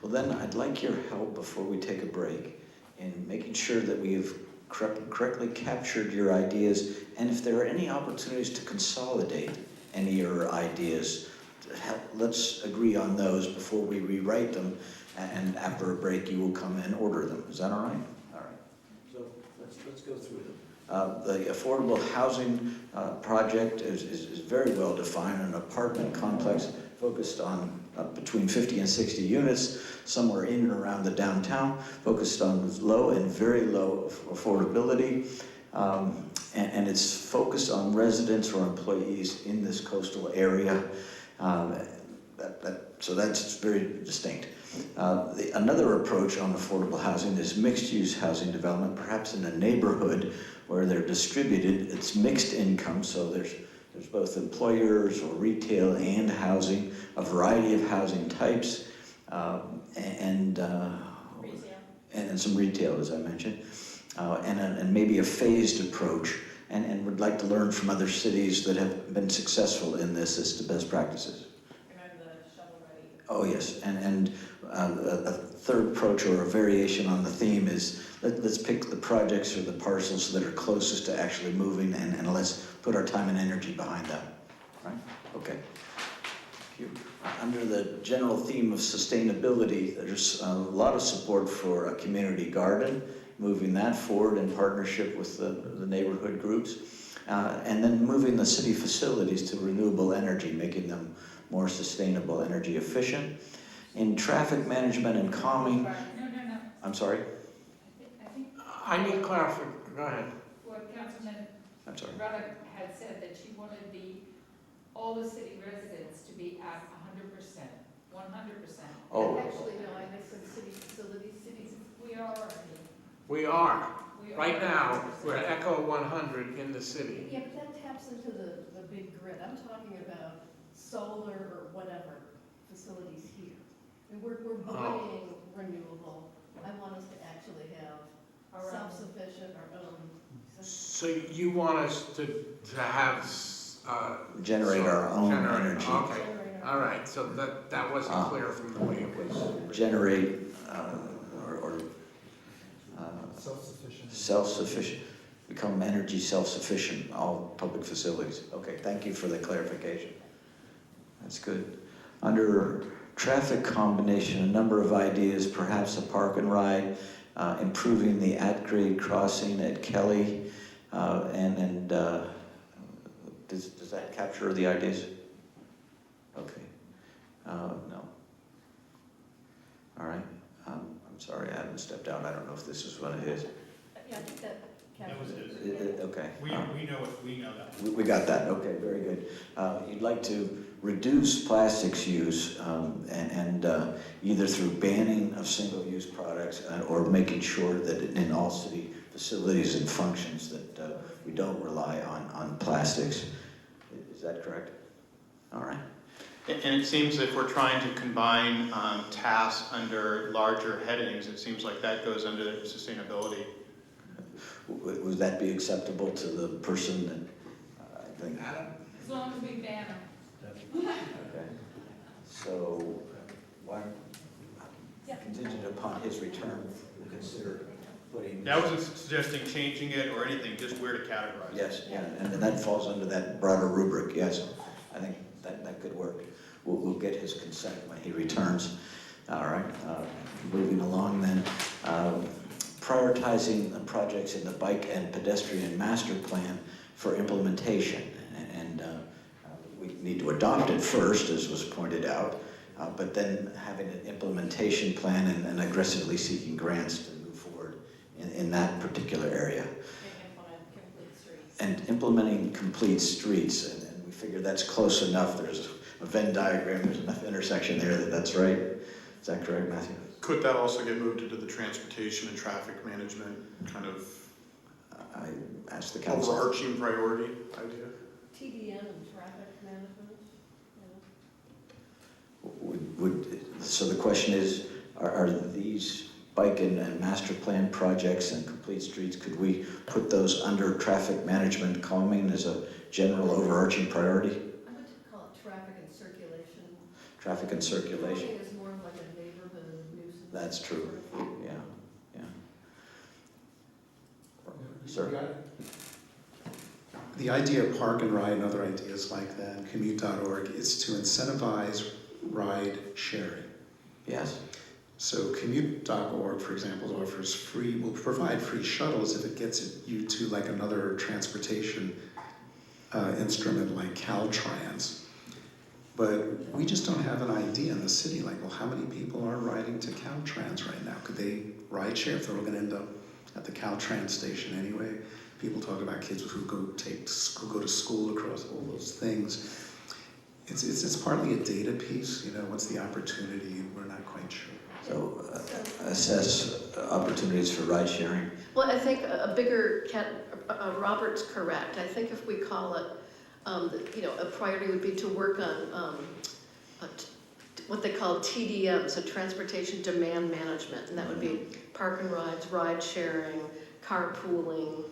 Speaker 19: Well then, I'd like your help before we take a break in making sure that we have correctly captured your ideas, and if there are any opportunities to consolidate any of your ideas, let's agree on those before we rewrite them, and after a break you will come and order them. Is that all right? All right.
Speaker 4: So let's go through them.
Speaker 19: The affordable housing project is very well defined, an apartment complex focused on between 50 and 60 units, somewhere in and around the downtown, focused on low and very low affordability, and it's focused on residents or employees in this coastal area. So that's very distinct. Another approach on affordable housing is mixed-use housing development, perhaps in a neighborhood where they're distributed. It's mixed income, so there's both employers or retail and housing, a variety of housing types, and some retail, as I mentioned, and maybe a phased approach, and would like to learn from other cities that have been successful in this as to best practices. Oh yes, and a third approach or a variation on the theme is let's pick the projects or the parcels that are closest to actually moving, and let's put our time and energy behind them. Right? Okay. Under the general theme of sustainability, there's a lot of support for a community garden, moving that forward in partnership with the neighborhood groups, and then moving the city facilities to renewable energy, making them more sustainable, energy efficient. In traffic management and calming, I'm sorry?
Speaker 6: I need clarification, go ahead.
Speaker 5: What Councilman
Speaker 19: I'm sorry.
Speaker 5: Ruddock had said that she wanted all the city residents to be at 100%, 100%.
Speaker 19: Oh.
Speaker 7: Actually, no, I said city facilities, cities.
Speaker 5: We are already.
Speaker 6: We are. Right now, we're Echo 100 in the city.
Speaker 7: Yeah, but that taps into the big grid. I'm talking about solar or whatever facilities here. And we're buying renewable. I want us to actually have self-sufficient, our own.
Speaker 6: So you want us to have
Speaker 19: Generate our own energy.
Speaker 6: Okay, all right. So that wasn't clear from the way it was.
Speaker 19: Generate
Speaker 8: Self-sufficient.
Speaker 19: Self-sufficient, become energy self-sufficient, all public facilities. Okay, thank you for the clarification. That's good. Under traffic combination, a number of ideas, perhaps a park and ride, improving the at-grade crossing at Kelly, does that capture the ideas? Okay. No. All right. I'm sorry, Adam stepped out. I don't know if this is what it is.
Speaker 7: Yeah, I think that captures
Speaker 19: Okay.
Speaker 1: We know that.
Speaker 19: We got that. Okay, very good. You'd like to reduce plastics use and either through banning of single-use products or making sure that in all city facilities and functions that we don't rely on plastics. Is that correct? All right.
Speaker 1: And it seems if we're trying to combine tasks under larger headings, it seems like that goes under sustainability.
Speaker 19: Would that be acceptable to the person that I think?
Speaker 5: As long as we ban them.
Speaker 19: Okay. So, why, contingent upon his return, we'll consider putting.
Speaker 1: I wasn't suggesting changing it or anything, just where to categorize it.
Speaker 19: Yes, yeah, and that falls under that broader rubric, yes. I think that could work. We'll get his consent when he returns. All right, moving along then. Prioritizing the projects in the bike and pedestrian master plan for implementation. And we need to adopt it first, as was pointed out, but then having an implementation plan and aggressively seeking grants to move forward in that particular area. And implementing complete streets, and we figure that's close enough. There's a Venn diagram, there's enough intersection there that's right. Is that correct, Matthew?
Speaker 2: Could that also get moved into the transportation and traffic management kind of
Speaker 19: I asked the council.
Speaker 2: overarching priority idea?
Speaker 7: TDM and traffic management.
Speaker 19: So the question is, are these bike and master plan projects and complete streets, could we put those under traffic management calming as a general overarching priority?
Speaker 7: I would call it traffic and circulation.
Speaker 19: Traffic and circulation.
Speaker 7: Calming is more of like a neighborhood nuisance.
Speaker 19: That's true, yeah. Sir?
Speaker 8: The idea of park and ride and other ideas like that, commute.org, is to incentivize ride sharing.
Speaker 19: Yes.
Speaker 8: So commute.org, for example, will provide free shuttles if it gets you to like another transportation instrument like Caltrans. But we just don't have an idea in the city, like, well, how many people are riding to Caltrans right now? Could they ride share if they're all gonna end up at the Caltrans station anyway? People talk about kids who go to school across all those things. It's partly a data piece, what's the opportunity, we're not quite sure.
Speaker 19: So assess opportunities for ride sharing.
Speaker 7: Well, I think Robert's correct. I think if we call it, a priority would be to work on what they call TDM, so transportation demand management, and that would be park and rides, ride sharing, carpooling,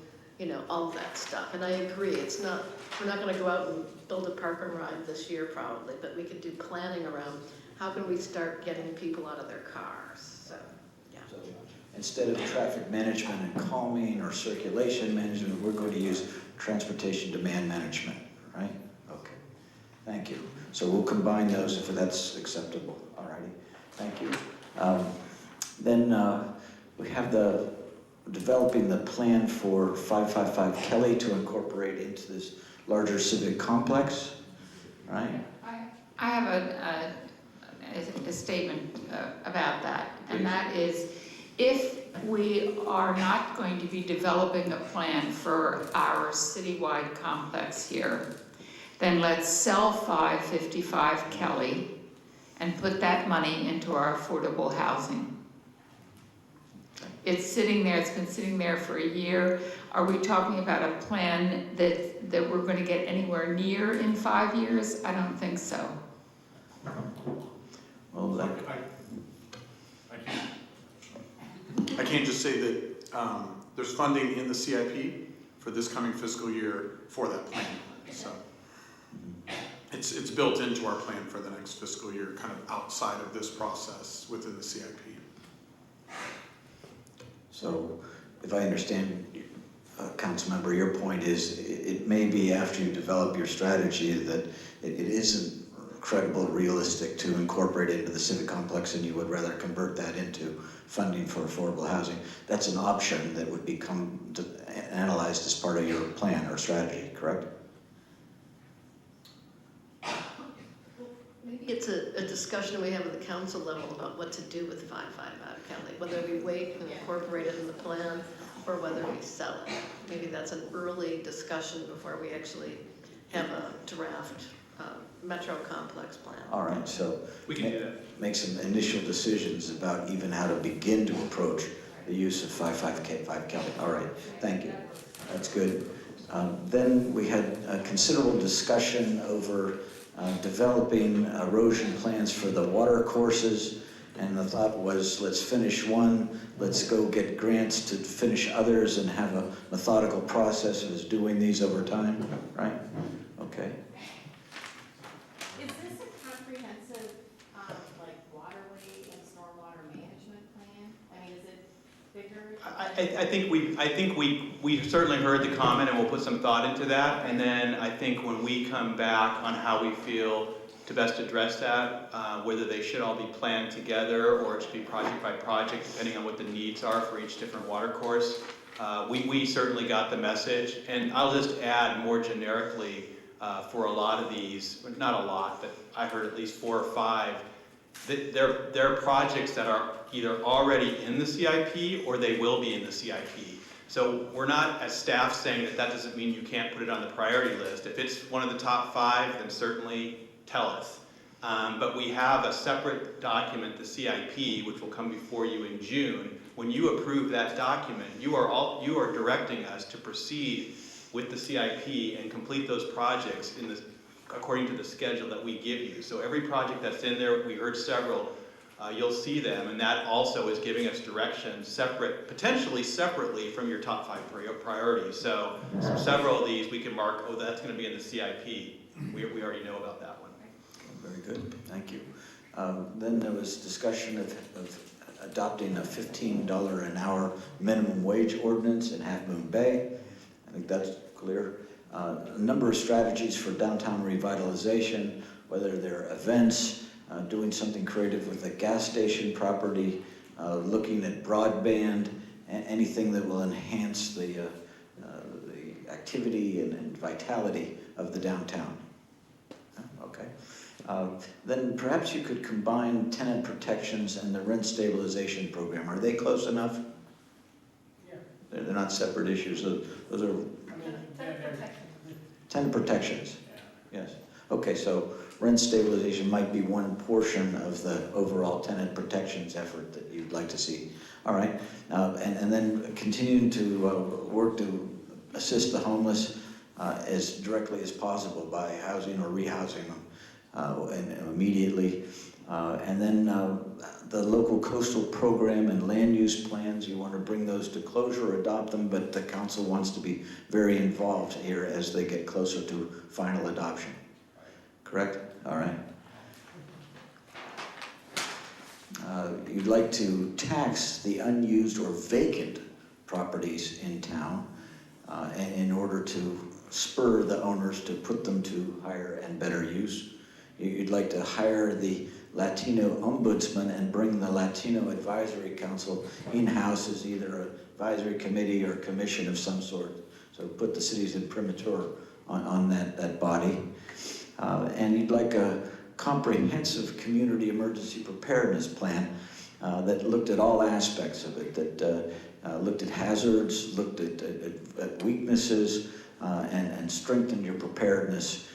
Speaker 7: all of that stuff. And I agree, we're not going to go out and build a park and ride this year probably, but we could do planning around how can we start getting people out of their cars. So, yeah.
Speaker 19: So instead of traffic management and calming or circulation management, we're going to use transportation demand management, right? Okay. Thank you. So we'll combine those if that's acceptable. All righty. Thank you. Then we have the developing the plan for 555 Kelly to incorporate into this larger civic complex, right?
Speaker 5: I have a statement about that, and that is, if we are not going to be developing a plan for our citywide complex here, then let's sell 555 Kelly and put that money into our affordable housing. It's sitting there, it's been sitting there for a year. Are we talking about a plan that we're going to get anywhere near in 5 years? I don't think so.
Speaker 19: Well,
Speaker 2: I can't just say that there's funding in the CIP for this coming fiscal year for that plan. So it's built into our plan for the next fiscal year, kind of outside of this process within the CIP.
Speaker 19: So if I understand, Councilmember, your point is it may be after you develop your strategy that it isn't credible, realistic to incorporate it into the civic complex, and you would rather convert that into funding for affordable housing. That's an option that would become analyzed as part of your plan or strategy, correct?
Speaker 7: Maybe it's a discussion we have at the council level about what to do with 555 Kelly, whether we wait and incorporate it in the plan or whether we sell it. Maybe that's an early discussion before we actually have a draft metro complex plan.
Speaker 19: All right, so
Speaker 1: We can do that.
Speaker 19: Make some initial decisions about even how to begin to approach the use of 555 Kelly. All right, thank you. That's good. Then we had a considerable discussion over developing erosion plans for the water courses, and the thought was, let's finish one, let's go get grants to finish others and have a methodical process of doing these over time, right? Okay.
Speaker 20: Is this a comprehensive, like waterway and stormwater management plan? I mean, is it bigger?
Speaker 1: I think we certainly heard the comment, and we'll put some thought into that. And then I think when we come back on how we feel to best address that, whether they should all be planned together or it should be project by project, depending on what the needs are for each different water course, we certainly got the message. And I'll just add more generically, for a lot of these, not a lot, but I heard at least 4 or 5, they're projects that are either already in the CIP or they will be in the CIP. So we're not, as staff, saying that doesn't mean you can't put it on the priority list. If it's one of the top 5, then certainly tell us. But we have a separate document, the CIP, which will come before you in June. When you approve that document, you are directing us to proceed with the CIP and complete those projects according to the schedule that we give you. So every project that's in there, we heard several, you'll see them, and that also is giving us direction potentially separately from your top 5 priorities. So several of these we can mark, oh, that's going to be in the CIP. We already know about that one.
Speaker 19: Very good, thank you. Then there was discussion of adopting a $15 an hour minimum wage ordinance in Half Moon Bay. I think that's clear. A number of strategies for downtown revitalization, whether they're events, doing something creative with the gas station property, looking at broadband, anything that will enhance the activity and vitality of the downtown. Okay. Then perhaps you could combine tenant protections and the rent stabilization program. Are they close enough?
Speaker 4: Yeah.
Speaker 19: They're not separate issues. Those are tenant protections. Yes. Okay, so rent stabilization might be one portion of the overall tenant protections effort that you'd like to see. All right. And then continuing to work to assist the homeless as directly as possible by housing or rehousing them and immediately. And then the local coastal program and land use plans, you want to bring those to closure or adopt them, but the council wants to be very involved here as they get closer to final adoption. Correct? All right. You'd like to tax the unused or vacant properties in town in order to spur the owners to put them to higher and better use. You'd like to hire the Latino ombudsman and bring the Latino Advisory Council in-house as either an advisory committee or commission of some sort. So put the city's imprimatur on that body. And you'd like a comprehensive community emergency preparedness plan that looked at all aspects of it, that looked at hazards, looked at weaknesses, and strengthened your preparedness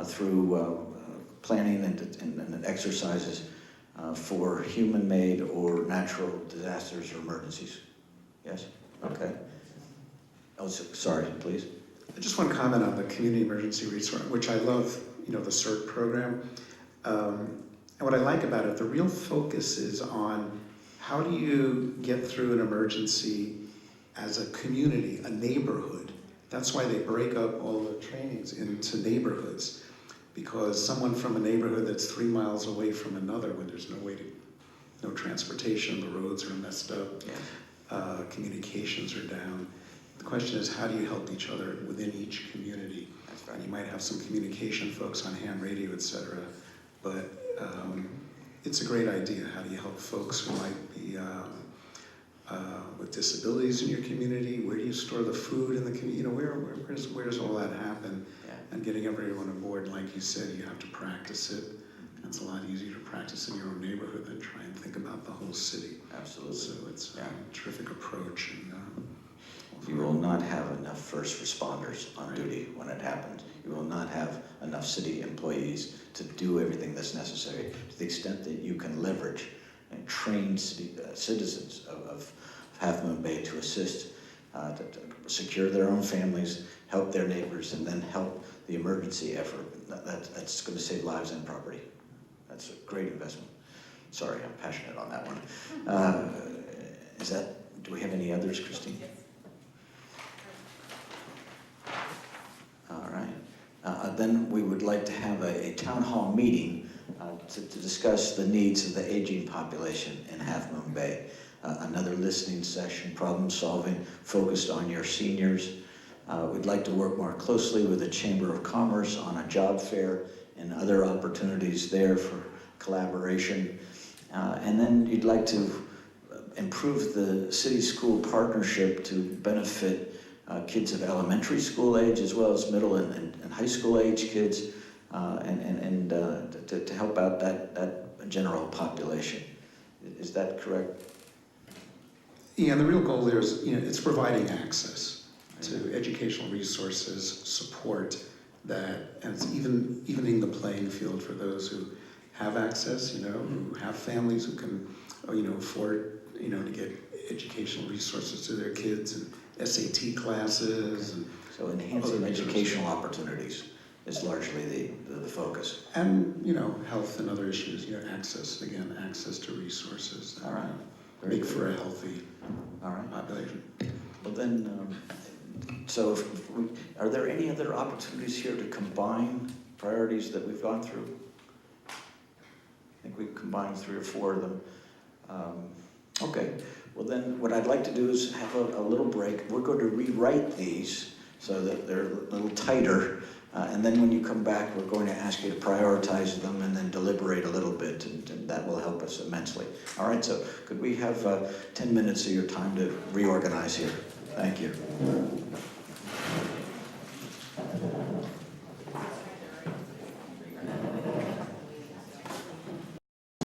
Speaker 19: through planning and exercises for human-made or natural disasters or emergencies. Yes? Okay. Oh, sorry, please.
Speaker 8: I just want to comment on the community emergency resource, which I love, the CERT program. And what I like about it, the real focus is on how do you get through an emergency as a community, a neighborhood. That's why they break up all the trainings into neighborhoods, because someone from a neighborhood that's 3 miles away from another, when there's no transportation, the roads are messed up, communications are down. The question is, how do you help each other within each community? That's right. And you might have some communication folks on ham radio, etc. But it's a great idea. How do you help folks who might be with disabilities in your community? Where do you store the food in the community? Where does all that happen?
Speaker 19: Yeah.
Speaker 8: And getting everyone aboard, like you said, you have to practice it. It's a lot easier to practice in your own neighborhood than try and think about the whole city.
Speaker 19: Absolutely.
Speaker 8: So it's a terrific approach. And
Speaker 19: you will not have enough first responders on duty when it happens. You will not have enough city employees to do everything that's necessary. To the extent that you can leverage and train citizens of Half Moon Bay to assist, to secure their own families, help their neighbors, and then help the emergency effort. That's going to save lives and property. That's a great investment. Sorry, I'm passionate on that one. Do we have any others, Christine? All right. Then we would like to have a town hall meeting to discuss the needs of the aging population in Half Moon Bay. Another listening session, problem solving, focused on your seniors. We'd like to work more closely with the Chamber of Commerce on a job fair and other opportunities there for collaboration. And then you'd like to improve the city-school partnership to benefit kids of elementary school age as well as middle and high school age kids, and to help out that general population. Is that correct?
Speaker 8: Yeah, and the real goal there is, it's providing access to educational resources, support that, and it's evening the playing field for those who have access, who have families who can, afford, to get educational resources to their kids and SAT classes. And
Speaker 19: so enhancing educational opportunities is largely the focus.
Speaker 8: And, health and other issues, access to resources.
Speaker 19: All right.
Speaker 8: Make for a healthy population.
Speaker 19: Well then, so are there any other opportunities here to combine priorities that we've gone through? I think we've combined 3 or 4 of them. Okay, well then what I'd like to do is have a little break. We're going to rewrite these so that they're a little tighter. And then when you come back, we're going to ask you to prioritize them and then deliberate a little bit, and that will help us immensely. All right, so could we have 10 minutes of your time to reorganize here? Thank you.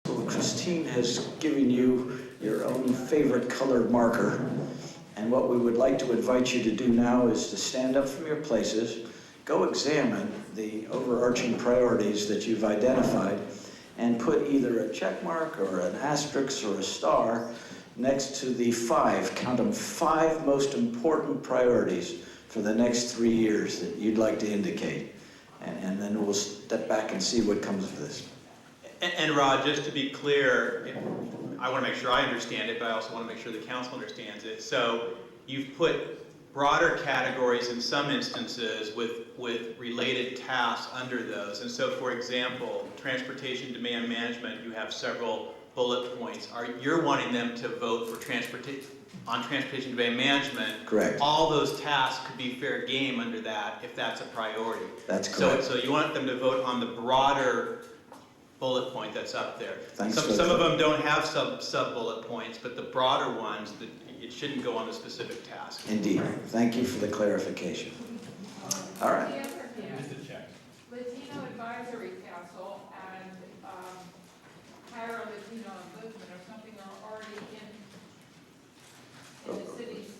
Speaker 19: So Christine has given you your own favorite colored marker, and what we would like to invite you to do now is to stand up from your places, go examine the overarching priorities that you've identified and put either a check mark or an asterisk or a star next to the 5, count them, 5 most important priorities for the next 3 years that you'd like to indicate. And then we'll step back and see what comes of this.
Speaker 1: And Rod, just to be clear, I want to make sure I understand it, but I also want to make sure the council understands it. So you've put broader categories in some instances with related tasks under those. And so, for example, transportation demand management, you have several bullet points, you're wanting them to vote for transportation demand management.
Speaker 19: Correct.
Speaker 1: All those tasks could be fair game under that if that's a priority.
Speaker 19: That's correct.
Speaker 1: So you want them to vote on the broader bullet point that's up there.
Speaker 19: Thanks
Speaker 1: Some of them don't have sub bullet points, but the broader ones, it shouldn't go on the specific task.
Speaker 19: Indeed. Thank you for the clarification. All right.
Speaker 5: Latino Advisory Council and hire a Latino ombudsman or something are already in the city's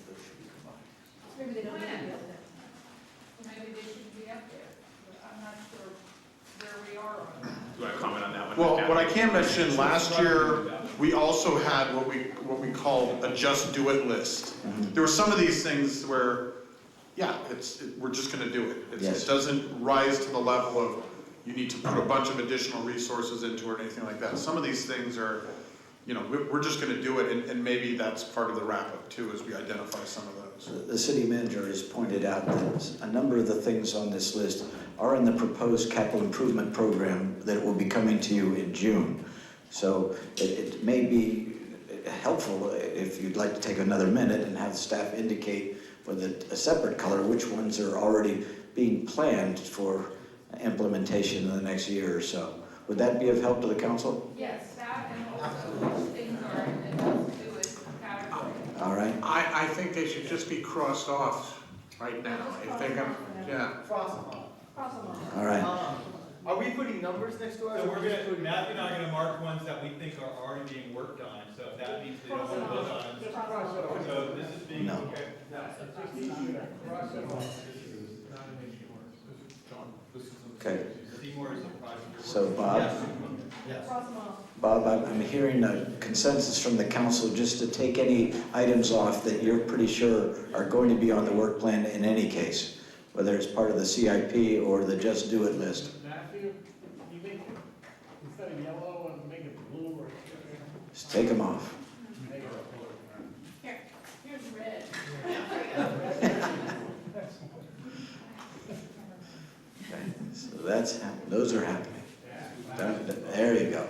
Speaker 20: Maybe they don't need to
Speaker 5: plan.
Speaker 20: be up there.
Speaker 5: Maybe they should be up there. But I'm not sure where we are on that.
Speaker 1: Do you want to comment on that one?
Speaker 2: Well, what I can mention, last year, we also had what we called a just do it list. There were some of these things where, yeah, we're just gonna do it.
Speaker 19: Yes.
Speaker 2: It doesn't rise to the level of, you need to put a bunch of additional resources into it or anything like that. Some of these things are, we're just gonna do it, and maybe that's part of the wrap-up too, as we identify some of those.
Speaker 19: The city manager has pointed out that a number of the things on this list are in the proposed capital improvement program that will be coming to you in June. So it may be helpful if you'd like to take another minute and have staff indicate with a separate color which ones are already being planned for implementation in the next year or so. Would that be of help to the council?
Speaker 5: Yes, that and also which things are in the newest category.
Speaker 19: All right.
Speaker 6: I think they should just be crossed off right now. If they're gonna, yeah.
Speaker 9: Cross them off.
Speaker 20: Cross them off.
Speaker 19: All right.
Speaker 9: Are we putting numbers next to ours?
Speaker 1: So Matthew and I are gonna mark ones that we think are already being worked on, so if that means they don't want to vote on them. So this is being,
Speaker 19: No.
Speaker 1: okay.
Speaker 19: Okay.
Speaker 1: Seymour is a project.
Speaker 19: So Bob?
Speaker 20: Cross them off.
Speaker 19: Bob, I'm hearing a consensus from the council just to take any items off that you're pretty sure are going to be on the work plan in any case, whether it's part of the CIP or the Just Do It list.
Speaker 6: Matthew, you make it, instead of yellow, and make it blue or.
Speaker 19: Just take them off.
Speaker 20: Here's red.
Speaker 19: Okay, so those are happening. There you go.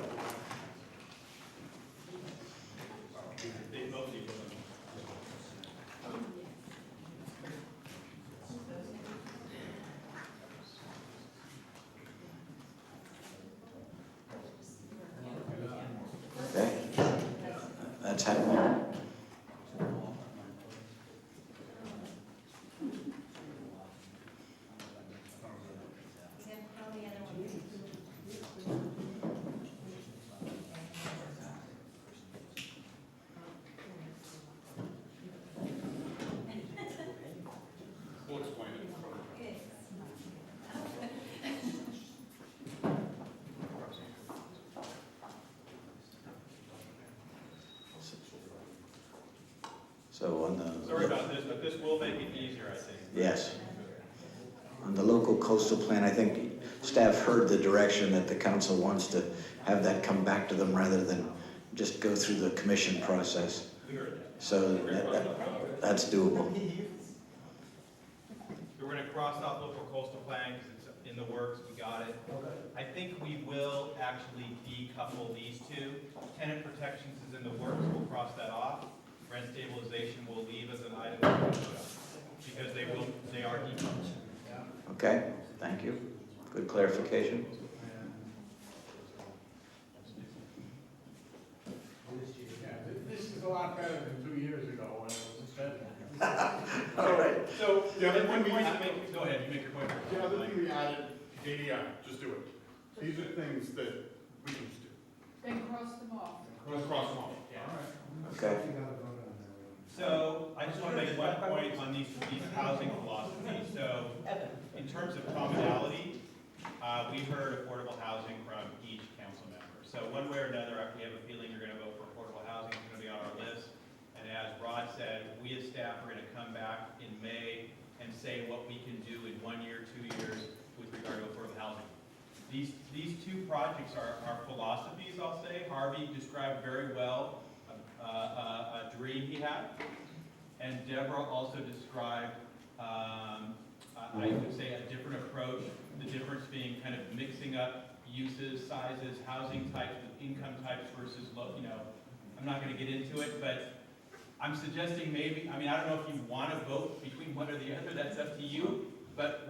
Speaker 19: Okay, that's happening.
Speaker 1: We'll explain it.
Speaker 19: So on the.
Speaker 1: Sorry about this, but this will make it easier, I think.
Speaker 19: Yes. On the local coastal plan, I think staff heard the direction that the council wants to have that come back to them rather than just go through the commission process. So that's doable.
Speaker 1: We're gonna cross off local coastal plan because it's in the works, we got it. I think we will actually decouple these two. Tenant protections is in the works, we'll cross that off. Rent stabilization will leave as an item because they are decoupled.
Speaker 19: Okay, thank you. Good clarification.
Speaker 6: This is a lot better than 2 years ago when it was suspended.
Speaker 19: All right.
Speaker 1: So, the other point you make, go ahead, you make your point.
Speaker 2: The other thing we added, JDI, just do it. These are things that we can just do.
Speaker 5: Then cross them off.
Speaker 1: We'll cross them off, yeah.
Speaker 19: Okay.
Speaker 1: So, I just want to make one point on these housing philosophies. So, in terms of commonality, we heard affordable housing from each council member. So one way or another, we have a feeling you're going to vote for affordable housing, it's going to be on our list. And as Rod said, we as staff are going to come back in May and say what we can do in 1 year, 2 years with regard to affordable housing. These two projects are philosophies, I'll say. Harvey described very well a dream he had. And Deborah also described, I would say, a different approach. The difference being kind of mixing up uses, sizes, housing types with income types versus not gonna get into it, but I'm suggesting maybe, I mean, I don't know if you wanna vote between one or the other, that's up to you, but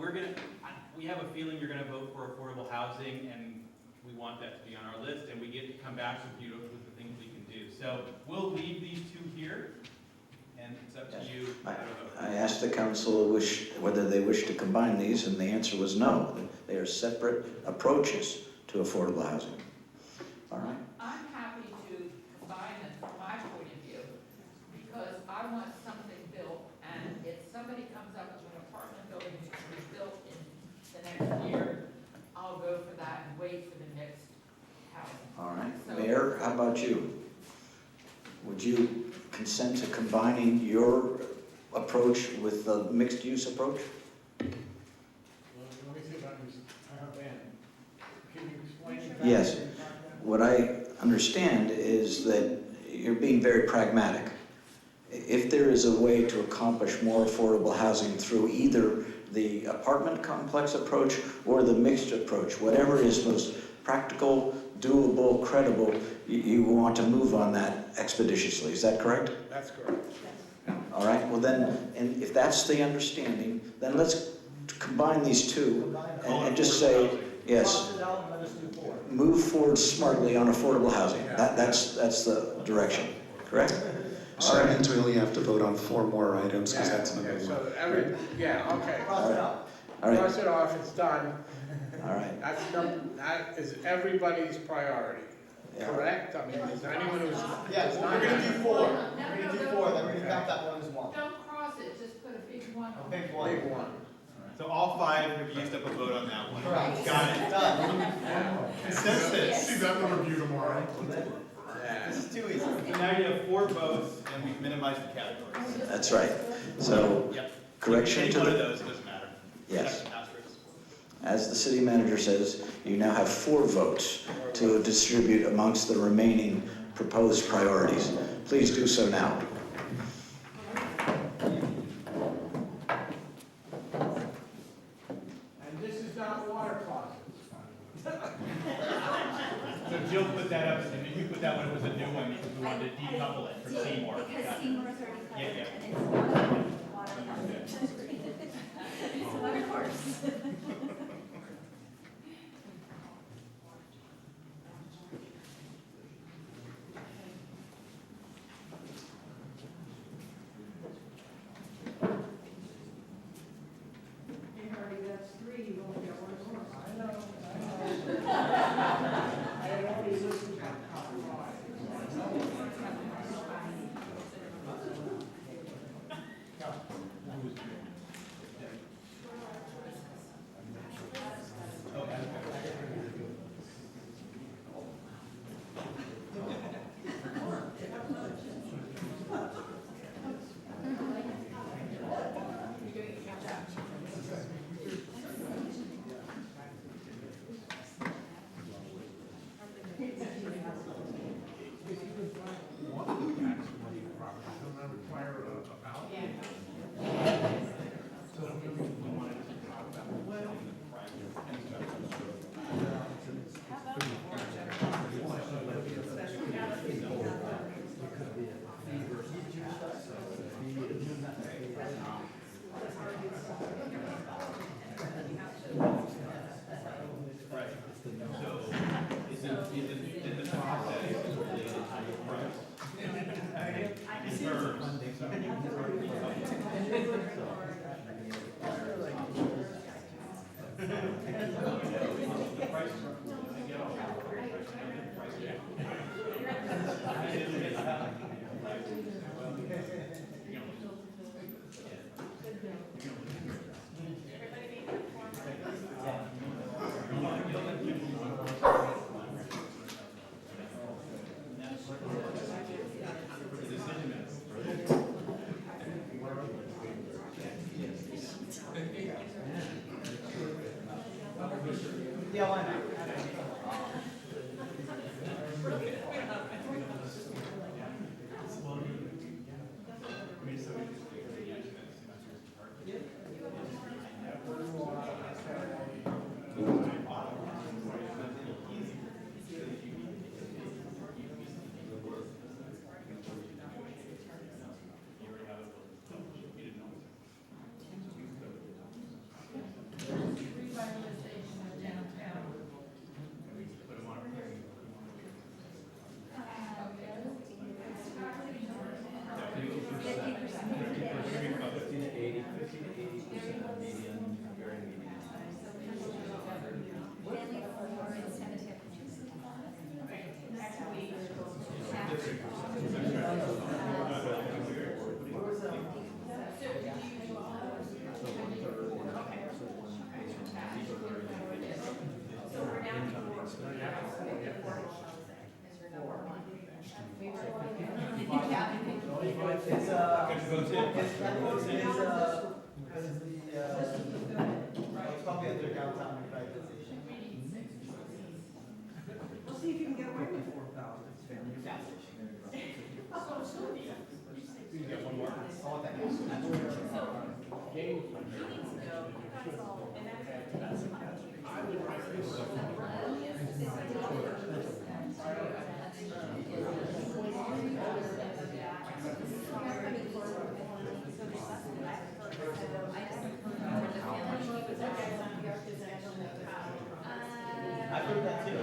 Speaker 1: we have a feeling you're gonna vote for affordable housing, and we want that to be on our list, and we get to come back with you with the things we can do. So we'll leave these two here, and it's up to you.
Speaker 19: I asked the council whether they wish to combine these, and the answer was no. They are separate approaches to affordable housing. All right?
Speaker 5: I'm happy to combine them from my point of view, because I want something built, and if somebody comes up with an apartment building that can be built in the next year, I'll go for that and wait for the next housing.
Speaker 19: All right.
Speaker 5: So-
Speaker 19: Mayor, how about you? Would you consent to combining your approach with the mixed-use approach?
Speaker 6: Let me see if I can, can you explain that?
Speaker 19: Yes. What I understand is that you're being very pragmatic. If there is a way to accomplish more affordable housing through either the apartment complex approach or the mixed approach, whatever is most practical, doable, credible, you want to move on that expeditiously. Is that correct?
Speaker 6: That's correct.
Speaker 19: All right, well then, and if that's the understanding, then let's combine these two and just say, yes, move forward smartly on affordable housing. That's the direction, correct?
Speaker 8: So that means we only have to vote on 4 more items, because that's number
Speaker 6: Okay,
Speaker 8: 1.
Speaker 6: so okay.
Speaker 19: All right.
Speaker 6: Cross it off, it's done.
Speaker 19: All right.
Speaker 6: That is everybody's priority, correct? I mean, is there anyone who's?
Speaker 9: Yeah, well, we're gonna do 4. We're gonna do 4, then we're gonna count that one as one.
Speaker 5: Don't cross it, just put a big one on.
Speaker 9: Big one.
Speaker 6: Big one.
Speaker 1: So all 5 have used up a vote on that one.
Speaker 9: Correct.
Speaker 1: Got it.
Speaker 9: Done.
Speaker 1: Consensus.
Speaker 2: See that in review tomorrow.
Speaker 9: This is too easy.
Speaker 1: So now you have 4 votes, and we've minimized the categories.
Speaker 19: That's right. So,
Speaker 1: Yep.
Speaker 19: correction
Speaker 1: Any
Speaker 19: to
Speaker 1: one of
Speaker 19: the,
Speaker 1: those, doesn't matter.
Speaker 19: yes.
Speaker 1: Check asterisks.
Speaker 19: As the city manager says, you now have 4 votes to distribute amongst the remaining proposed priorities. Please do so now.
Speaker 6: And this is not water closets.
Speaker 1: So Jill put that up, and you put that one, it was a new one, because we wanted to decouple it from Seymour.
Speaker 21: Because Seymour's already covered,
Speaker 1: Yeah, yeah.
Speaker 21: and it's water It's a water course.
Speaker 9: Yeah, why not? It's probably at their downtown revitalization.
Speaker 3: We'll see if you can get away with 4,000.
Speaker 9: You get one more? I want that. I've heard that too.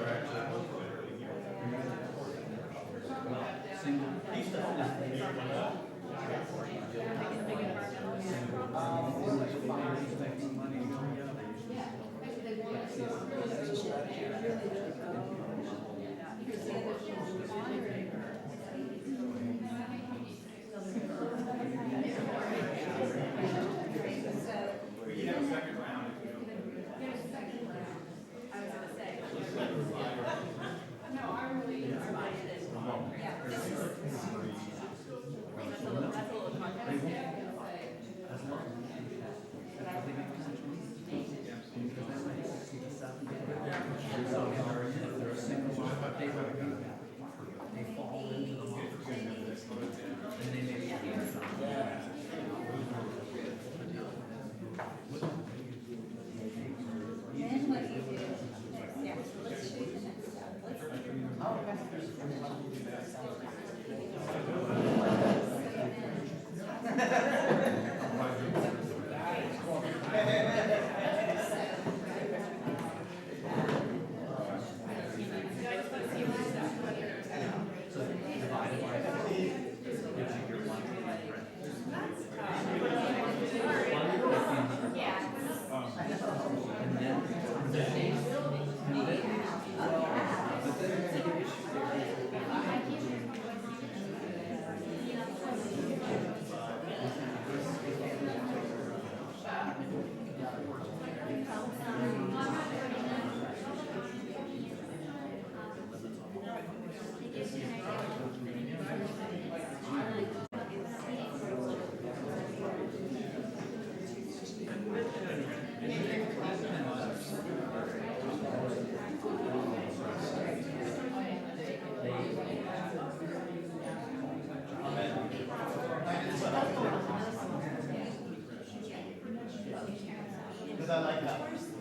Speaker 9: Because I like that.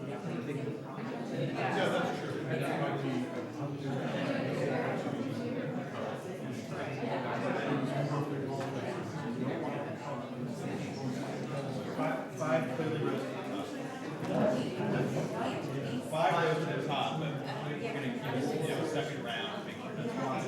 Speaker 9: Yeah, that's true. Five clearly goes to the top. 5 goes to the top, but we're going to give a second round, make sure that's fine.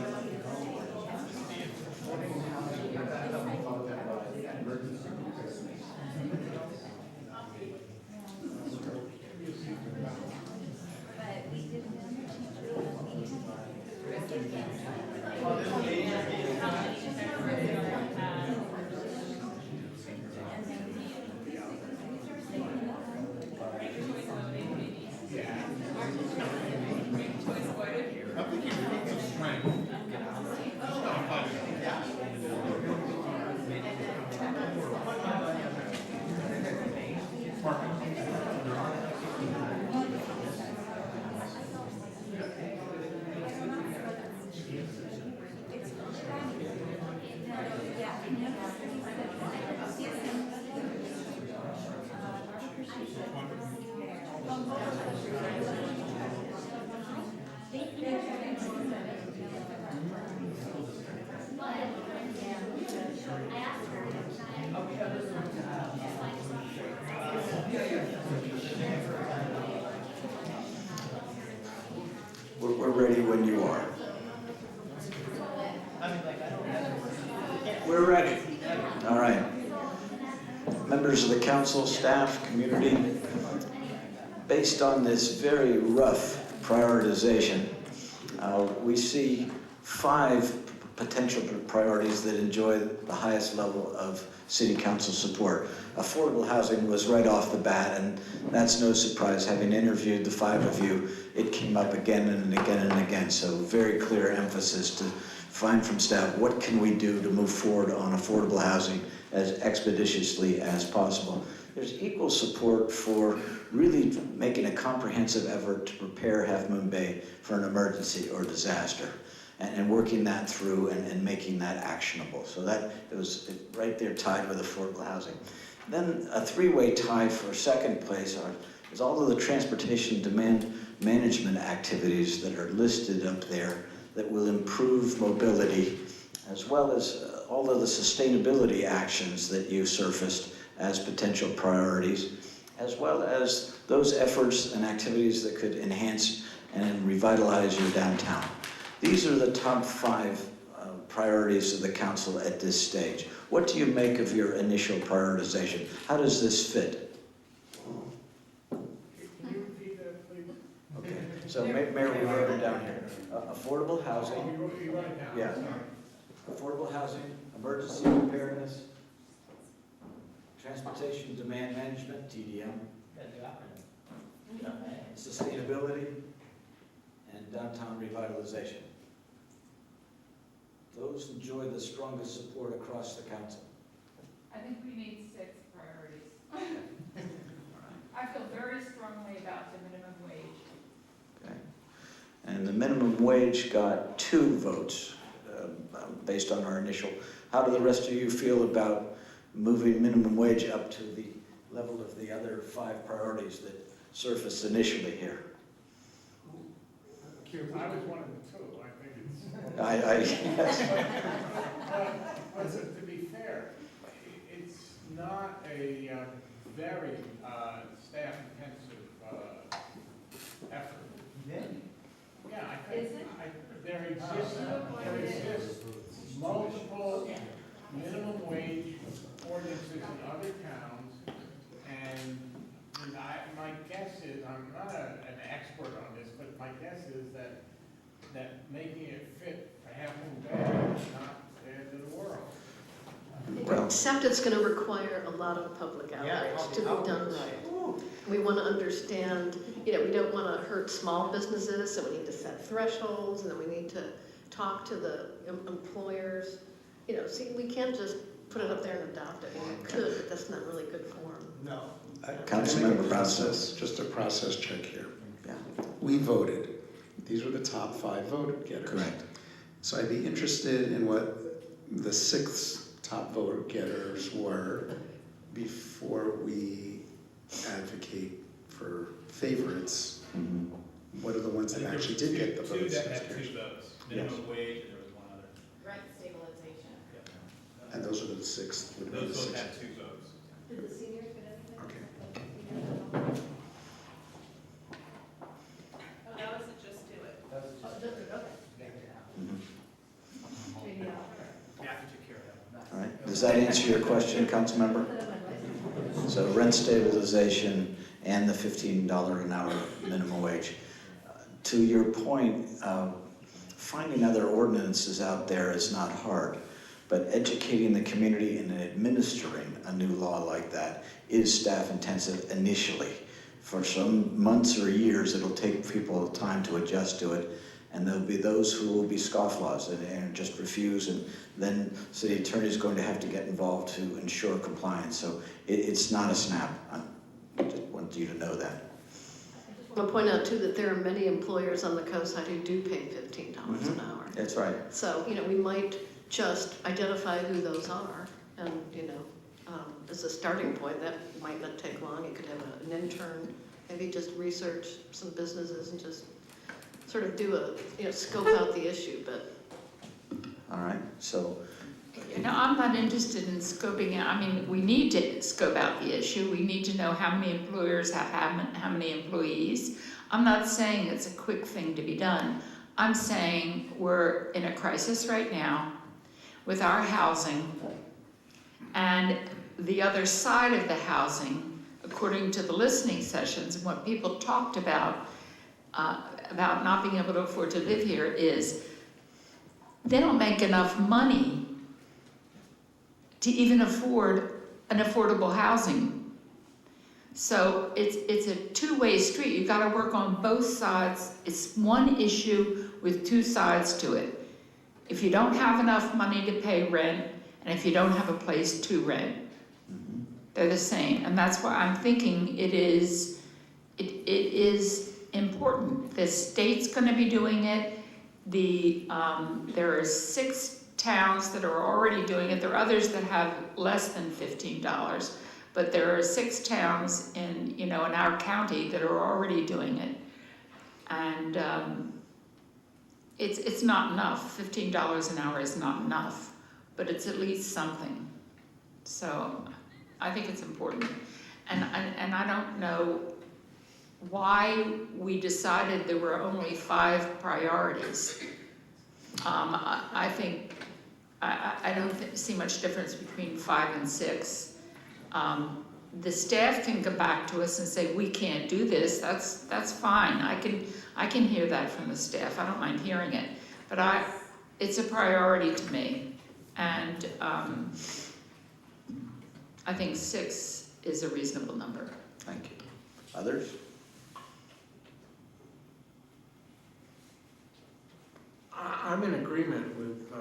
Speaker 19: We're ready when you are. We're ready. All right. Members of the council, staff, community, based on this very rough prioritization, we see 5 potential priorities that enjoy the highest level of city council support. Affordable housing was right off the bat, and that's no surprise. Having interviewed the 5 of you, it came up again and again and again. So very clear emphasis find from staff what can we do to move forward on affordable housing as expeditiously as possible. There's equal support for really making a comprehensive effort to prepare Half Moon Bay for an emergency or disaster, and working that through and making that actionable. So that it was right there tied with affordable housing. Then a three-way tie for second place is all of the transportation demand management activities that are listed up there that will improve mobility, as well as all of the sustainability actions that you surfaced as potential priorities, as well as those efforts and activities that could enhance and revitalize your downtown. These are the top 5 priorities of the council at this stage. What do you make of your initial prioritization? How does this fit?
Speaker 6: Can you repeat that, please?
Speaker 19: Okay, so Mayor, we wrote it down here. Affordable housing.
Speaker 6: You wrote it down.
Speaker 19: Yeah. Affordable housing, emergency preparedness, transportation demand management, TDM, sustainability, and downtown revitalization. Those enjoy the strongest support across the council.
Speaker 5: I think we need 6 priorities. I feel very strongly about the minimum wage.
Speaker 19: Okay. And the minimum wage got 2 votes based on our initial. How do the rest of you feel about moving minimum wage up to the level of the other 5 priorities that surfaced initially here?
Speaker 6: I was one of the 2. I think it's. But to be fair, it's not a very staff-intensive effort. Yeah, I think there exists multiple minimum wage ordinances in other towns, and my guess is, I'm not an expert on this, but my guess is that making it fit for Half Moon Bay is not the end of the world.
Speaker 7: Except it's going to require a lot of public outreach to be done right. We want to understand, we don't want to hurt small businesses, so we need to set thresholds, and then we need to talk to the employers. See, we can't just put it up there and adopt it. We could, but that's not really good form.
Speaker 9: No.
Speaker 19: Councilmember
Speaker 8: process, just a process check here.
Speaker 19: Yeah.
Speaker 8: We voted. These were the top 5 vote getters.
Speaker 19: Correct.
Speaker 8: So I'd be interested in what the 6 top vote getters were before we advocate for favorites.
Speaker 19: Mm-hmm.
Speaker 8: What are the ones that actually did get the votes?
Speaker 1: 2 that had 2 votes, minimum wage, and there was 1 other.
Speaker 20: Rent stabilization.
Speaker 8: And those are the 6. Would be the
Speaker 1: Those both
Speaker 8: 6.
Speaker 1: had 2 votes.
Speaker 20: Did the seniors get anything?
Speaker 8: Okay.
Speaker 20: Oh, that was a just do it.
Speaker 4: That was
Speaker 20: Oh,
Speaker 4: just.
Speaker 20: just do it, okay.
Speaker 19: All right. Does that answer your question, Councilmember? So rent stabilization and the $15 an hour minimum wage. To your point, finding other ordinances out there is not hard, but educating the community and administering a new law like that is staff intensive initially. For some months or years, it'll take people time to adjust to it, and there'll be those who will be scofflaws and just refuse, and then city attorney is going to have to get involved to ensure compliance. So it's not a snap. I just want you to know that.
Speaker 7: I'll point out too that there are many employers on the coast side who do pay $15 an hour.
Speaker 19: That's right.
Speaker 7: So, we might just identify who those are and, as a starting point, that might not take long. You could have an intern, maybe just research some businesses and just sort of do scope out the issue, but.
Speaker 19: All right, so.
Speaker 5: I'm not interested in scoping out. I mean, we need to scope out the issue. We need to know how many employers have how many employees. I'm not saying it's a quick thing to be done. I'm saying we're in a crisis right now with our housing, and the other side of the housing, according to the listening sessions and what people talked about not being able to afford to live here, is they don't make enough money to even afford an affordable housing. So it's a two-way street. You've got to work on both sides. It's one issue with 2 sides to it. if you don't have enough money to pay rent, and if you don't have a place to rent, they're the same. And that's why I'm thinking it is important. The state's gonna be doing it. There are 6 towns that are already doing it. There are others that have less than $15, but there are 6 towns in our county that are already doing it. And it's not enough. $15 an hour is not enough, but it's at least something. So I think it's important. And I don't know why we decided there were only 5 priorities. I think I don't see much difference between 5 and 6. The staff can come back to us and say, we can't do this. That's fine. I can hear that from the staff. I don't mind hearing it. But it's a priority to me. And I think 6 is a reasonable number.
Speaker 19: Thank you. Others?
Speaker 6: I'm in agreement with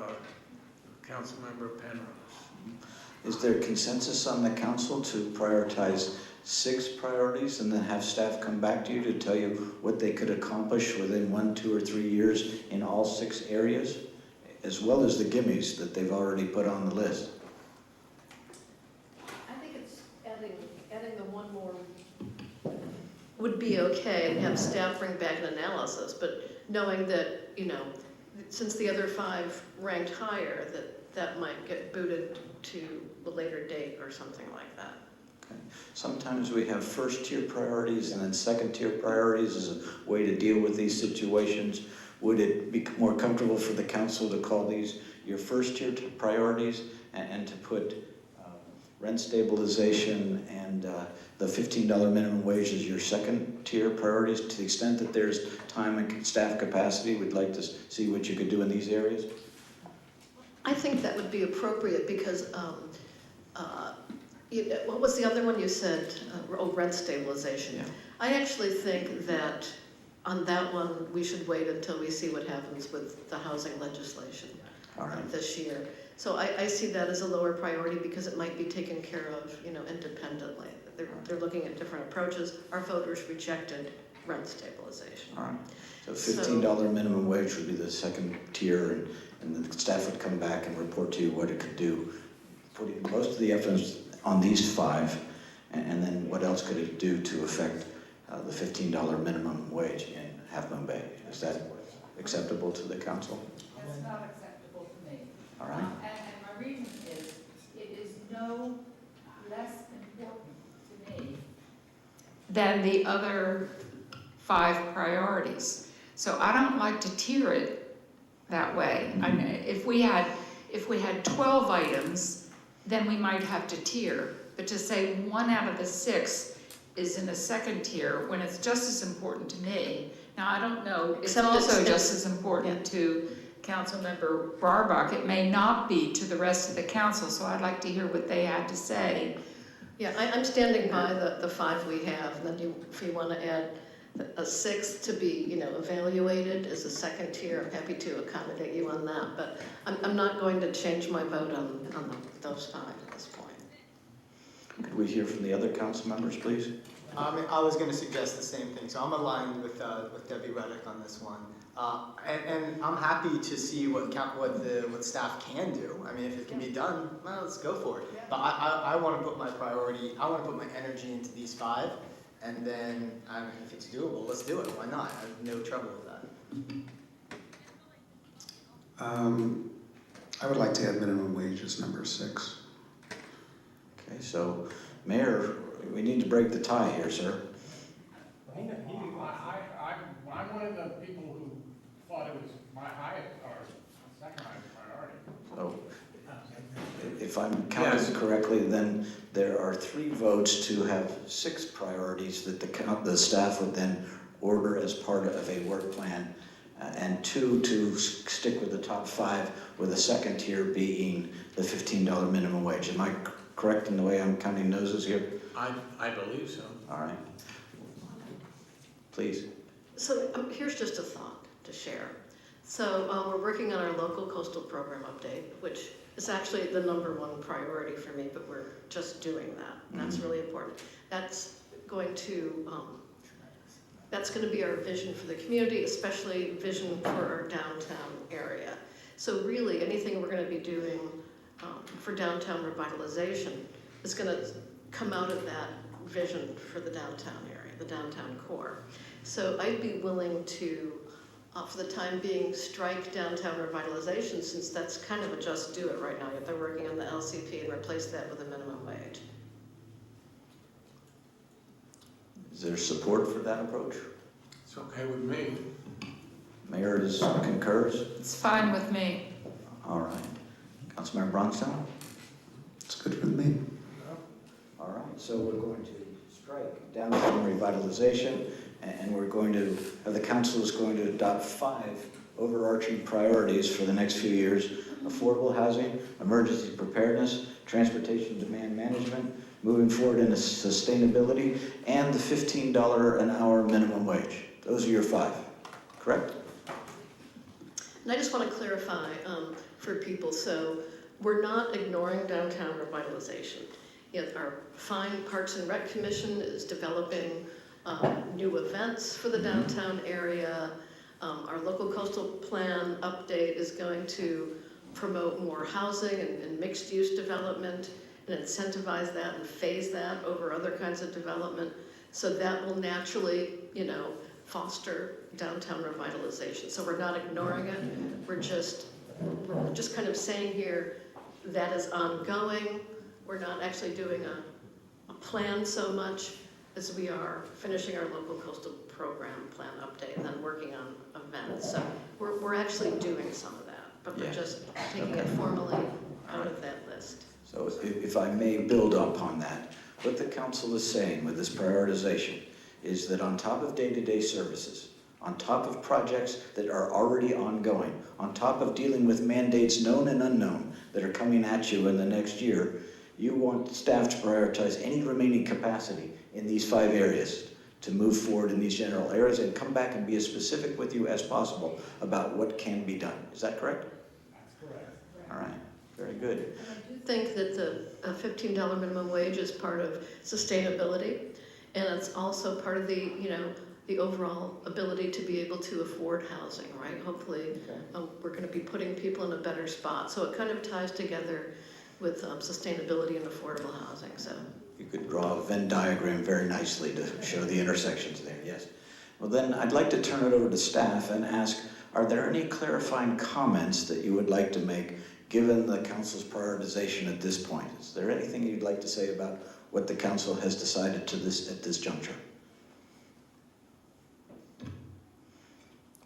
Speaker 6: Councilmember Penrose.
Speaker 19: Is there consensus on the council to prioritize 6 priorities and then have staff come back to you to tell you what they could accomplish within 1, 2, or 3 years in all 6 areas, as well as the gimmies that they've already put on the list?
Speaker 7: I think it's adding the one more would be okay, and have staff bring back an analysis, but knowing that, since the other 5 ranked higher, that might get booted to a later date or something like that.
Speaker 19: Okay. Sometimes we have first-tier priorities and then second-tier priorities as a way to deal with these situations. Would it be more comfortable for the council to call these your first-tier priorities and to put rent stabilization and the $15 minimum wage as your second-tier priorities? To the extent that there's time and staff capacity, we'd like to see what you could do in these areas.
Speaker 7: I think that would be appropriate because, what was the other one you said? Rent stabilization.
Speaker 19: Yeah.
Speaker 7: I actually think that on that one, we should wait until we see what happens with the housing legislation this year. So I see that as a lower priority because it might be taken care of, independently. They're looking at different approaches. Our voters rejected rent stabilization.
Speaker 19: All right. So $15 minimum wage would be the second tier, and the staff would come back and report to you what it could do. Putting most of the emphasis on these 5, and then what else could it do to affect the $15 minimum wage in Half Moon Bay? Is that acceptable to the council?
Speaker 5: That's not acceptable to me.
Speaker 19: All right.
Speaker 5: And my reason is, it is no less important to me than the other 5 priorities. So I don't like to tier it that way. I mean, if we had 12 items, then we might have to tier. But to say 1 out of the 6 is in the second tier when it's just as important to me. Now, I don't know, it's also just as important to Councilmember Barbach. It may not be to the rest of the council, so I'd like to hear what they had to say.
Speaker 7: Yeah, I'm standing by the 5 we have, and then if you want to add a 6th to be, evaluated as a second tier, I'm happy to accommodate you on that, but I'm not going to change my vote on those 5 at this point.
Speaker 19: Could we hear from the other council members, please?
Speaker 9: I was going to suggest the same thing, so I'm aligned with Debbie Reddick on this one, and I'm happy to see what staff can do. I mean, if it can be done, well, let's go for it. But I want to put my priority, I want to put my energy into these 5, and then if it's doable, let's do it. Why not? I have no trouble with that.
Speaker 8: I would like to add minimum wage as number 6.
Speaker 19: Okay, so Mayor, we need to break the tie here, sir.
Speaker 6: I'm one of the people who thought it was my highest or second highest priority.
Speaker 19: So, if I'm counting correctly, then there are 3 votes to have 6 priorities that the staff would then order as part of a work plan, and 2 to stick with the top 5, with the second tier being the $15 minimum wage. Am I correct in the way I'm counting noses here?
Speaker 6: I believe so.
Speaker 19: All right. Please.
Speaker 7: So here's just a thought to share. So we're working on our local coastal program update, which is actually the #1 priority for me, but we're just doing that. And that's really important. That's going to be our vision for the community, especially vision for our downtown area. So really, anything we're going to be doing for downtown revitalization is going to come out of that vision for the downtown area, the downtown core. So I'd be willing to, for the time being, strike downtown revitalization, since that's kind of a just do it right now. They're working on the LCP and replace that with a minimum wage.
Speaker 19: Is there support for that approach?
Speaker 6: It's okay with me.
Speaker 19: Mayor concurs?
Speaker 5: It's fine with me.
Speaker 19: All right. Councilmember Bronstone?
Speaker 8: It's good with me.
Speaker 19: All right, so we're going to strike downtown revitalization, and we're going to, the council is going to adopt 5 overarching priorities for the next few years: affordable housing, emergency preparedness, transportation demand management, moving forward into sustainability, and the $15 an hour minimum wage. Those are your 5, correct?
Speaker 7: And I just want to clarify for people, so we're not ignoring downtown revitalization. Yet our fine Parks and Rec Commission is developing new events for the downtown area. Our local coastal plan update is going to promote more housing and mixed-use development and incentivize that and phase that over other kinds of development. So that will naturally, foster downtown revitalization. So we're not ignoring it. We're just kind of saying here that is ongoing. We're not actually doing a plan so much as we are finishing our local coastal program plan update and then working on events. So we're actually doing some of that, but we're just taking it formally out of that list.
Speaker 19: So if I may build upon that, what the council is saying with this prioritization is that on top of day-to-day services, on top of projects that are already ongoing, on top of dealing with mandates known and unknown that are coming at you in the next year, you want staff to prioritize any remaining capacity in these 5 areas to move forward in these general areas and come back and be as specific with you as possible about what can be done. Is that correct?
Speaker 17: That's correct.
Speaker 19: All right, very good.
Speaker 7: I do think that the $15 minimum wage is part of sustainability, and it's also part of the, the overall ability to be able to afford housing, right? Hopefully, we're going to be putting people in a better spot. So it kind of ties together with sustainability and affordable housing. So
Speaker 19: You could draw a Venn diagram very nicely to show the intersections there, yes. Well then, I'd like to turn it over to staff and ask, are there any clarifying comments that you would like to make given the council's prioritization at this point? Is there anything you'd like to say about what the council has decided at this juncture?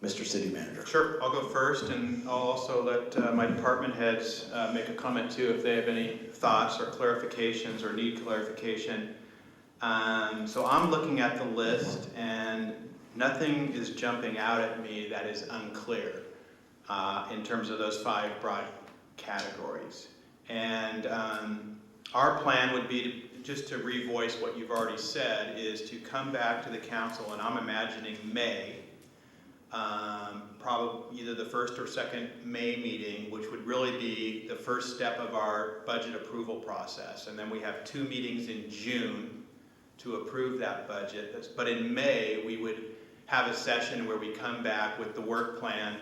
Speaker 19: Mr. City Manager.
Speaker 1: Sure, I'll go first, and I'll also let my department heads make a comment too if they have any thoughts or clarifications or need clarification. So I'm looking at the list, and nothing is jumping out at me that is unclear in terms of those 5 broad categories. And our plan would be just to revoice what you've already said, is to come back to the council, and I'm imagining May, probably either the 1st or 2nd May meeting, which would really be the first step of our budget approval process. And then we have 2 meetings in June to approve that budget. But in May, we would have a session where we come back with the work plan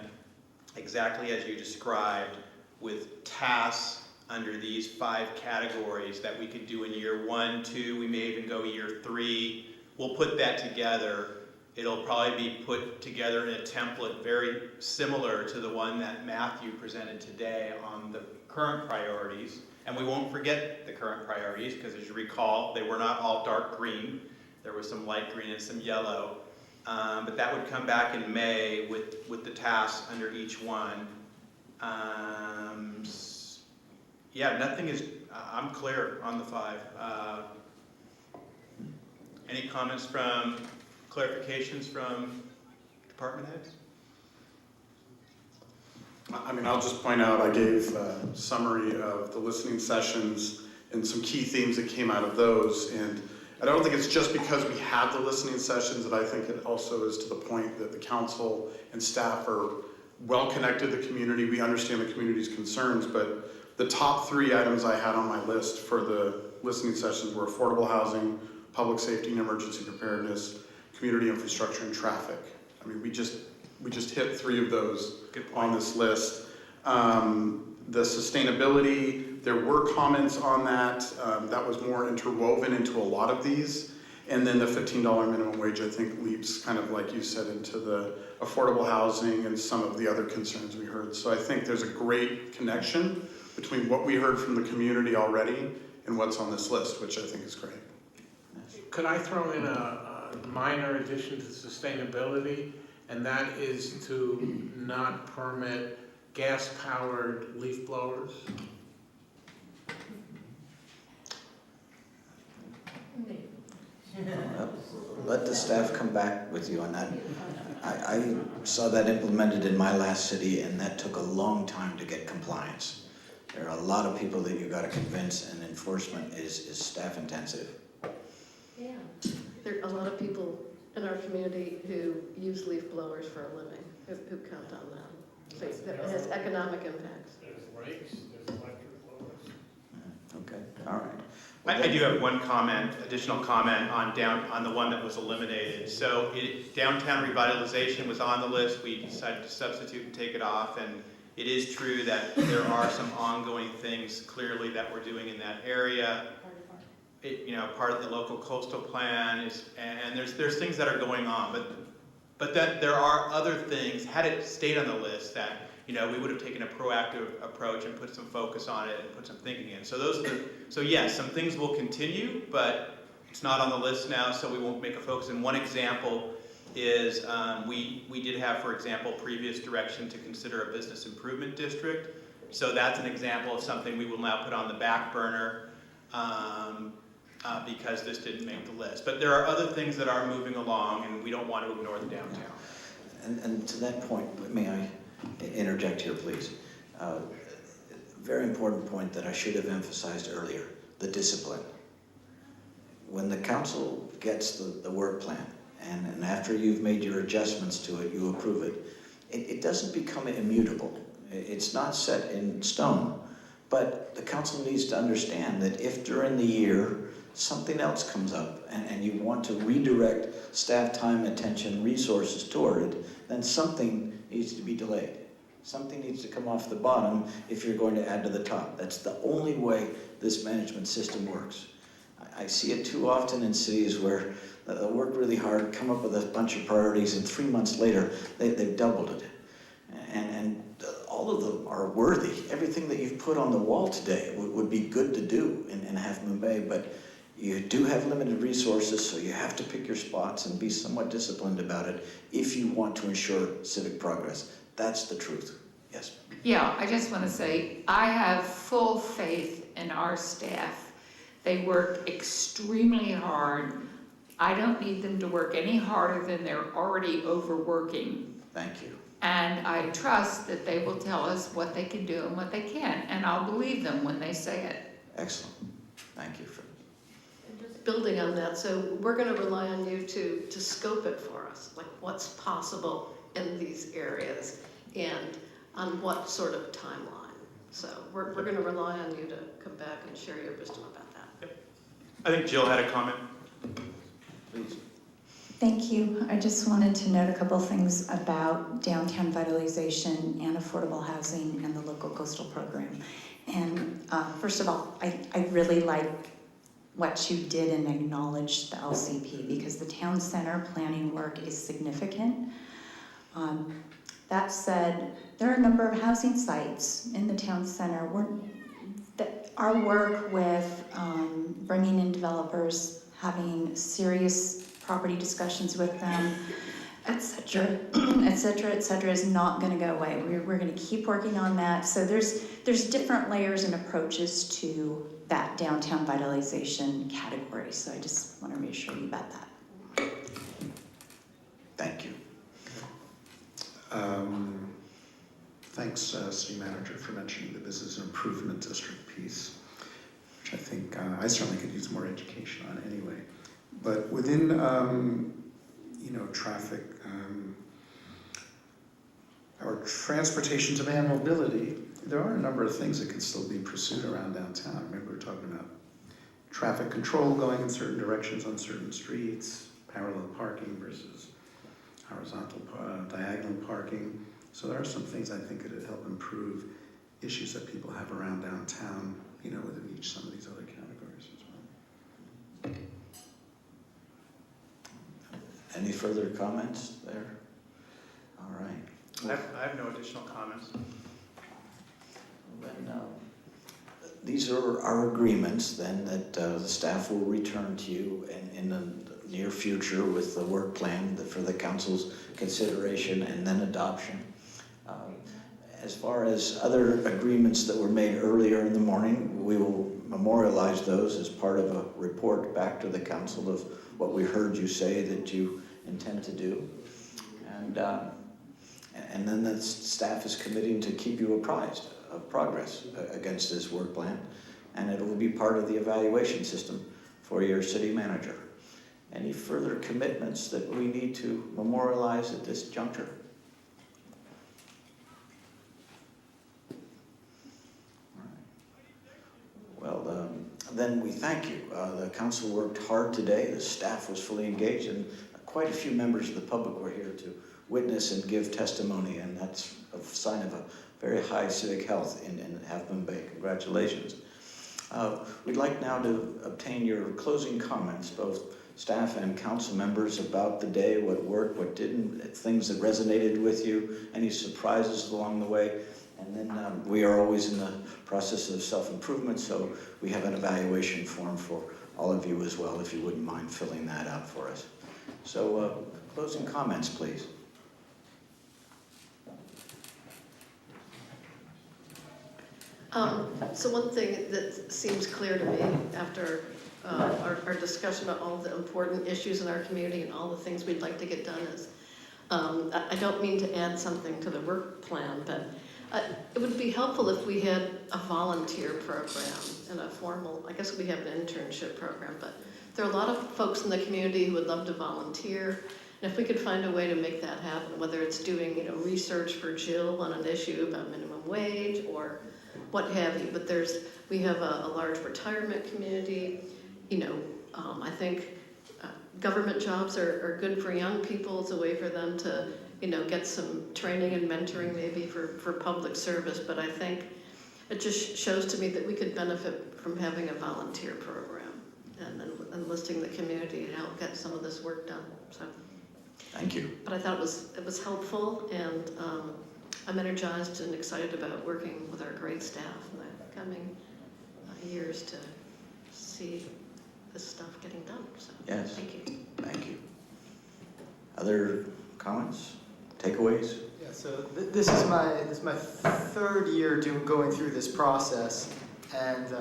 Speaker 1: exactly as you described, with tasks under these 5 categories that we could do in year 1, 2, we may even go year 3. We'll put that together. It'll probably be put together in a template very similar to the one that Matthew presented today on the current priorities. And we won't forget the current priorities, because as you recall, they were not all dark green. There was some light green and some yellow. But that would come back in May with the tasks under each one. Yeah, nothing is, I'm clear on the 5. Any comments clarifications from department heads?
Speaker 2: I mean, I'll just point out, I gave a summary of the listening sessions and some key themes that came out of those. And I don't think it's just because we had the listening sessions, that I think it also is to the point that the council and staff are well connected to the community. We understand the community's concerns, but the top 3 items I had on my list for the listening sessions were affordable housing, public safety and emergency preparedness, community infrastructure, and traffic. I mean, we just hit 3 of those on this list. The sustainability, there were comments on that. That was more interwoven into a lot of these. And then the $15 minimum wage, I think, leaps kind of like you said into the affordable housing and some of the other concerns we heard. So I think there's a great connection between what we heard from the community already and what's on this list, which I think is great.
Speaker 6: Could I throw in a minor addition to sustainability, and that is to not permit gas-powered leaf blowers?
Speaker 19: Let the staff come back with you on that. I saw that implemented in my last city, and that took a long time to get compliance. There are a lot of people that you got to convince, and enforcement is staff intensive.
Speaker 7: Yeah. There are a lot of people in our community who use leaf blowers for a living, who count on that. So it has economic impacts.
Speaker 6: There's rakes, there's electric blowers.
Speaker 19: Okay, all right.
Speaker 1: I do have one comment, additional comment on the one that was eliminated. So downtown revitalization was on the list. We decided to substitute and take it off. And it is true that there are some ongoing things clearly that we're doing in that area. Part of the local coastal plan is, and there's things that are going on. But that there are other things. Had it stayed on the list, that we would have taken a proactive approach and put some focus on it and put some thinking in. So yes, some things will continue, but it's not on the list now, so we won't make a focus. And one example is we did have, for example, previous direction to consider a business improvement district. So that's an example of something we will now put on the back burner because this didn't make the list. But there are other things that are moving along, and we don't want to ignore the downtown.
Speaker 19: And to that point, may I interject here, please? Very important point that I should have emphasized earlier, the discipline. When the council gets the work plan, and after you've made your adjustments to it, you approve it, it doesn't become immutable. It's not set in stone. But the council needs to understand that if during the year something else comes up and you want to redirect staff time, attention, resources toward it, then something needs to be delayed. Something needs to come off the bottom if you're going to add to the top. That's the only way this management system works. I see it too often in cities where they work really hard, come up with a bunch of priorities, and 3 months later, they've doubled it. And all of them are worthy. Everything that you've put on the wall today would be good to do in Half Moon Bay, but you do have limited resources, so you have to pick your spots and be somewhat disciplined about it if you want to ensure civic progress. That's the truth. Yes.
Speaker 5: Yeah, I just want to say, I have full faith in our staff. They work extremely hard. I don't need them to work any harder than they're already overworking.
Speaker 19: Thank you.
Speaker 5: And I trust that they will tell us what they can do and what they can't, and I'll believe them when they say it.
Speaker 19: Excellent. Thank you for...
Speaker 7: And just building on that, so we're going to rely on you to scope it for us, like what's possible in these areas and on what sort of timeline. So we're going to rely on you to come back and share your wisdom about that.
Speaker 1: Yep. I think Jill had a comment.
Speaker 19: Please.
Speaker 10: Thank you. I just wanted to note a couple things about downtown vitalization and affordable housing and the local coastal program. And first of all, I really like what you did and acknowledged the LCP because the town center planning work is significant. That said, there are a number of housing sites in the town center. Our work with bringing in developers, having serious property discussions with them, et cetera, is not going to go away. We're going to keep working on that. So there's different layers and approaches to that downtown vitalization category. So I just want to reassure you about that.
Speaker 19: Thank you.
Speaker 8: Thanks, City Manager, for mentioning the Business Improvement District piece, which I think I certainly could use more education on anyway. But within, traffic, our transportation demand mobility, there are a number of things that can still be pursued around downtown. Remember, we were talking about traffic control going in certain directions on certain streets, parallel parking versus horizontal, diagonal parking. So there are some things I think that would help improve issues that people have around downtown, you know, within each some of these other categories as well.
Speaker 19: Any further comments there? All right.
Speaker 1: I have no additional comments.
Speaker 19: Then, these are our agreements then that the staff will return to you in the near future with the work plan for the council's consideration and then adoption. As far as other agreements that were made earlier in the morning, we will memorialize those as part of a report back to the council of what we heard you say that you intend to do. And then the staff is committing to keep you apprised of progress against this work plan, and it will be part of the evaluation system for your city manager. Any further commitments that we need to memorialize at this juncture? Well, then we thank you. The council worked hard today. The staff was fully engaged, and quite a few members of the public were here to witness and give testimony, and that's a sign of a very high civic health in Half Moon Bay. Congratulations. We'd like now to obtain your closing comments, both staff and council members, about the day, what worked, what didn't, things that resonated with you, any surprises along the way. And then we are always in the process of self-improvement, so we have an evaluation form for all of you as well, if you wouldn't mind filling that out for us. So closing comments, please.
Speaker 7: So one thing that seems clear to me after our discussion about all the important issues in our community and all the things we'd like to get done is, I don't mean to add something to the work plan, but it would be helpful if we had a volunteer program and a formal, I guess we have an internship program, but there are a lot of folks in the community who would love to volunteer. And if we could find a way to make that happen, whether it's doing, you know, research for Jill on an issue about minimum wage or what have you, but we have a large retirement community. You know, I think government jobs are good for young people. It's a way for them to, you know, get some training and mentoring maybe for public service. But I think it just shows to me that we could benefit from having a volunteer program and then enlisting the community to help get some of this work done. So.
Speaker 19: Thank you.
Speaker 7: But I thought it was helpful, and I'm energized and excited about working with our great staff in the coming years to see this stuff getting done. So
Speaker 19: yes.
Speaker 7: Thank you.
Speaker 19: Thank you. Other comments, takeaways?
Speaker 9: Yeah. So this is my third year going through this process, and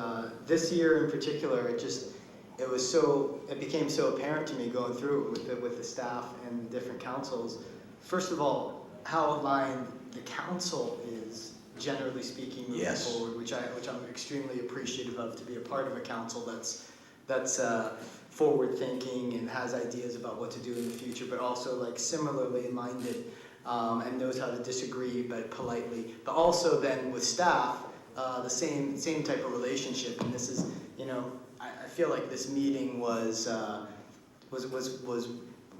Speaker 9: this year in particular, it became so apparent to me going through it with the staff and the different councils. First of all, how aligned the council is, generally speaking, moving forward, which I'm extremely appreciative of, to be a part of a council that's forward thinking and has ideas about what to do in the future, but also like similarly minded and knows how to disagree but politely. But also then with staff, the same type of relationship. And this is, you know, I feel like this meeting was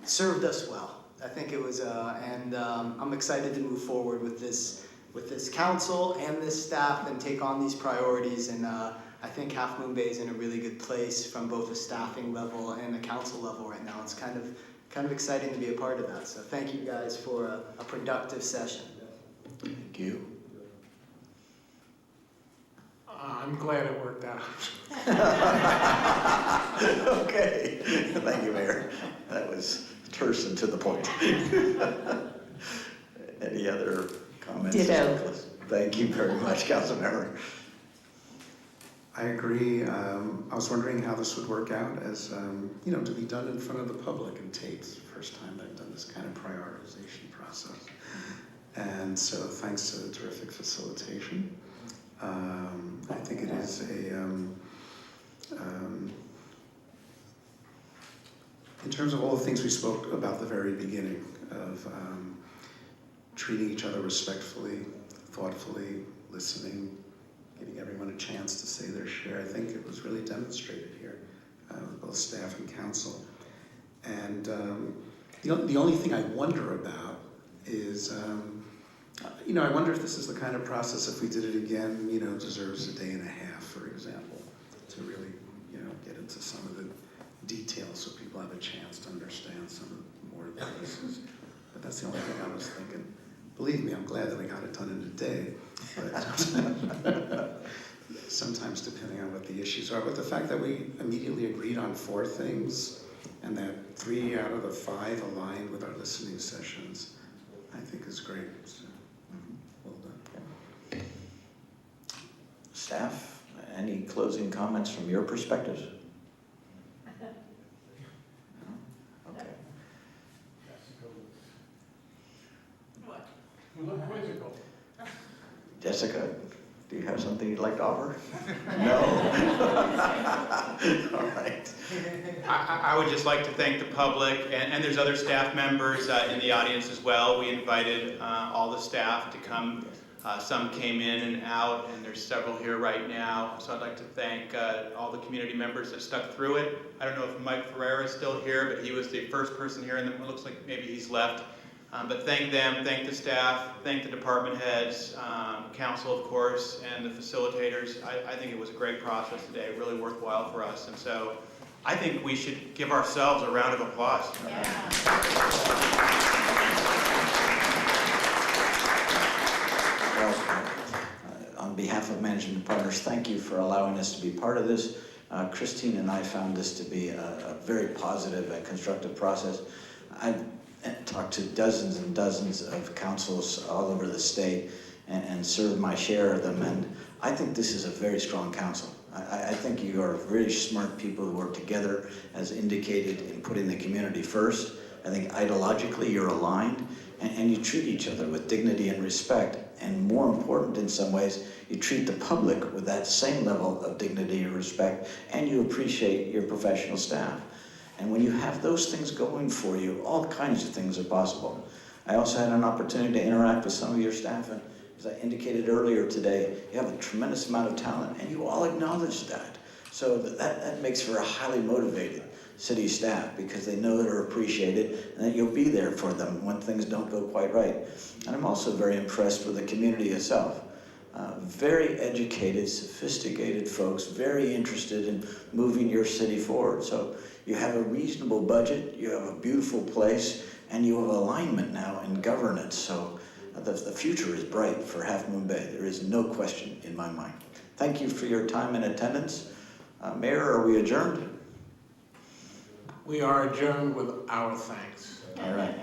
Speaker 9: served us well. I think it was, and I'm excited to move forward with this council and this staff and take on these priorities. And I think Half Moon Bay is in a really good place from both a staffing level and a council level right now. It's kind of exciting to be a part of that. So thank you guys for a productive session.
Speaker 19: Thank you.
Speaker 6: I'm glad it worked out.
Speaker 19: Okay. Thank you, Mayor. That was terse and to the point. Any other comments?
Speaker 12: Ditto.
Speaker 19: Thank you very much, Councilmember.
Speaker 8: I agree. I was wondering how this would work out as, you know, to be done in front of the public and taped. It's the first time I've done this kind of prioritization process. And so thanks to the terrific facilitation. I think it is in terms of all the things we spoke about at the very beginning of treating each other respectfully, thoughtfully, listening, giving everyone a chance to say their share. I think it was really demonstrated here, with both staff and council. And the only thing I wonder about is, I wonder if this is the kind of process, if we did it again, deserves a day and a half, for example, to really, get into some of the details so people have a chance to understand some of more of the pieces. But that's the only thing I was thinking. Believe me, I'm glad that we got it done in a day. But sometimes depending on what the issues are. But the fact that we immediately agreed on 4 things and that 3 out of the 5 aligned with our listening sessions, I think is great. So, well done.
Speaker 19: Staff, any closing comments from your perspectives? Okay.
Speaker 20: What?
Speaker 17: You look quizzical.
Speaker 19: Jessica, do you have something you'd like to offer? No? All right.
Speaker 1: I would just like to thank the public, and there's other staff members in the audience as well. We invited all the staff to come. Some came in and out, and there's several here right now. So I'd like to thank all the community members that stuck through it. I don't know if Mike Ferreira is still here, but he was the first person here, and it looks like maybe he's left. But thank them, thank the staff, thank the department heads, council, of course, and the facilitators. I think it was a great process today, really worthwhile for us. And so I think we should give ourselves a round of applause.
Speaker 19: Well, on behalf of management partners, thank you for allowing us to be part of this. Christine and I found this to be a very positive and constructive process. I've talked to dozens and dozens of councils all over the state and served my share of them, and I think this is a very strong council. I think you are very smart people who work together, as indicated in putting the community first. I think ideologically you're aligned, and you treat each other with dignity and respect, and more important in some ways, you treat the public with that same level of dignity and respect, and you appreciate your professional staff. And when you have those things going for you, all kinds of things are possible. I also had an opportunity to interact with some of your staff, and as I indicated earlier today, you have a tremendous amount of talent, and you all acknowledge that. So that makes for a highly motivated city staff, because they know they're appreciated and that you'll be there for them when things don't go quite right. And I'm also very impressed with the community itself. Very educated, sophisticated folks, very interested in moving your city forward. So you have a reasonable budget, you have a beautiful place, and you have alignment now in governance. So the future is bright for Half Moon Bay. There is no question in my mind. Thank you for your time and attendance. Mayor, are we adjourned?
Speaker 6: We are adjourned with our thanks.
Speaker 19: All right.